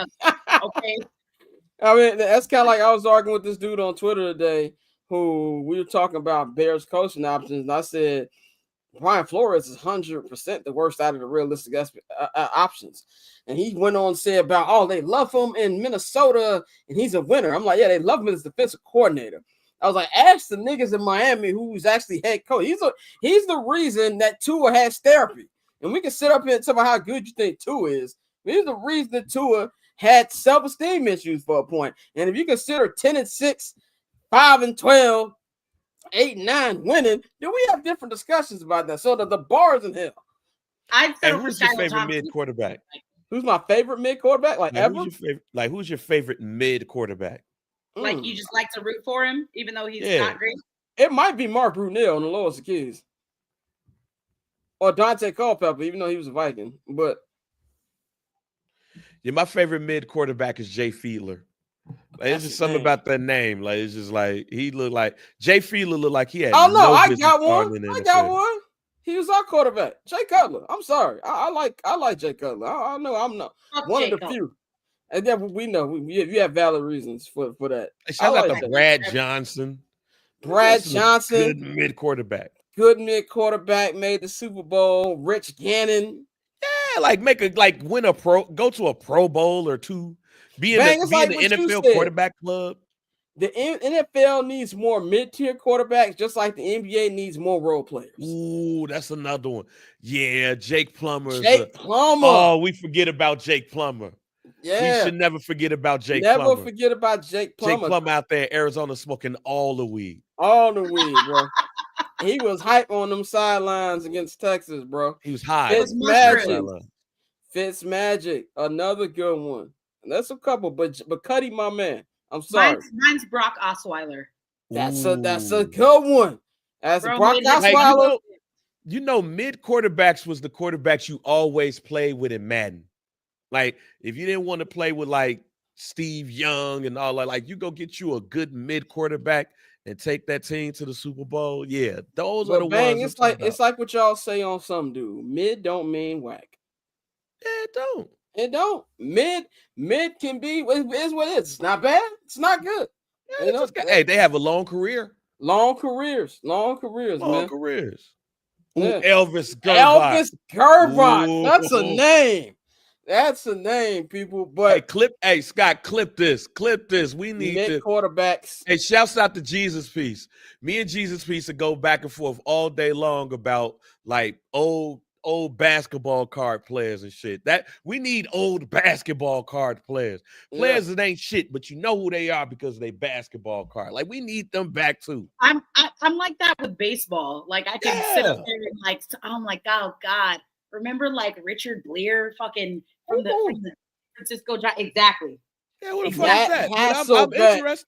Okay. I mean, that's kind of like I was arguing with this dude on Twitter today who we were talking about Bears coaching options. And I said, Brian Flores is 100% the worst out of the realistic options. And he went on to say about, oh, they love him in Minnesota and he's a winner. I'm like, yeah, they love him as defensive coordinator. I was like, ask the niggas in Miami who's actually head coach. He's the reason that Tua has therapy. And we can sit up here and talk about how good you think Tua is. He's the reason that Tua had self-esteem issues for a point. And if you consider 10-6, 5-12, 8-9 winning, then we have different discussions about that. So the bar's in hell. I'd say who's your favorite mid quarterback? Who's my favorite mid quarterback? Like ever? Who's your favorite mid quarterback? Like you just like to root for him, even though he's not great. It might be Mark Brunell on the lowest of keys, or Dante Culpepper, even though he was a Viking. But yeah, my favorite mid quarterback is Jay Fiedler. Like, it's just something about that name. Like it's just like he looked like Jay Fiedler looked like he had. Oh no, I got one. He was our quarterback, Jay Cutler. I'm sorry, I like Jay Cutler. I know I'm not one of the few. And then we know you have valid reasons for that. Shout out to Brad Johnson. Brad Johnson, good mid quarterback. Good mid quarterback, made the Super Bowl. Rich Gannon. Yeah, go to a Pro Bowl or two. Be in the NFL quarterback club. The NFL needs more mid-tier quarterbacks, just like the NBA needs more role players. Ooh, that's another one. Yeah, Jake Plummer. Oh, we forget about Jake Plummer. Yeah. We should never forget about Jake Plummer. Never forget about Jake Plummer. Jake Plummer out there in Arizona smoking all the weed. All the weed, bro. He was hype on them sidelines against Texas, bro. He was high. Fitzmagic, another good one. And that's a couple, but Cuddy, my man. I'm sorry. Mine's Brock Osweiler. That's a good one. That's Brock Osweiler. You know, mid quarterbacks was the quarterbacks you always played with in Madden. Like, if you didn't want to play with like Steve Young and all that, like you go get you a good mid quarterback and take that team to the Super Bowl. Yeah, those are the ones. It's like what y'all say on some dude. Mid don't mean whack. Yeah, it don't. It don't. Mid can be is what it is. It's not bad. It's not good. Yeah, hey, they have a long career. Long careers, Long man. careers. Ooh, Yeah. Elvis Gerbach. Elvis Gerbach. Ooh. That's a name. That's a name, people. But Hey, Scott, clip this. We need mid to. quarterbacks. Hey, shouts out to Jesus Piece. Me and Jesus Piece would go back and forth all day long about like old basketball card players and shit. That we need old basketball card players. Players that ain't shit, but you know who they are because they basketball card. Like we need them back too. I'm like that with baseball. Like I can sit up there and like I'm like, oh God. Remember like Richard Bleer fucking from the Francisco Giants? Exactly. Yeah, what the fuck is that? I'm interested.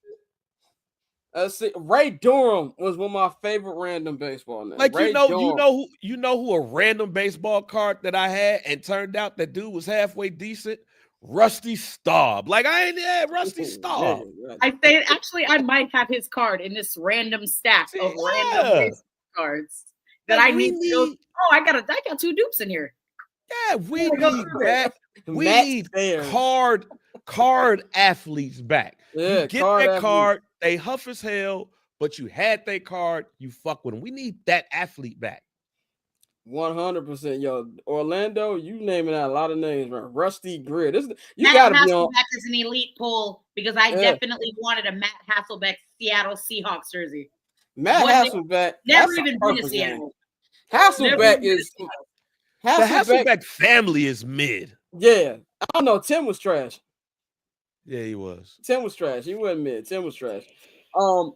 See, Ray Durham was one of my favorite random baseball names. Like Ray Durham. you know who a random baseball card that I had and turned out that dude was halfway decent? Rusty Staub. Like I ain't had Rusty Staub. I say actually I might have his card in this random stack of random baseball cards that like I need to go. Oh, I got 2 dupes in here. Yeah, we need that. We need card athletes back. Yeah, you get that card, they huff as hell, but you had that card, you fuck with them. We need that athlete back. 100%. Yo, Orlando, you naming out a lot of names, man. Rusty Greer. You Matt gotta be Hasselbeck on. is an elite pull because I definitely wanted a Matt Hasselbeck Seattle Seahawks jersey. Matt Hasselbeck. Never even been to Seattle. Hasselbeck is the Hasselbeck family is mid. Yeah. I don't know. Tim was trash. Yeah, he was. Tim was trash. He wasn't mid. Tim was trash.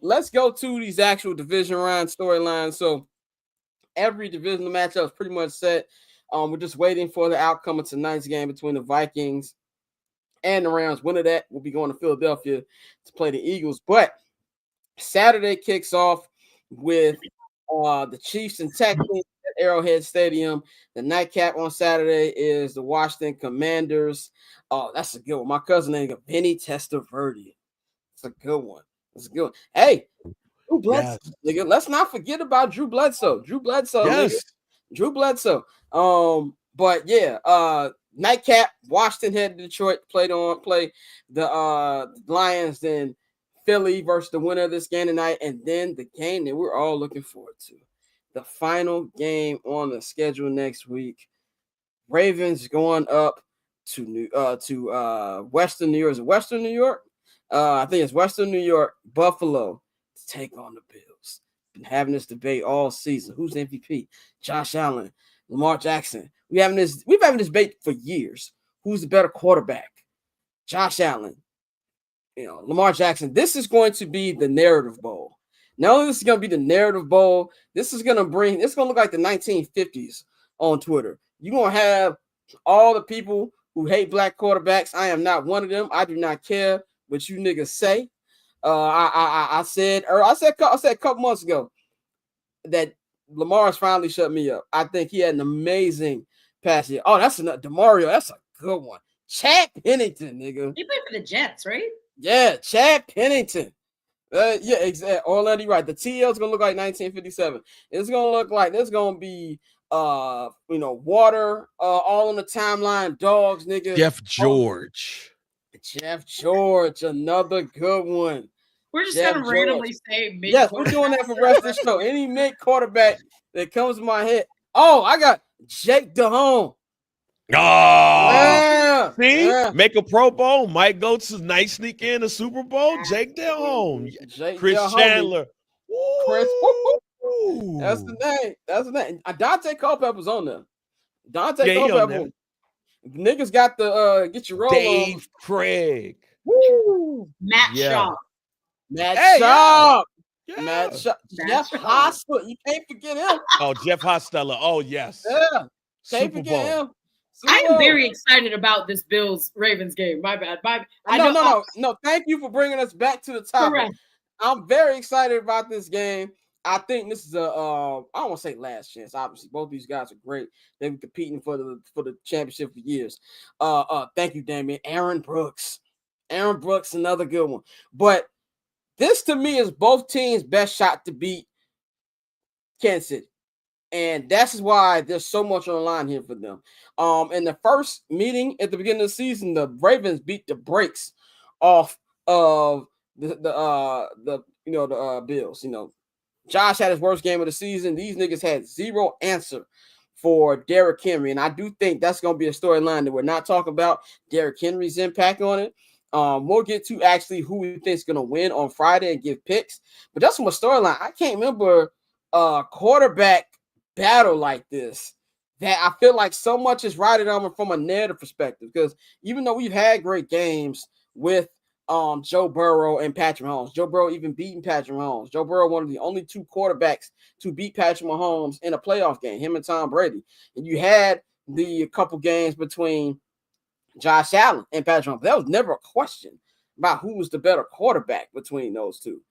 Let's go to these actual division round storylines. So every divisional matchup is pretty much set. We're just waiting for the outcome of tonight's game between the Vikings and the Rams. Winner that will be going to Philadelphia to play the Eagles. But Saturday kicks off with the Chiefs and Texans at Arrowhead Stadium. The nightcap on Saturday is the Washington Commanders. Oh, that's a good one. My cousin named Vinny Testaverde. It's a good one. It's a good one. Hey, Drew Bledsoe, nigga. Let's not forget about Drew Bledsoe. Nigga. Drew Bledsoe. But yeah, nightcap. Washington headed to Detroit. Play the Lions. Then Philly versus the winner of this game tonight, and then the game that we're all looking forward to, the final game on the schedule next week. Ravens going up to Western New York. Is it Western New York? I think it's Western New York, Buffalo, to take on the Bills. Been having this debate all season. Who's MVP? Josh Allen, Lamar Jackson. We've having this debate for years. Who's the better quarterback? Josh Allen. Lamar Jackson. This is going to be the narrative bowl. Not only this is going to be the narrative bowl, it's going to look like the 1950s on Twitter. You're going to have all the people who hate black quarterbacks. I am not one of them. I do not care what you niggas say. I said a couple months ago that Lamar's finally shut me up. I think he had an amazing pass here. Oh, that's enough. DeMario, that's a good one. Chad Pennington, nigga. He played for the Jets, right? Yeah, Chad Pennington. Yeah, exactly. Orlando, you're right. The TL is gonna look like 1957. It's gonna look like there's gonna be water all on the timeline. Dogs, nigga. Jeff George, another good one. We're just gonna randomly say mid. Yes, we're doing that for the rest of the show. Any mid quarterback that comes to my head. Oh, I got Jake DeHone. Oh, make a Pro Bowl, might go to night sneak in the Super Bowl. Jake DeHone, Chris Chandler, Chris. That's the name. Dante Culpepper's on there. Culpepper. Niggas got the get your roll Dave on. Craig. Woo. Matt Shaw. Matt Shaw. Yeah. Matt Shaw. Jeff Hostetler. You can't forget him. Oh, Jeff Hostetler. Oh, yes. Yeah. Can't forget him. I am very excited about this Bills-Ravens game. My bad. No. Thank you for bringing us back to the topic. Correct. I'm very excited about this game. I think this is I don't want to say last chance. Obviously, both these guys are great. They've been competing for the championship for years. Thank you, Damien. Aaron Brooks, another good one. But this to me is both teams' best shot to beat Kansas City. And that's why there's so much on the line here for them. In the first meeting at the beginning of the season, the Ravens beat the brakes off of the Bills. Josh had his worst game of the season. These niggas had zero answer for Derrick Henry. And I do think that's going to be a storyline that we're not talking about, Derrick Henry's impact on it. We'll get to actually who we think is going to win on Friday and give picks. But that's from a storyline. I can't remember a quarterback battle like this that I feel like so much is riding on from a narrative perspective. Because even though we've had great games with Joe Burrow and Patrick Mahomes, Joe Burrow even beating Patrick Mahomes. Joe Burrow, one of the only two quarterbacks to beat Patrick Mahomes in a playoff game, him and Tom Brady. And you had the couple games between Josh Allen and Patrick Mahomes. That was never a question about who was the better quarterback between those two.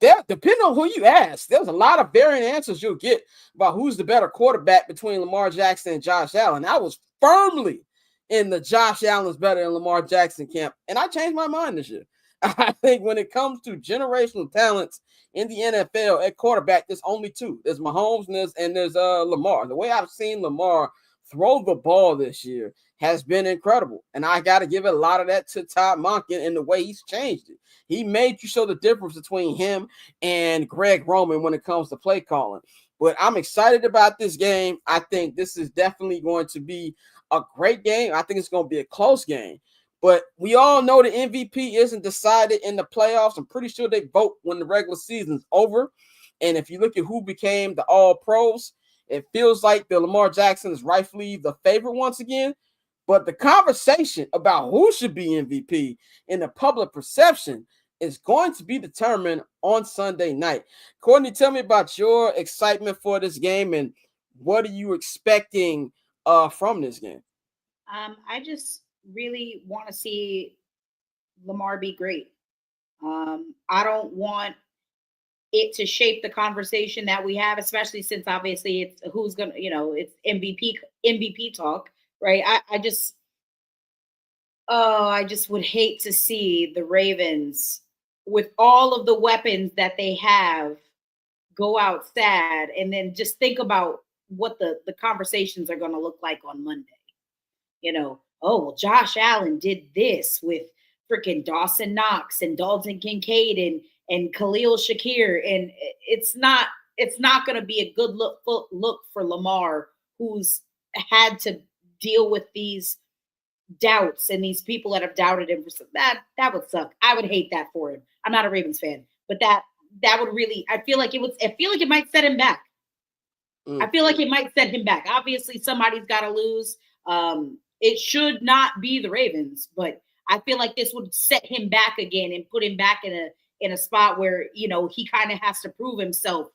Depending on who you ask, there's a lot of varying answers you'll get about who's the better quarterback between Lamar Jackson and Josh Allen. I was firmly in the Josh Allen's better than Lamar Jackson camp, and I changed my mind this year. I think when it comes to generational talents in the NFL at quarterback, there's only two. There's Mahomes and there's Lamar. The way I've seen Lamar throw the ball this year has been incredible, and I got to give it a lot of that to Todd Monken and the way he's changed it. He made you show the difference between him and Greg Roman when it comes to play calling. But I'm excited about this game. I think this is definitely going to be a great game. I think it's going to be a close game. But we all know the MVP isn't decided in the playoffs. I'm pretty sure they vote when the regular season's over. And if you look at who became the All-Pros, it feels like the Lamar Jackson is rightfully the favorite once again. But the conversation about who should be MVP in the public perception is going to be determined on Sunday night. Courtney, tell me about your excitement for this game and what are you expecting from this game? I just really want to see Lamar be great. I don't want it to shape the conversation that we have, especially since obviously it's who's gonna, it's MVP talk, right? I just would hate to see the Ravens with all of the weapons that they have go out sad and then just think about what the conversations are going to look like on Monday. Oh, well, Josh Allen did this with freaking Dawson Knox and Dalton Kincaid and Khalil Shakir. And it's not going to be a good look for Lamar, who's had to deal with these doubts and these people that have doubted him. That would suck. I would hate that for him. I'm not a Ravens fan, but that would really, I feel like it might set him back. I feel like it might set him back. Obviously somebody's got to lose. It should not be the Ravens, but I feel like this would set him back again and put him back in a spot where, he kind of has to prove himself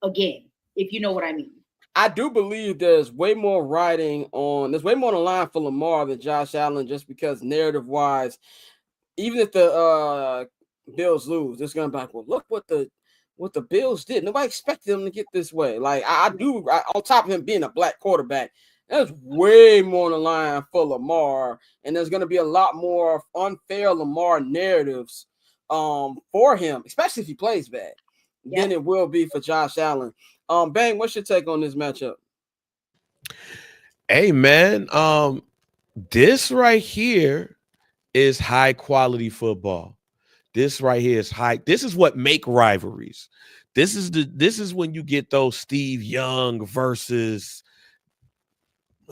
again, if you know what I mean. I do believe there's way more on the line for Lamar than Josh Allen, just because narrative wise, even if the Bills lose, it's going to be like, well, look what the Bills did. Nobody expected them to get this way. Like on top of him being a black quarterback, there's way more on the line for Lamar, and there's going to be a lot more unfair Lamar narratives for him, especially if he plays bad, than it will be for Josh Allen. Bang, what's your take on this matchup? Hey, man, this right here is high quality football. This right here is high. This is what make rivalries. This is when you get those Steve Young versus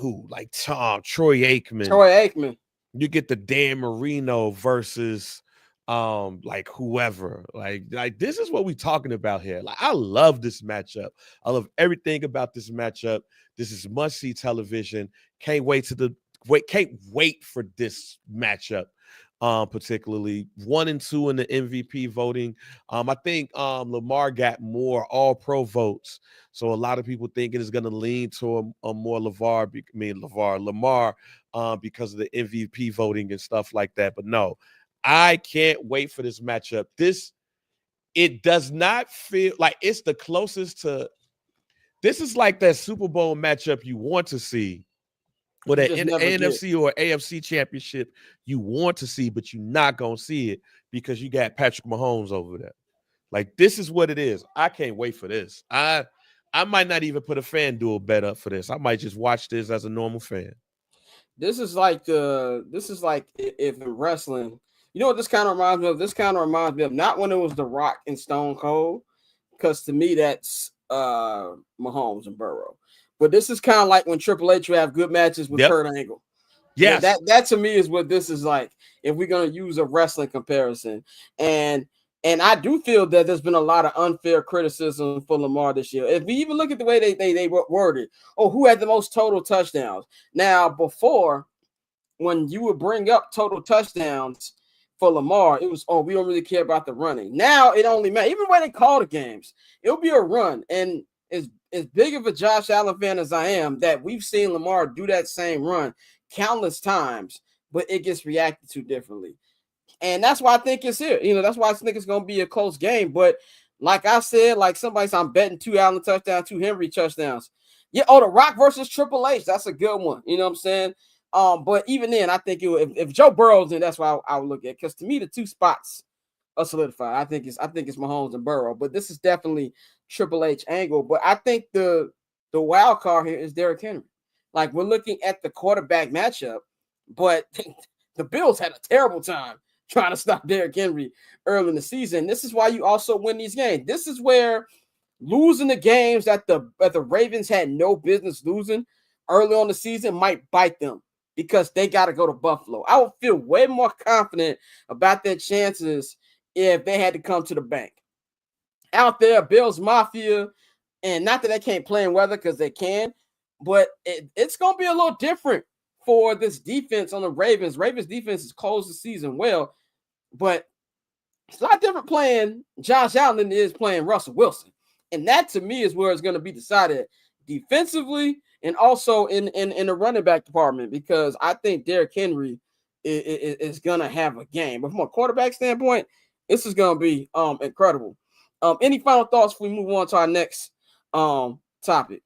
like Troy Aikman. You get the Dan Marino versus like whoever. Like this is what we're talking about here. Like, I love this matchup. I love everything about this matchup. This is must-see television. Can't wait for this matchup. Particularly 1 and 2 in the MVP voting. I think Lamar got more All-Pro votes, so a lot of people thinking it's going to lean to a more Lamar because of the MVP voting and stuff like that. But no, I can't wait for this matchup. It does not feel like it's the closest to. This is like that Super Bowl matchup you want to see. Or that NFC or AFC championship you want to see, but you're not going to see it because you got Patrick Mahomes over there. Like, this is what it is. I can't wait for this. I might not even put a FanDuel bet up for this. I might just watch this as a normal fan. This is like if in wrestling, you know what this kind of reminds me of? This kind of reminds me of not when it was The Rock and Stone Cold, because to me that's Mahomes and Burrow. But this is kind of like when Triple H would have good matches with Kurt Angle. Yes. That to me is what this is like. If we're gonna use a wrestling comparison, and I do feel that there's been a lot of unfair criticism for Lamar this year. If we even look at the way they worded, who had the most total touchdowns? Now, before, when you would bring up total touchdowns for Lamar, it was, we don't really care about the running. Now it only matters. Even when they call the games, it'll be a run. And as big of a Josh Allen fan as I am, that we've seen Lamar do that same run countless times, but it gets reacted to differently. And that's why I think it's here. That's why I think it's going to be a close game. But like I said, like somebody said, I'm betting 2 Allen touchdowns, 2 Henry touchdowns. Yeah, The Rock versus Triple H. That's a good one. You know what I'm saying? But even then, I think if Joe Burrow's in, that's why I would look at. Because to me, the 2 spots are solidified. I think it's Mahomes and Burrow. But this is definitely Triple H angle. But I think the wild card here is Derrick Henry. Like, we're looking at the quarterback matchup, but the Bills had a terrible time trying to stop Derrick Henry early in the season. This is why you also win these games. This is where losing the games that the Ravens had no business losing early on the season might bite them, because they got to go to Buffalo. I would feel way more confident about their chances if they had to come to the bank. Out there, Bills Mafia, and not that they can't play in weather, because they can, but it's going to be a little different for this defense on the Ravens. Ravens defense has closed the season well, but it's a lot different playing Josh Allen than it is playing Russell Wilson. And that, to me, is where it's going to be decided defensively and also in the running back department, because I think Derrick Henry is going to have a game. But from a quarterback standpoint, this is going to be incredible. Any final thoughts before we move on to our next topic?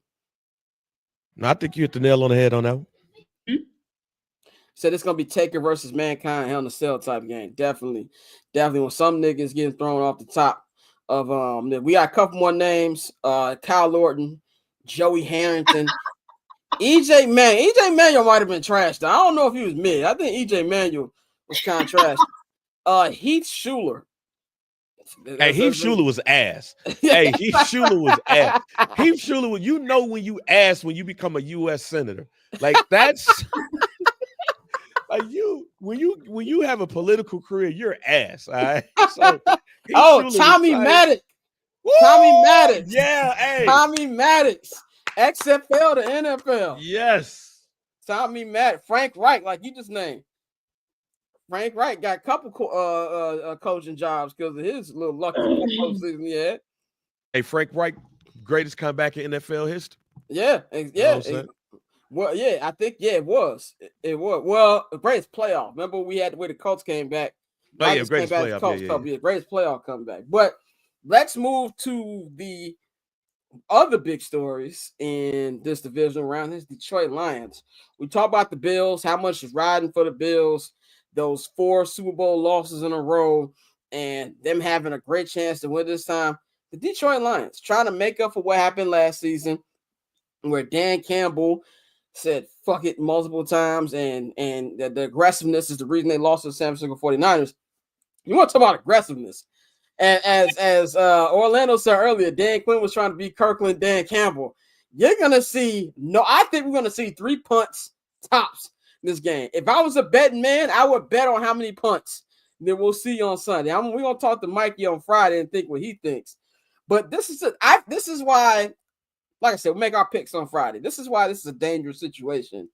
No, I think you hit the nail on the head on that one. Said it's gonna be Taker versus Mankind, Hell in a Cell type game. Definitely. When some niggas getting thrown off the top of we got a couple more names. Kyle Orton, Joey Harrington, EJ Manuel. EJ Manuel might have been trashed. I don't know if he was mid. I think EJ Manuel was kind of trashed. Heath Schuler. Hey, Heath Schuler was ass. Hey, Heath Schuler was ass. Heath Schuler, when you ass when you become a U.S. senator, like that's like when you have a political career, you're ass. All right. So, Tommy Maddox. Tommy Maddox. Yeah, hey. Tommy Maddox. XFL to NFL. Yes. Tommy Maddox. Frank Reich, like you just named. Frank Reich got a couple coaching jobs because of his little lucky postseason he had. Hey, Frank Reich, greatest comeback in NFL history. Yeah. Well, yeah, I think it was. It was. Well, the greatest playoff. Remember we had the way the Colts came back. Oh yeah, greatest playoff. Yeah, greatest playoff comeback. But let's move to the other big stories in this divisional round. This Detroit Lions. We talk about the Bills, how much is riding for the Bills, those 4 Super Bowl losses in a row, and them having a great chance to win this time. The Detroit Lions trying to make up for what happened last season, where Dan Campbell said fuck it multiple times, and the aggressiveness is the reason they lost to the San Francisco 49ers. You want to talk about aggressiveness. And as Orlando said earlier, Dan Quinn was trying to be Kirkland, Dan Campbell. You're going to see, I think we're going to see 3 punts tops in this game. If I was a betting man, I would bet on how many punts that we'll see on Sunday. We're going to talk to Mikey on Friday and think what he thinks. But this is why, like I said, we'll make our picks on Friday. This is why this is a dangerous situation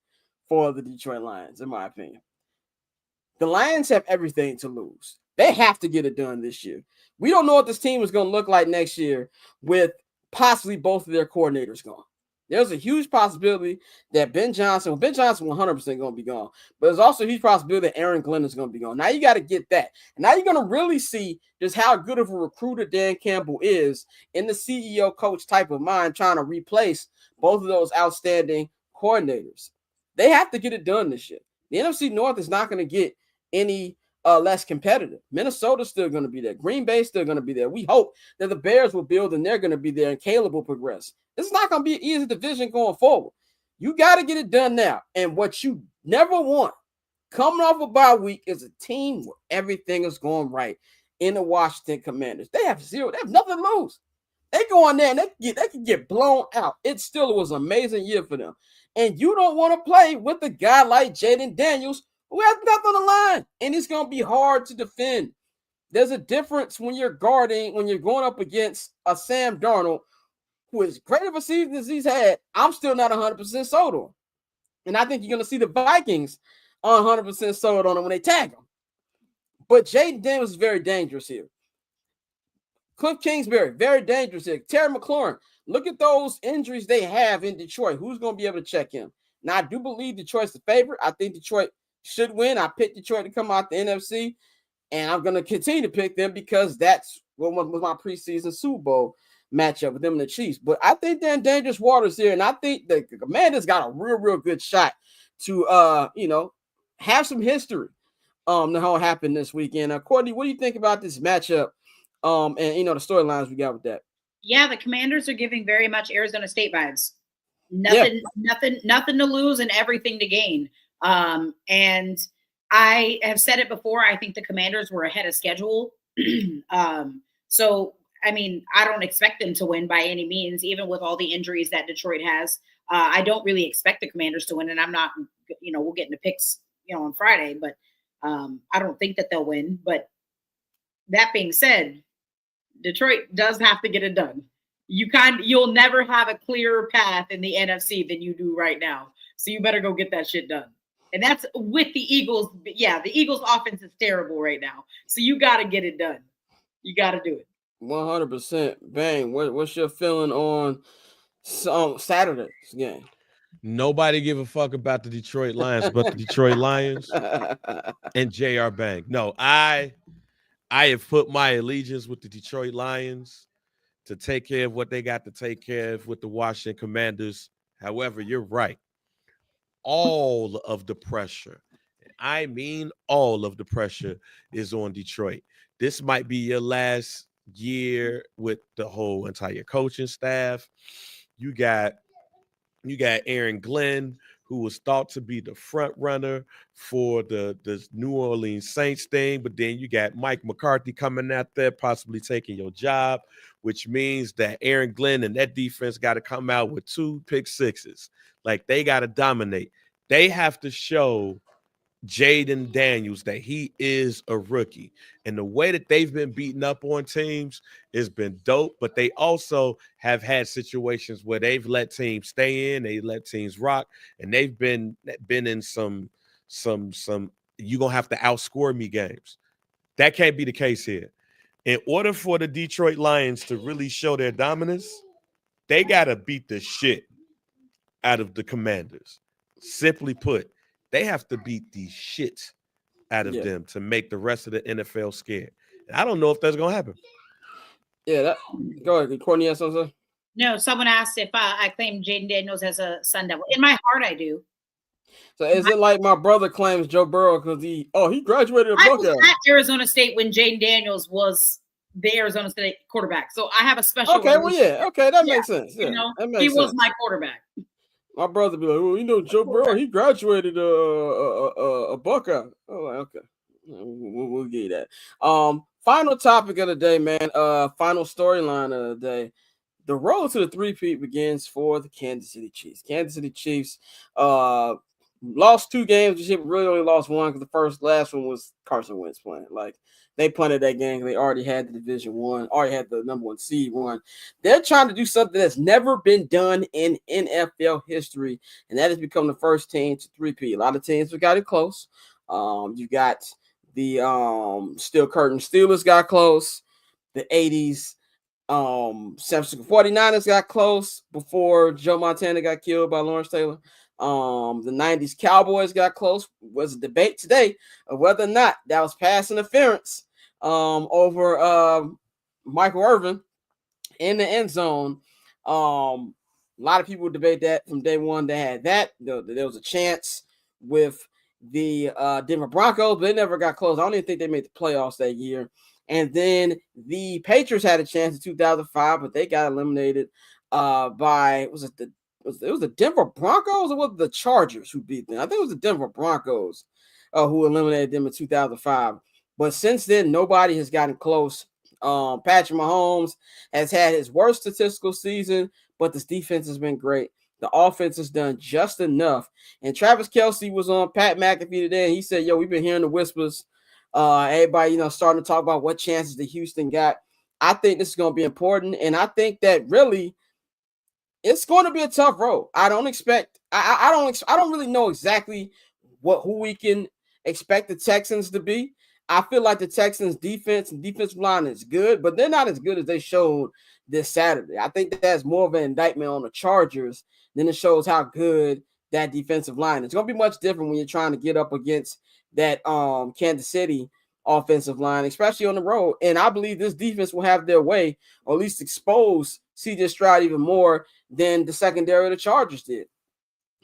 for the Detroit Lions, in my opinion. The Lions have everything to lose. They have to get it done this year. We don't know what this team is going to look like next year with possibly both of their coordinators gone. There's a huge possibility that Ben Johnson 100% going to be gone. But there's also a huge possibility that Aaron Glenn is going to be gone. Now you got to get that. And now you're going to really see just how good of a recruiter Dan Campbell is in the CEO coach type of mind, trying to replace both of those outstanding coordinators. They have to get it done this year. The NFC North is not going to get any less competitive. Minnesota's still going to be there. Green Bay's still going to be there. We hope that the Bears will build and they're going to be there and Caleb will progress. It's not going to be an easy division going forward. You got to get it done now. And what you never want coming off a bye week is a team where everything is going right in the Washington Commanders. They have nothing to lose. They go on there and they can get blown out. It still was an amazing year for them. And you don't want to play with a guy like Jaden Daniels who has nothing on the line, and it's going to be hard to defend. There's a difference when you're going up against a Sam Darnold, who is great of a season as he's had. I'm still not 100% sold on. And I think you're going to see the Vikings on 100% sold on him when they tag him. But Jaden Daniels is very dangerous here. Cliff Kingsbury, very dangerous here. Terry McLaurin, look at those injuries they have in Detroit. Who's going to be able to check him? Now, I do believe Detroit's the favorite. I think Detroit should win. I picked Detroit to come out the NFC, and I'm going to continue to pick them because that's what was my preseason Super Bowl matchup with them and the Chiefs. But I think they're in dangerous waters here, and I think the Commanders got a real good shot to, have some history to how it happened this weekend. Courtney, what do you think about this matchup? And the storylines we got with that. Yeah, the Commanders are giving very much Arizona State vibes. Nothing to lose and everything to gain. And I have said it before. I think the Commanders were ahead of schedule. So, I mean, I don't expect them to win by any means, even with all the injuries that Detroit has. I don't really expect the Commanders to win, and I'm not, we'll get into picks, on Friday, but I don't think that they'll win. But that being said, Detroit does have to get it done. You'll never have a clearer path in the NFC than you do right now. So you better go get that shit done. And that's with the Eagles. Yeah, the Eagles offense is terrible right now. So you got to get it done. You got to do it. 100%. Bang. What's your feeling on Saturday's game? Nobody give a fuck about the Detroit Lions but the Detroit Lions and J.R. Bang. No, I have put my allegiance with the Detroit Lions to take care of what they got to take care of with the Washington Commanders. However, you're right. All of the pressure, I mean all of the pressure, is on Detroit. This might be your last year with the whole entire coaching staff. You got Aaron Glenn, who was thought to be the front runner for the New Orleans Saints thing, but then you got Mike McCarthy coming out there, possibly taking your job, which means that Aaron Glenn and that defense got to come out with 2 pick sixes. Like, they got to dominate. They have to show Jaden Daniels that he is a rookie. And the way that they've been beating up on teams has been dope, but they also have had situations where they've let teams stay in, they let teams rock, and they've been in some you're gonna have to outscore me games. That can't be the case here. In order for the Detroit Lions to really show their dominance, they gotta beat the shit out of the Commanders. Simply put, they have to beat the shit out of them to make the rest of the NFL scared. And I don't know if that's going to happen. Yeah, go ahead. Courtney, has something? No, someone asked if I claim Jaden Daniels as a Sun Devil. In my heart, I do. So is it like my brother claims Joe Burrow because he graduated a I was Buckeye? at Arizona State when Jaden Daniels was the Arizona State quarterback. So I have a special. Okay, well, yeah. Okay, that makes sense. Yeah, he was my quarterback. My brother be like, well, Joe Burrow, he graduated a Buckeye. Oh, okay. We'll get you that. Final topic of the day, man. Final storyline of the day. The road to the three-peat begins for the Kansas City Chiefs. Kansas City Chiefs lost 2 games. They really only lost 1 because the last one was Carson Wentz playing. Like, they punted that game. They already had the Division 1, already had the number 1 seed one. They're trying to do something that's never been done in NFL history, and that has become the first team to three-peat. A lot of teams have got it close. You got the Steel Curtain Steelers got close. The 80s San Francisco 49ers got close before Joe Montana got killed by Lawrence Taylor. The 90s Cowboys got close. Was a debate today of whether or not that was pass interference over Michael Irvin in the end zone. A lot of people debate that from day one. They had that. There was a chance with the Denver Broncos, but they never got close. I don't even think they made the playoffs that year. And then the Patriots had a chance in 2005, but they got eliminated by it was the Denver Broncos or was it the Chargers who beat them? I think it was the Denver Broncos who eliminated them in 2005. But since then, nobody has gotten close Patrick Mahomes has had his worst statistical season, but this defense has been great. The offense has done just enough. And Travis Kelce was on Pat McAfee today, and he said, "Yo, we've been hearing the whispers. Everybody, starting to talk about what chances the Houston got. I think this is going to be important, and I think that really it's going to be a tough road. I don't expect. I don't really know exactly who we can expect the Texans to be. I feel like the Texans defense and defensive line is good, but they're not as good as they showed this Saturday. I think that's more of an indictment on the Chargers than it shows how good that defensive line is. It's going to be much different when you're trying to get up against that Kansas City offensive line, especially on the road. And I believe this defense will have their way, or at least expose CJ Stroud even more than the secondary of the Chargers did.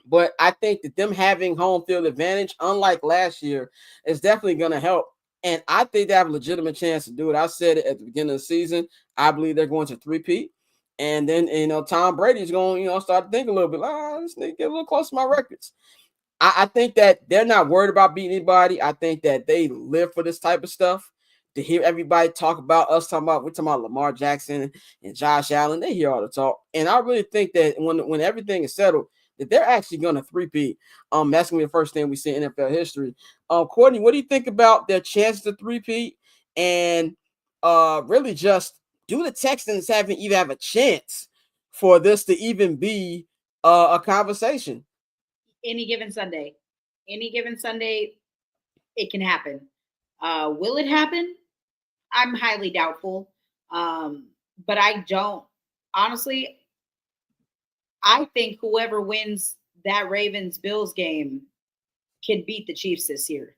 But I think that them having home field advantage, unlike last year, is definitely going to help. And I think they have a legitimate chance to do it. I said it at the beginning of the season. I believe they're going to three-peat. And then, Tom Brady's going, start to think a little bit, this nigga get a little close to my records. I think that they're not worried about beating anybody. I think that they live for this type of stuff. To hear everybody talk about us we're talking about Lamar Jackson and Josh Allen, they hear all the talk. And I really think that when everything is settled, that they're actually going to three-peat. That's going to be the first thing we see in NFL history. Courtney, what do you think about their chances to three-peat? And really just do the Texans even have a chance for this to even be a conversation? Any given Sunday, it can happen. Will it happen? I'm highly doubtful. But I don't. Honestly, I think whoever wins that Ravens-Bills game can beat the Chiefs this year.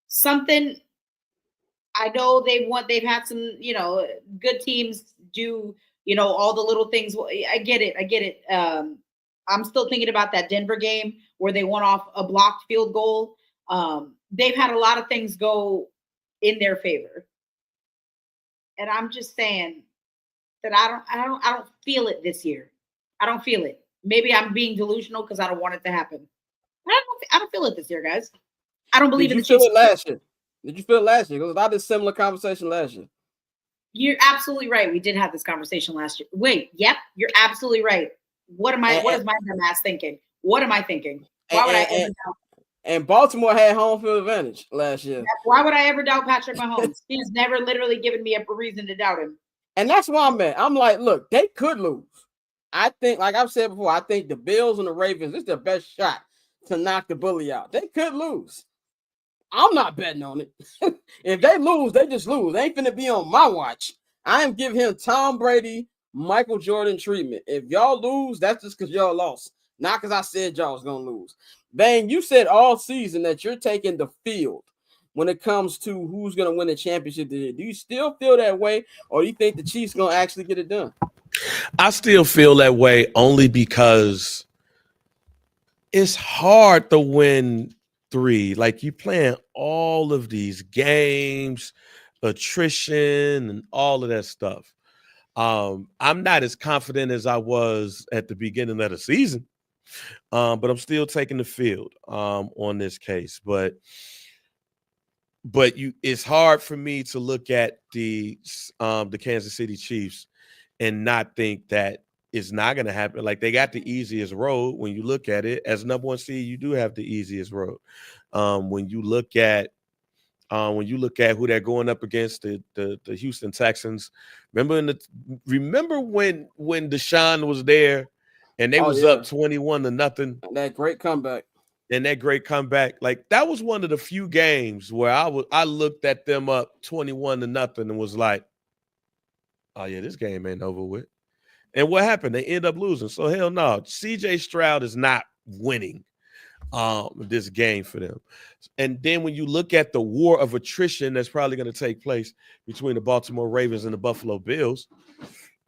Something, I know they've had some, good teams do, all the little things. I get it. I'm still thinking about that Denver game where they won off a blocked field goal. They've had a lot of things go in their favor. And I'm just saying that I don't feel it this year. I don't feel it. Maybe I'm being delusional because I don't want it to happen. I don't feel it this year, guys. I don't believe in the Chiefs. Did you feel it last year? Did you feel it last year? Because I had a similar conversation last year. You're absolutely right. We did have this conversation last year. Wait, yep, you're absolutely right. What is my dumbass thinking? What am I thinking? Why would I ever doubt? And Baltimore had home field advantage last year. Why would I ever doubt Patrick Mahomes? He's never literally given me a reason to doubt him. And that's why I'm at. I'm like, look, they could lose. I think, like I've said before, I think the Bills and the Ravens is their best shot to knock the bully out. They could lose. I'm not betting on it. If they lose, they just lose. They ain't finna be on my watch. I am giving him Tom Brady, Michael Jordan treatment. If y'all lose, that's just because y'all lost. Not because I said y'all was going to lose. Bang, you said all season that you're taking the field when it comes to who's going to win the championship. Do you still feel that way, or do you think the Chiefs going to actually get it done? I still feel that way only because it's hard to win 3. Like, you playing all of these games, attrition, and all of that stuff. I'm not as confident as I was at the beginning of the season, but I'm still taking the field on this case. But it's hard for me to look at the Kansas City Chiefs and not think that it's not going to happen. Like, they got the easiest road. When you look at it as number 1 seed, you do have the easiest road. When you look at who they're going up against, the Houston Texans. Remember when Deshaun was there and they was up 21-0. That great comeback. And that great comeback, like, that was one of the few games where I looked at them up 21-0 and was like, oh yeah, this game ain't over with. And what happened? They end up losing. So hell no, CJ Stroud is not winning this game for them. And then when you look at the war of attrition that's probably going to take place between the Baltimore Ravens and the Buffalo Bills,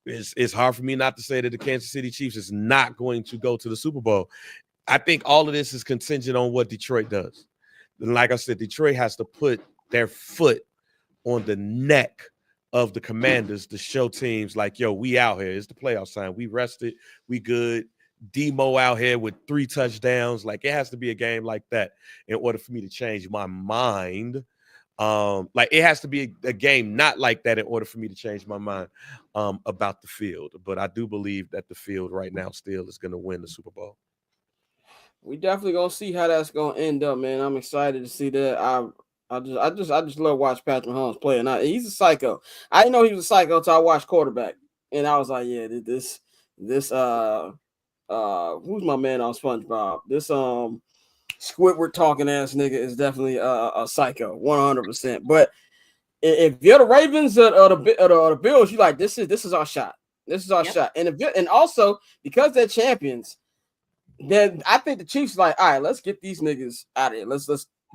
it's hard for me not to say that the Kansas City Chiefs is not going to go to the Super Bowl. I think all of this is contingent on what Detroit does. And like I said, Detroit has to put their foot on the neck of the Commanders to show teams like, yo, we out here. It's the playoff time. We rested. We good. Demo out here with 3 touchdowns. Like, it has to be a game like that in order for me to change my mind Like it has to be a game not like that in order for me to change my mind about the field. But I do believe that the field right now still is going to win the Super Bowl. We definitely gonna see how that's gonna end up, man. I'm excited to see that. I just love watch Patrick Mahomes play, and he's a psycho. I didn't know he was a psycho until I watched quarterback, and I was like, yeah, this who's my man on SpongeBob? This Squidward talking ass nigga is definitely a psycho, 100%. But if you're the Ravens or the Bills, you like this is our shot. This is our shot, and also because they're champions. Then I think the Chiefs like, all right, let's get these niggas out of here. Let's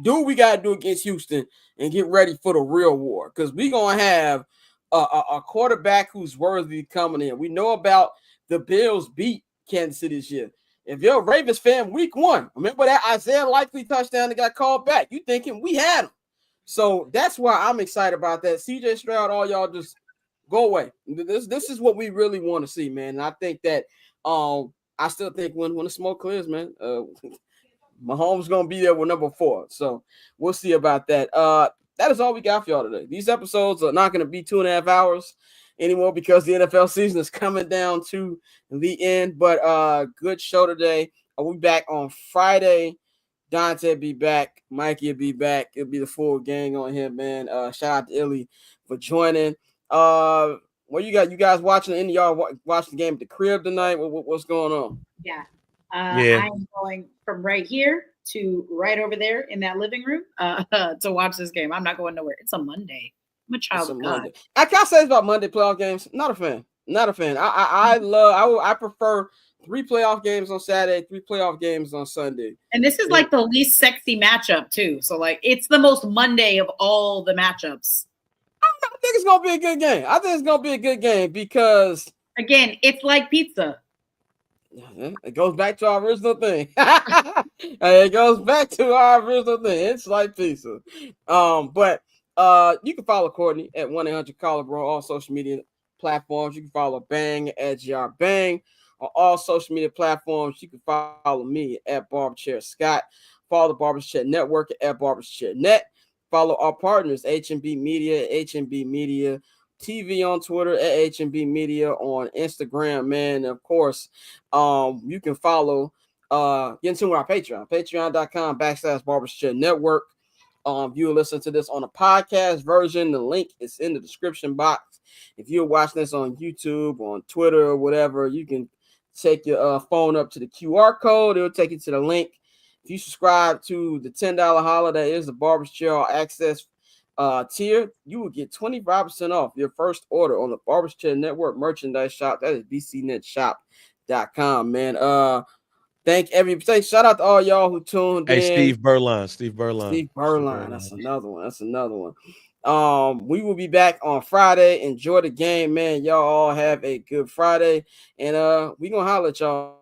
do what we gotta do against Houston and get ready for the real war. Because we gonna have a quarterback who's worthy coming in. We know about the Bills beat Kansas City this year. If you're a Ravens fan, week 1, remember that Isaiah Likely touchdown that got called back. You thinking we had him. So that's why I'm excited about that. CJ Stroud, all y'all just go away. This is what we really want to see, man. And I think that I still think when the smoke clears, man, Mahomes gonna be there with number 4. So we'll see about that. That is all we got for y'all today. These episodes are not gonna be 2.5 hours anymore because the NFL season is coming down to the end. But good show today. We'll be back on Friday. Dante will be back. Mikey will be back. It'll be the full gang on him, man. Shout out to Illy for joining. What you got? You guys watching? Any of y'all watch the game at the crib tonight? What's going on? Yeah. Yeah. I'm going from right here to right over there in that living room to watch this game. I'm not going nowhere. It's a Monday. I'm a child of God. Monday. I can't say about Monday playoff games. Not a fan. Not a fan. I prefer 3 playoff games on Saturday, 3 playoff games on Sunday. And this is like the least sexy matchup too. So like it's the most Monday of all the matchups. I think it's gonna be a good game. I think it's gonna be a good game because again, it's like pizza. It goes back to our original thing. It goes back to our original thing. It's like pizza. But you can follow Courtney at 1-800-CALLER on all social media platforms. You can follow Bang at GR Bang on all social media platforms. You can follow me at Barberchair Scott. Follow the Barberchair Network at Barberchair Net. Follow our partners, HMB Media, HMB Media TV on Twitter, at HMB Media on Instagram, man. Of course, you can follow, get into our Patreon, patreon.com/Barberchair Network. If you listen to this on a podcast version, the link is in the description box. If you're watching this on YouTube, on Twitter, or whatever, you can take your phone up to the QR code. It'll take you to the link. If you subscribe to the $10 holler, that is the Barberchair All Access tier, you will get 25% off your first order on the Barberchair Network merchandise shop. That is bcnetshop.com, man. Thank everybody. Shout out to all y'all who tuned in. Steve Berline. That's another one. We will be back on Friday. Enjoy the game, man. Y'all all have a good Friday, and we gonna holler at y'all.